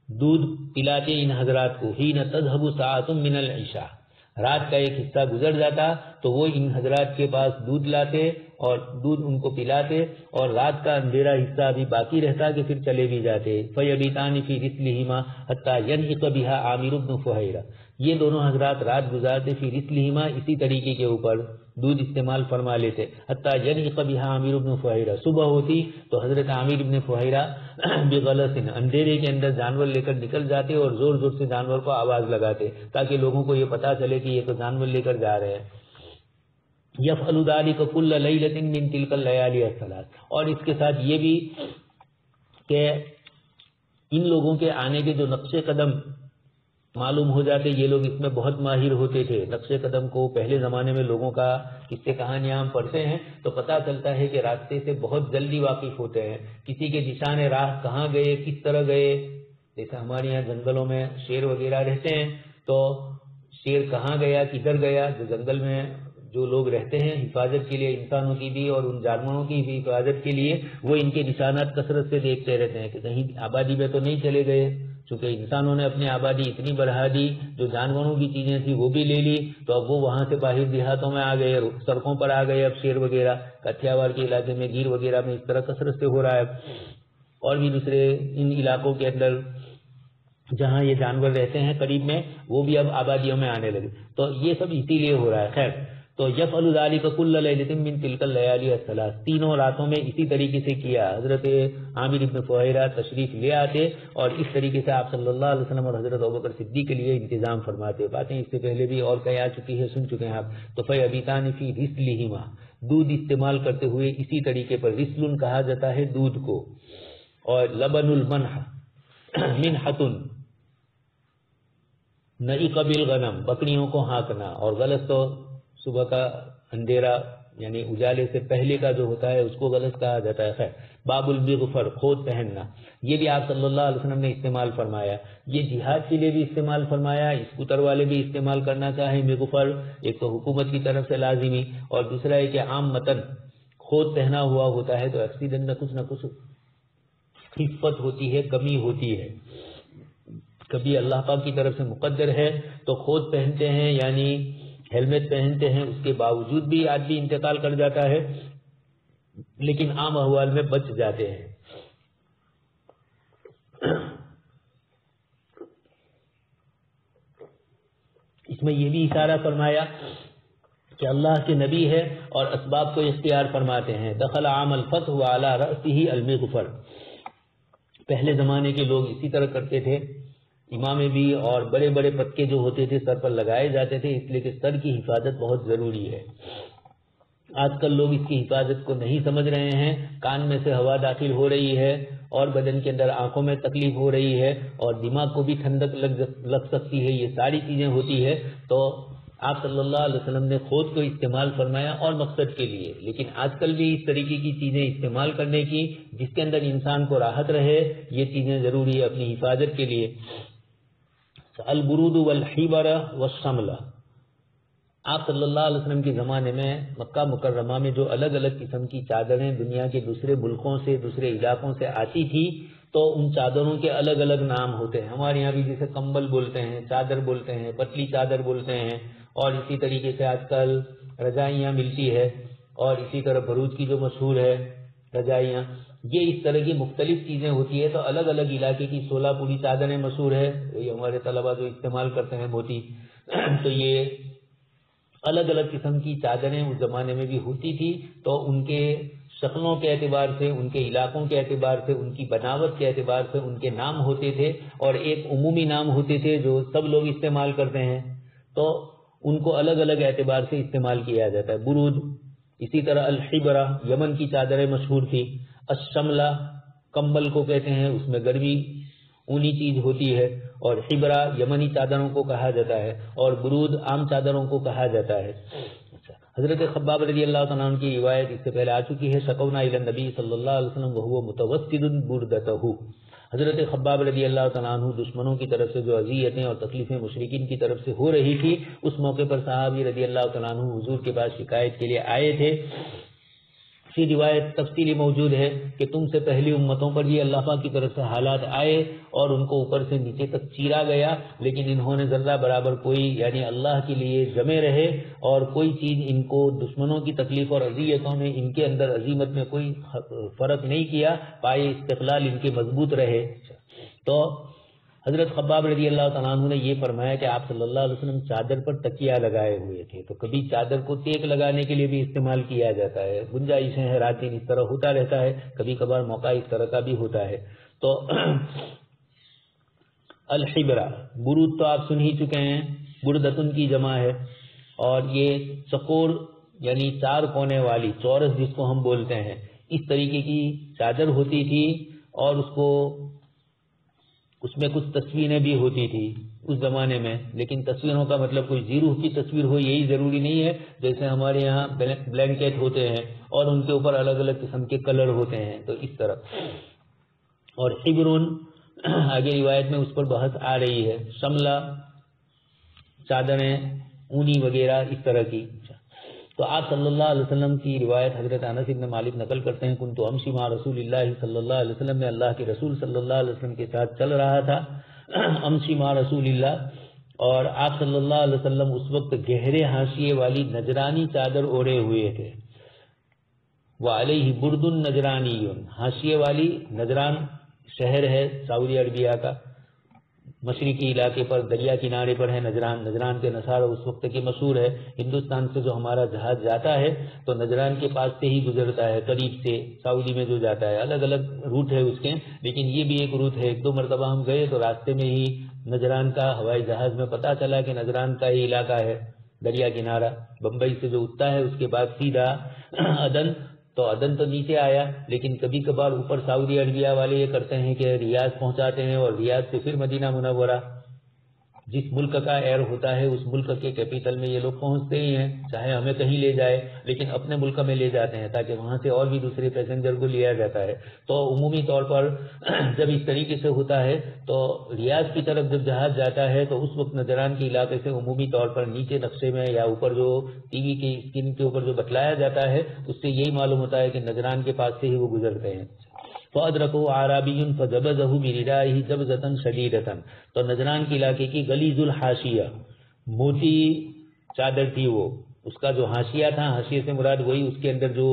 دودھ پلاتے ان حضرات کو. حین تذهب ساعة من العشاء، رات کا ایک حصہ گزر جاتا تو وہ ان حضرات کے پاس دودھ لاتے اور دودھ ان کو پلاتے، اور رات کا اندھیرا حصہ ابھی باقی رہتا کہ پھر چلے بھی جاتے. فیبیتان فی رسلہما حتی ینعق بہا عامر بن فہیرہ، یہ دونوں حضرات رات گزارتے فی رسلہما، اسی طریقے کے اوپر دودھ استعمال فرما لیتے. حتی ینعق بہا عامر بن فہیرہ، صبح ہوتی تو حضرت عامر بن فہیرہ بغلس، اندھیرے کے اندر جانور لے کر نکل جاتے اور زور زور سے جانور کو آواز لگاتے تاکہ لوگوں کو یہ پتا چلے کہ یہ تو جانور لے کر جا رہے ہیں. یفعل ذلک کل لیلۃ من تلک اللیالی الثلاث، اور اس کے ساتھ یہ بھی کہ ان لوگوں کے آنے کے جو نقش قدم معلوم ہو جاتے، یہ لوگ اس میں بہت ماہر ہوتے تھے. نقش قدم کو پہلے زمانے میں لوگوں کا قصے کہانیاں ہم پڑھتے ہیں تو پتہ چلتا ہے کہ راستے سے بہت جلدی واقف ہوتے ہیں. کسی کے نشان راہ کہاں گئے، کس طرح گئے. جیسے ہمارے یہاں جنگلوں میں شیر وغیرہ رہتے ہیں تو شیر کہاں گیا، کدھر گیا، جو جنگل میں جو لوگ رہتے ہیں حفاظت کے لیے، انسانوں کی بھی اور ان جانوروں کی بھی حفاظت کے لیے، وہ ان کے نشانات کثرت سے دیکھتے رہتے ہیں کہ کہیں آبادی میں تو نہیں چلے گئے. چونکہ انسانوں نے اپنی آبادی اتنی بڑھا دی، جو جانوروں کی چیزیں تھی وہ بھی لے لی، تو اب وہ وہاں سے باہر دیہاتوں میں آ گئے، سڑکوں پر آ گئے. اب شیر وغیرہ کٹھیاوڑ کے علاقے میں، گیر وغیرہ میں اس طرح کثرت سے ہو رہا ہے. اور بھی دوسرے ان علاقوں کے اندر جہاں یہ جانور رہتے ہیں قریب میں، وہ بھی اب آبادیوں میں آنے لگے. تو یہ سب اسی لیے ہو رہا ہے. خیر، تو یفعل ذلک کل لیلۃ من تلک اللیالی الثلاث، تینوں راتوں میں اسی طریقے سے کیا. حضرت عامر بن فہیرہ تشریف لے آتے اور اس طریقے سے آپ صلی اللہ علیہ وسلم اور حضرت ابوبکر صدیق کے لیے انتظام فرماتے. باتیں اس سے پہلے بھی اور کئی آ چکی ہے، سن چکے ہیں آپ. تو فیبیتان فی رسلہما، دودھ استعمال کرتے ہوئے اسی طریقے پر. رسل کہا جاتا ہے دودھ کو، اور لبن المنح منحۃ نعق بالغنم، بکریوں کو ہانکنا، اور غلط تو صبح کا اندھیرا یعنی اجالے سے پہلے کا جو ہوتا ہے اس کو غلط کہا جاتا ہے. خیر، باب المغفر، کھود پہننا، یہ بھی آپ صلی اللہ علیہ وسلم نے استعمال فرمایا. یہ جہاد کے لیے بھی استعمال فرمایا، اسکوٹر والے بھی استعمال کرنا چاہیں مغفر. ایک تو حکومت کی طرف سے لازمی، اور دوسرا ہے کہ عام متن کھود پہنا ہوا ہوتا ہے تو ایکسیڈنٹ میں کچھ نہ کچھ خفت ہوتی ہے، کمی ہوتی ہے. کبھی اللہ پاک کی طرف سے مقدر ہے تو کھود پہنتے ہیں، یعنی ہیلمٹ پہنتے ہیں، اس کے باوجود بھی آدمی انتقال کر جاتا ہے، لیکن عام احوال میں بچ جاتے ہیں. اس میں یہ بھی اشارہ فرمایا کہ اللہ کے نبی ہے اور اسباب کو اختیار فرماتے ہیں. دخل عام الفتح وعلی رأسہ المغفر، پہلے زمانے کے لوگ اسی طرح کرتے تھے. امامے بھی اور بڑے بڑے پتکے جو ہوتے تھے سر پر لگائے جاتے تھے، اس لیے کہ سر کی حفاظت بہت ضروری ہے. آج کل لوگ اس کی حفاظت کو نہیں سمجھ رہے ہیں. کان میں سے ہوا داخل ہو رہی ہے اور بدن کے اندر آنکھوں میں تکلیف ہو رہی ہے اور دماغ کو بھی ٹھنڈک لگ سکتی ہے، یہ ساری چیزیں ہوتی ہے. تو آپ صلی اللہ علیہ وسلم نے خود کو استعمال فرمایا اور مقصد کے لیے. لیکن آج کل بھی اس طریقے کی چیزیں استعمال کرنے کی جس کے اندر انسان کو راحت رہے، یہ چیزیں ضروری ہے اپنی حفاظت کے لیے. البرود والحبر والشملہ، آپ صلی اللہ علیہ وسلم کے زمانے میں مکہ مکرمہ میں جو الگ الگ قسم کی چادریں دنیا کے دوسرے ملکوں سے دوسرے علاقوں سے آتی تھی تو ان چادروں کے الگ الگ نام ہوتے ہیں. ہمارے یہاں بھی جیسے کمبل بولتے ہیں, چادر بولتے ہیں, پتلی چادر بولتے ہیں, اور اسی طریقے سے آج کل رضائیاں ملتی ہے, اور اسی طرح بھروچ کی جو مشہور ہے رضائیاں, یہ اس طرح کی مختلف چیزیں ہوتی ہے. تو الگ الگ علاقے کی 16 پوری چادریں مشہور ہے, یہ ہمارے طلبا جو استعمال کرتے ہیں موتی. تو یہ الگ الگ قسم کی چادریں اس زمانے میں بھی ہوتی تھی. تو ان کے شکلوں کے اعتبار سے, ان کے علاقوں کے اعتبار سے, ان کی بناوٹ کے اعتبار سے ان کے نام ہوتے تھے, اور ایک عمومی نام ہوتے تھے جو سب لوگ استعمال کرتے ہیں. تو ان کو الگ الگ اعتبار سے استعمال کیا جاتا ہے. برود, اسی طرح الحبرہ یمن کی چادریں مشہور تھی. الشملہ کمبل کو کہتے ہیں, اس میں گرمی اونی چیز ہوتی ہے, اور حبرہ یمنی چادروں کو کہا جاتا ہے, اور برود عام چادروں کو کہا جاتا ہے. حضرت خباب رضی اللہ تعالیٰ عنہ کی روایت اس سے پہلے آ چکی ہے. شکونا الی النبی صلی اللہ علیہ وسلم وهو متوسد بردتہ. حضرت خباب رضی اللہ تعالیٰ عنہ دشمنوں کی طرف سے جو اذیتیں اور تکلیفیں مشرکین کی طرف سے ہو رہی تھی, اس موقع پر صحابی رضی اللہ تعالیٰ عنہ حضور کے پاس شکایت کے لیے آئے تھے. اسی روایت تفصیلی موجود ہے کہ تم سے پہلی امتوں پر بھی اللہ پاک کی طرف سے حالات آئے اور ان کو اوپر سے نیچے تک چیرا گیا, لیکن انہوں نے ذرہ برابر کوئی یعنی اللہ کے لیے جمے رہے, اور کوئی چیز ان کو دشمنوں کی تکلیف اور اذیتوں نے ان کے اندر عزیمت میں کوئی فرق نہیں کیا, پائے استقلال ان کے مضبوط رہے. تو حضرت خباب رضی اللہ تعالیٰ عنہ نے یہ فرمایا کہ آپ صلی اللہ علیہ وسلم چادر پر تکیہ لگائے ہوئے تھے. تو کبھی چادر کو ٹیک لگانے کے لیے بھی استعمال کیا جاتا ہے, گنجائشیں ہیں, رات دن اس طرح ہوتا رہتا ہے, کبھی کبھار موقع اس طرح کا بھی ہوتا ہے. تو الحبرہ برود تو آپ سن ہی چکے ہیں, بردتن کی جمع ہے, اور یہ چکور یعنی 4 کونے والی چورس جس کو ہم بولتے ہیں, اس طریقے کی چادر ہوتی تھی, اور اس میں کچھ تصویریں بھی ہوتی تھی اس زمانے میں. لیکن تصویروں کا مطلب کوئی زیرو کی تصویر ہو یہی ضروری نہیں ہے. جیسے ہمارے یہاں بلینکٹ ہوتے ہیں اور ان کے اوپر الگ الگ قسم کے کلر ہوتے ہیں, تو اس طرح. اور حبرون آگے روایت میں اس پر بحث آ رہی ہے. شملہ چادریں اونی وغیرہ اس طرح کی. تو آپ صلی اللہ علیہ وسلم کی روایت حضرت انس بن مالک نقل کرتے ہیں, کنت امشی مع رسول اللہ صلی اللہ علیہ وسلم, میں اللہ کے رسول صلی اللہ علیہ وسلم کے ساتھ چل رہا تھا. امشی مع رسول اللہ, اور آپ صلی اللہ علیہ وسلم اس وقت گہرے حاشیے والی نجرانی چادر اوڑے ہوئے تھے. وعلیہ برد نجرانی, حاشیے والی, نجران شہر ہے سعودی عربیہ کا, مشرقی علاقے پر دریا کنارے پر ہے نجران. نجران کے نصارہ اس وقت کے مشہور ہے. ہندوستان سے جو ہمارا جہاز جاتا ہے تو نجران کے پاس سے ہی گزرتا ہے, قریب سے سعودی میں جو جاتا ہے. الگ الگ روٹ ہے اس کے, لیکن یہ بھی ایک روٹ ہے. 1-2 مرتبہ ہم گئے تو راستے میں ہی نجران کا ہوائی جہاز میں پتہ چلا کہ نجران کا ہی علاقہ ہے, دریا کنارہ. بمبئی سے جو اٹھتا ہے اس کے بعد سیدھا عدن, تو عدن تو نیچے آیا, لیکن کبھی کبھار اوپر سعودی عربیہ والے یہ کرتے ہیں کہ ریاض پہنچاتے ہیں, اور ریاض سے پھر مدینہ منورہ. جس ملک کا ایئر ہوتا ہے اس ملک کے کیپیٹل میں یہ لوگ پہنچتے ہی ہیں, چاہے ہمیں کہیں لے جائے, لیکن اپنے ملک میں لے جاتے ہیں تاکہ وہاں سے اور بھی دوسرے پیسنجر کو لیا جاتا ہے. تو عمومی طور پر جب اس طریقے سے ہوتا ہے تو ریاض کی طرف جب جہاز جاتا ہے تو اس وقت نجران کے علاقے سے عمومی طور پر نیچے نقشے میں یا اوپر جو ٹی وی کی اسکرین کے اوپر جو بتلایا جاتا ہے اس سے یہی معلوم ہوتا ہے کہ نجران کے پاس سے ہی وہ گزرتے ہیں. فَأَدْرَكَهُ عَرَابِيٌّ فَجَبَزَهُ بِرِدَائِهِ جَبْزَةً شَدِيدَةً. تو نجران کے علاقے کی غلیظ الحاشیہ موتی چادر تھی, وہ اس کا جو حاشیہ تھا, حاشیے سے مراد وہی اس کے اندر جو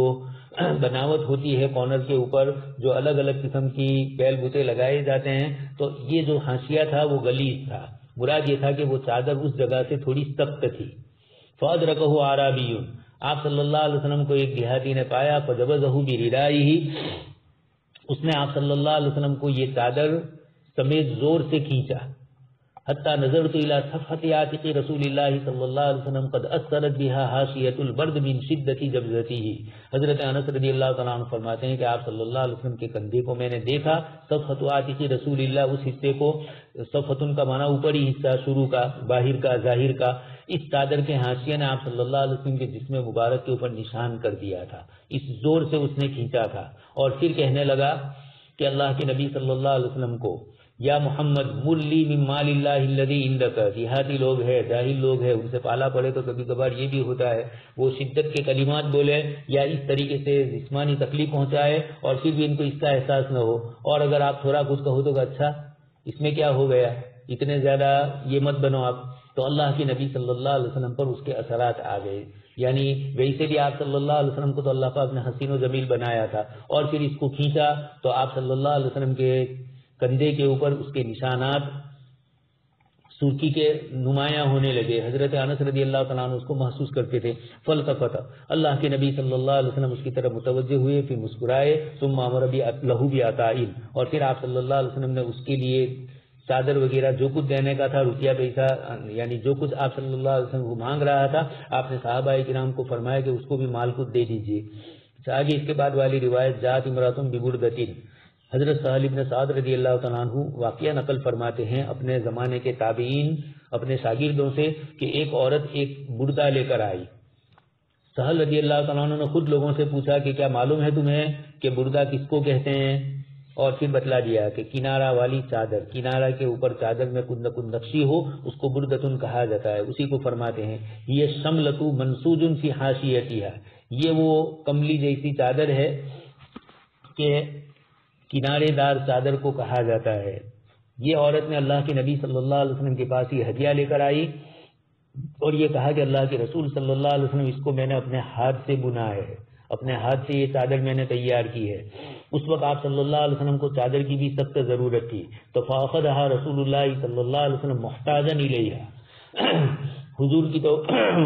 بناوٹ ہوتی ہے کارنر کے اوپر جو الگ الگ قسم کی بیل بوتے لگائے جاتے ہیں, تو یہ جو حاشیہ تھا وہ غلیظ تھا. مراد یہ تھا کہ وہ چادر اس جگہ سے تھوڑی سخت تھی. فَأَدْرَكَهُ عَرَابِيٌّ, آپ صلی اللہ علیہ وسلم کو ایک دیہاتی نے پایا. فَجَبَزَهُ بِرِدَائِهِ, اس نے آپ صلی اللہ علیہ وسلم کو یہ چادر سمیت زور سے کھینچا. حتی نظرت الى صفحة عاتق رسول اللہ صلی اللہ علیہ وسلم قد اثرت بها حاشیة البرد من شدت جبزته. حضرت انس رضی اللہ تعالیٰ عنہ فرماتے ہیں کہ آپ صلی اللہ علیہ وسلم کے کندھے کو میں نے دیکھا, صفحة عاتق رسول اللہ, اس حصے کو, صفحتن کا معنی اوپری حصہ, شروع کا, باہر کا, ظاہر کا, اس چادر کے حاشیے نے آپ صلی اللہ علیہ وسلم کے جسم مبارک کے اوپر نشان کر دیا تھا. اس زور سے اس نے کھینچا تھا, اور پھر کہنے لگا کہ اللہ کے نبی صلی اللہ علیہ وسلم کو یا محمد ملی من مال اللہ الذی عندک، دیہاتی لوگ ہیں، جاہل لوگ ہیں، ان سے پالا پڑے تو کبھی کبھار یہ بھی ہوتا ہے وہ شدت کے کلمات بولے یا اس طریقے سے جسمانی تکلیف پہنچائے اور پھر بھی ان کو اس کا احساس نہ ہو، اور اگر آپ تھوڑا کچھ کہو تو اچھا اس میں کیا ہو گیا، اتنے زیادہ یہ مت بنو آپ، تو اللہ کے نبی صلی اللہ علیہ وسلم پر اس کے اثرات آ گئے. یعنی ویسے بھی آپ صلی اللہ علیہ وسلم کو تو اللہ پاک نے حسین و جمیل بنایا تھا، اور پھر اس کو کھینچا تو آپ صلی اللہ علیہ وسلم کے کندھے کے اوپر اس کے نشانات سرخی کے نمایاں ہونے لگے. حضرت انس رضی اللہ تعالیٰ عنہ اس کو محسوس کرتے تھے. فلتفت، اللہ کے نبی صلی اللہ علیہ وسلم اس کی طرف متوجہ ہوئے، پھر مسکرائے. ثم امر لہ بعطاء، اور پھر آپ صلی اللہ علیہ وسلم نے اس کے لیے چادر وغیرہ جو کچھ دینے کا تھا، روپیہ پیسہ، یعنی جو کچھ آپ صلی اللہ علیہ وسلم کو مانگ رہا تھا، آپ نے صحابہ کرام کو فرمایا کہ اس کو بھی مال کو دے دیجیے. آگے اس کے بعد والی روایت، جاءت امرأۃ ببردۃ، حضرت سہل بن سعد رضی اللہ تعالیٰ عنہ واقعہ نقل فرماتے ہیں اپنے زمانے کے تابعین اپنے شاگردوں سے کہ ایک عورت ایک بردہ لے کر آئی. سہل رضی اللہ تعالیٰ عنہ نے خود لوگوں سے پوچھا کہ کیا معلوم ہے تمہیں کہ بردہ کس کو کہتے ہیں، اور پھر بتلا دیا کہ کنارہ والی چادر، کنارہ کے اوپر چادر میں کچھ نہ کچھ نقشی ہو اس کو بردتن کہا جاتا ہے. اسی کو فرماتے ہیں یہ شملۃ منسوج فی حاشیتھا، یہ وہ کملی جیسی چادر ہے کہ کنارے دار چادر کو کہا جاتا ہے. یہ عورت نے اللہ کے نبی صلی اللہ علیہ وسلم کے پاس یہ ہدیہ لے کر آئی اور یہ کہا کہ اللہ کے رسول صلی اللہ علیہ وسلم اس کو میں نے اپنے ہاتھ سے بنا ہے، اپنے ہاتھ سے یہ چادر میں نے تیار کی ہے. اس وقت آپ صلی اللہ علیہ وسلم کو چادر کی بھی سخت ضرورت تھی، تو فاخذها رسول اللہ صلی اللہ علیہ وسلم محتاجا الیہا. حضور کی تو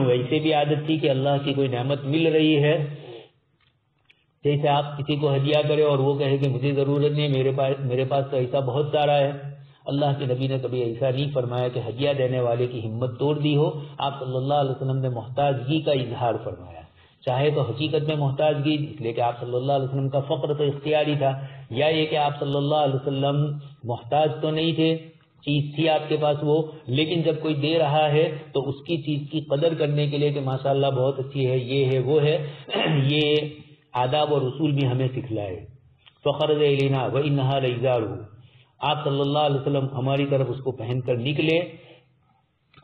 ویسے بھی عادت تھی کہ اللہ کی کوئی نعمت مل رہی ہے، جیسے آپ کسی کو ہدیہ کرے اور وہ کہے کہ مجھے ضرورت نہیں، میرے پاس تو ایسا بہت سارا ہے. اللہ کے نبی نے کبھی ایسا نہیں فرمایا کہ ہدیہ دینے والے کی ہمت توڑ دی ہو. آپ صلی اللہ علیہ وسلم نے محتاجگی کا اظہار فرمایا، چاہے تو حقیقت میں محتاجگی اس لیے کہ آپ صلی اللہ علیہ وسلم کا فقر تو اختیاری تھا، یا یہ کہ آپ صلی اللہ علیہ وسلم محتاج تو نہیں تھے، چیز تھی آپ کے پاس وہ، لیکن جب کوئی دے رہا ہے تو اس کی چیز کی قدر کرنے کے لیے کہ ماشاءاللہ بہت اچھی ہے، یہ ہے وہ ہے، یہ آداب اور اصول بھی ہمیں سکھلائے. فخرج الینا وانھا لازارہ، آپ صلی اللہ علیہ وسلم ہماری طرف اس کو پہن کر نکلے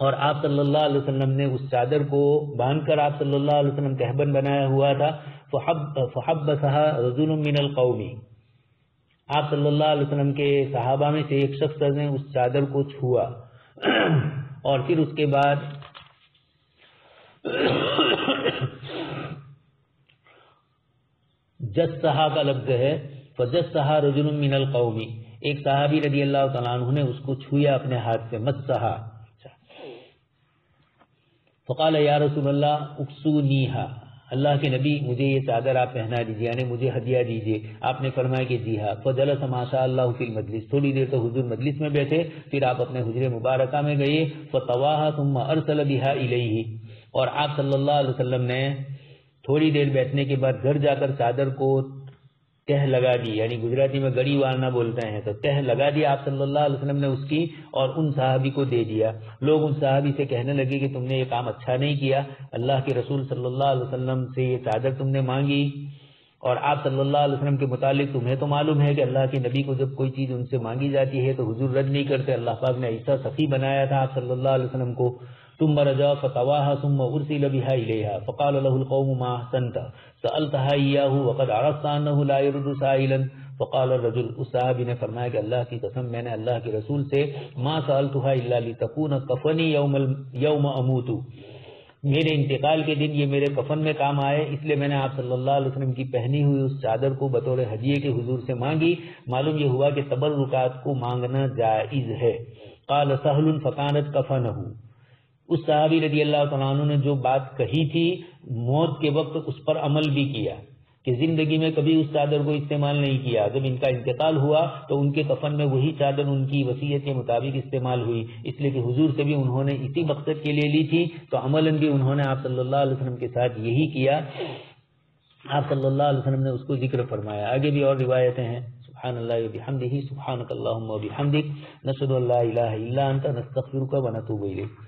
اور آپ صلی اللہ علیہ وسلم نے اس چادر کو باندھ کر آپ صلی اللہ علیہ وسلم کہبند بنایا ہوا تھا. فحبسها رجل من القوم، آپ صلی اللہ علیہ وسلم کے صحابہ میں سے ایک شخص نے اس چادر کو چھوا اور پھر اس کے بعد جسھا کا لفظ ہے، فجسھا رجل من القوم، ایک صحابی رضی اللہ تعالیٰ عنہ نے اس کو چھویا اپنے ہاتھ سے، مسھا. فقال یا رسول اللہ اکسونیھا، اللہ کے نبی مجھے یہ چادر آپ پہنا دیجیے، یعنی مجھے ہدیہ دیجیے. آپ نے فرمایا کہ جی ہاں. فجلس ما شاء اللہ فی المجلس، تھوڑی دیر تو حضور مجلس میں بیٹھے، پھر آپ اپنے حجرے مبارکہ میں گئے. فطواھا ثم ارسل بها الیہ، اور آپ صلی اللہ علیہ وسلم نے تھوڑی دیر بیٹھنے کے بعد گھر جا کر چادر کو تہ لگا دی، یعنی گجراتی میں گڑی وارنا بولتے ہیں، تو تہ لگا دیا آپ صلی اللہ علیہ وسلم نے اس کی، اور ان صحابی کو دے دیا. لوگ ان صحابی سے کہنے لگے کہ تم نے یہ کام اچھا نہیں کیا، اللہ کے رسول صلی اللہ علیہ وسلم سے یہ چادر تم نے مانگی، اور آپ صلی اللہ علیہ وسلم کے متعلق تمہیں تو معلوم ہے کہ اللہ کے نبی کو جب کوئی چیز ان سے مانگی جاتی ہے تو حضور رد نہیں کرتے. اللہ پاک نے ایسا سخی بنایا تھا آپ صلی اللہ علیہ وسلم کو. ثم رجع فطواها ثم ارسل بها اليها فقال له القوم ما احسنت سالتها اياه وقد عرفت انه لا يرد سائلا. فقال الرجل، اس صحابی نے فرمایا کہ اللہ کی قسم میں نے اللہ کے رسول سے ما سالتها الا لتكون كفني يوم اموت، میرے انتقال کے دن یہ میرے کفن میں کام آئے، اس لیے میں نے آپ صلی اللہ علیہ وسلم کی پہنی ہوئی اس چادر کو بطور ہدیے کے حضور سے مانگی. معلوم یہ ہوا کہ تبرکات کو مانگنا جائز ہے. قال سہل فكانت كفنه، اس صحابی رضی اللہ تعالیٰ عنہ نے جو بات کہی تھی موت کے وقت اس پر عمل بھی کیا کہ زندگی میں کبھی اس چادر کو استعمال نہیں کیا. جب ان کا انتقال ہوا تو ان کے کفن میں وہی چادر ان کی وصیت کے مطابق استعمال ہوئی، اس لیے کہ حضور سے بھی انہوں نے اسی مقصد کے لیے لی تھی، تو عملاً بھی انہوں نے آپ صلی اللہ علیہ وسلم کے ساتھ یہی کیا. آپ صلی اللہ علیہ وسلم نے اس کو ذکر فرمایا. آگے بھی اور روایتیں ہیں. سبحان اللہ وبحمدہ، سبحانک اللہم وبحمدک، نشہد ان لا الہ الا انت، نستغفرک ونتوب الیک.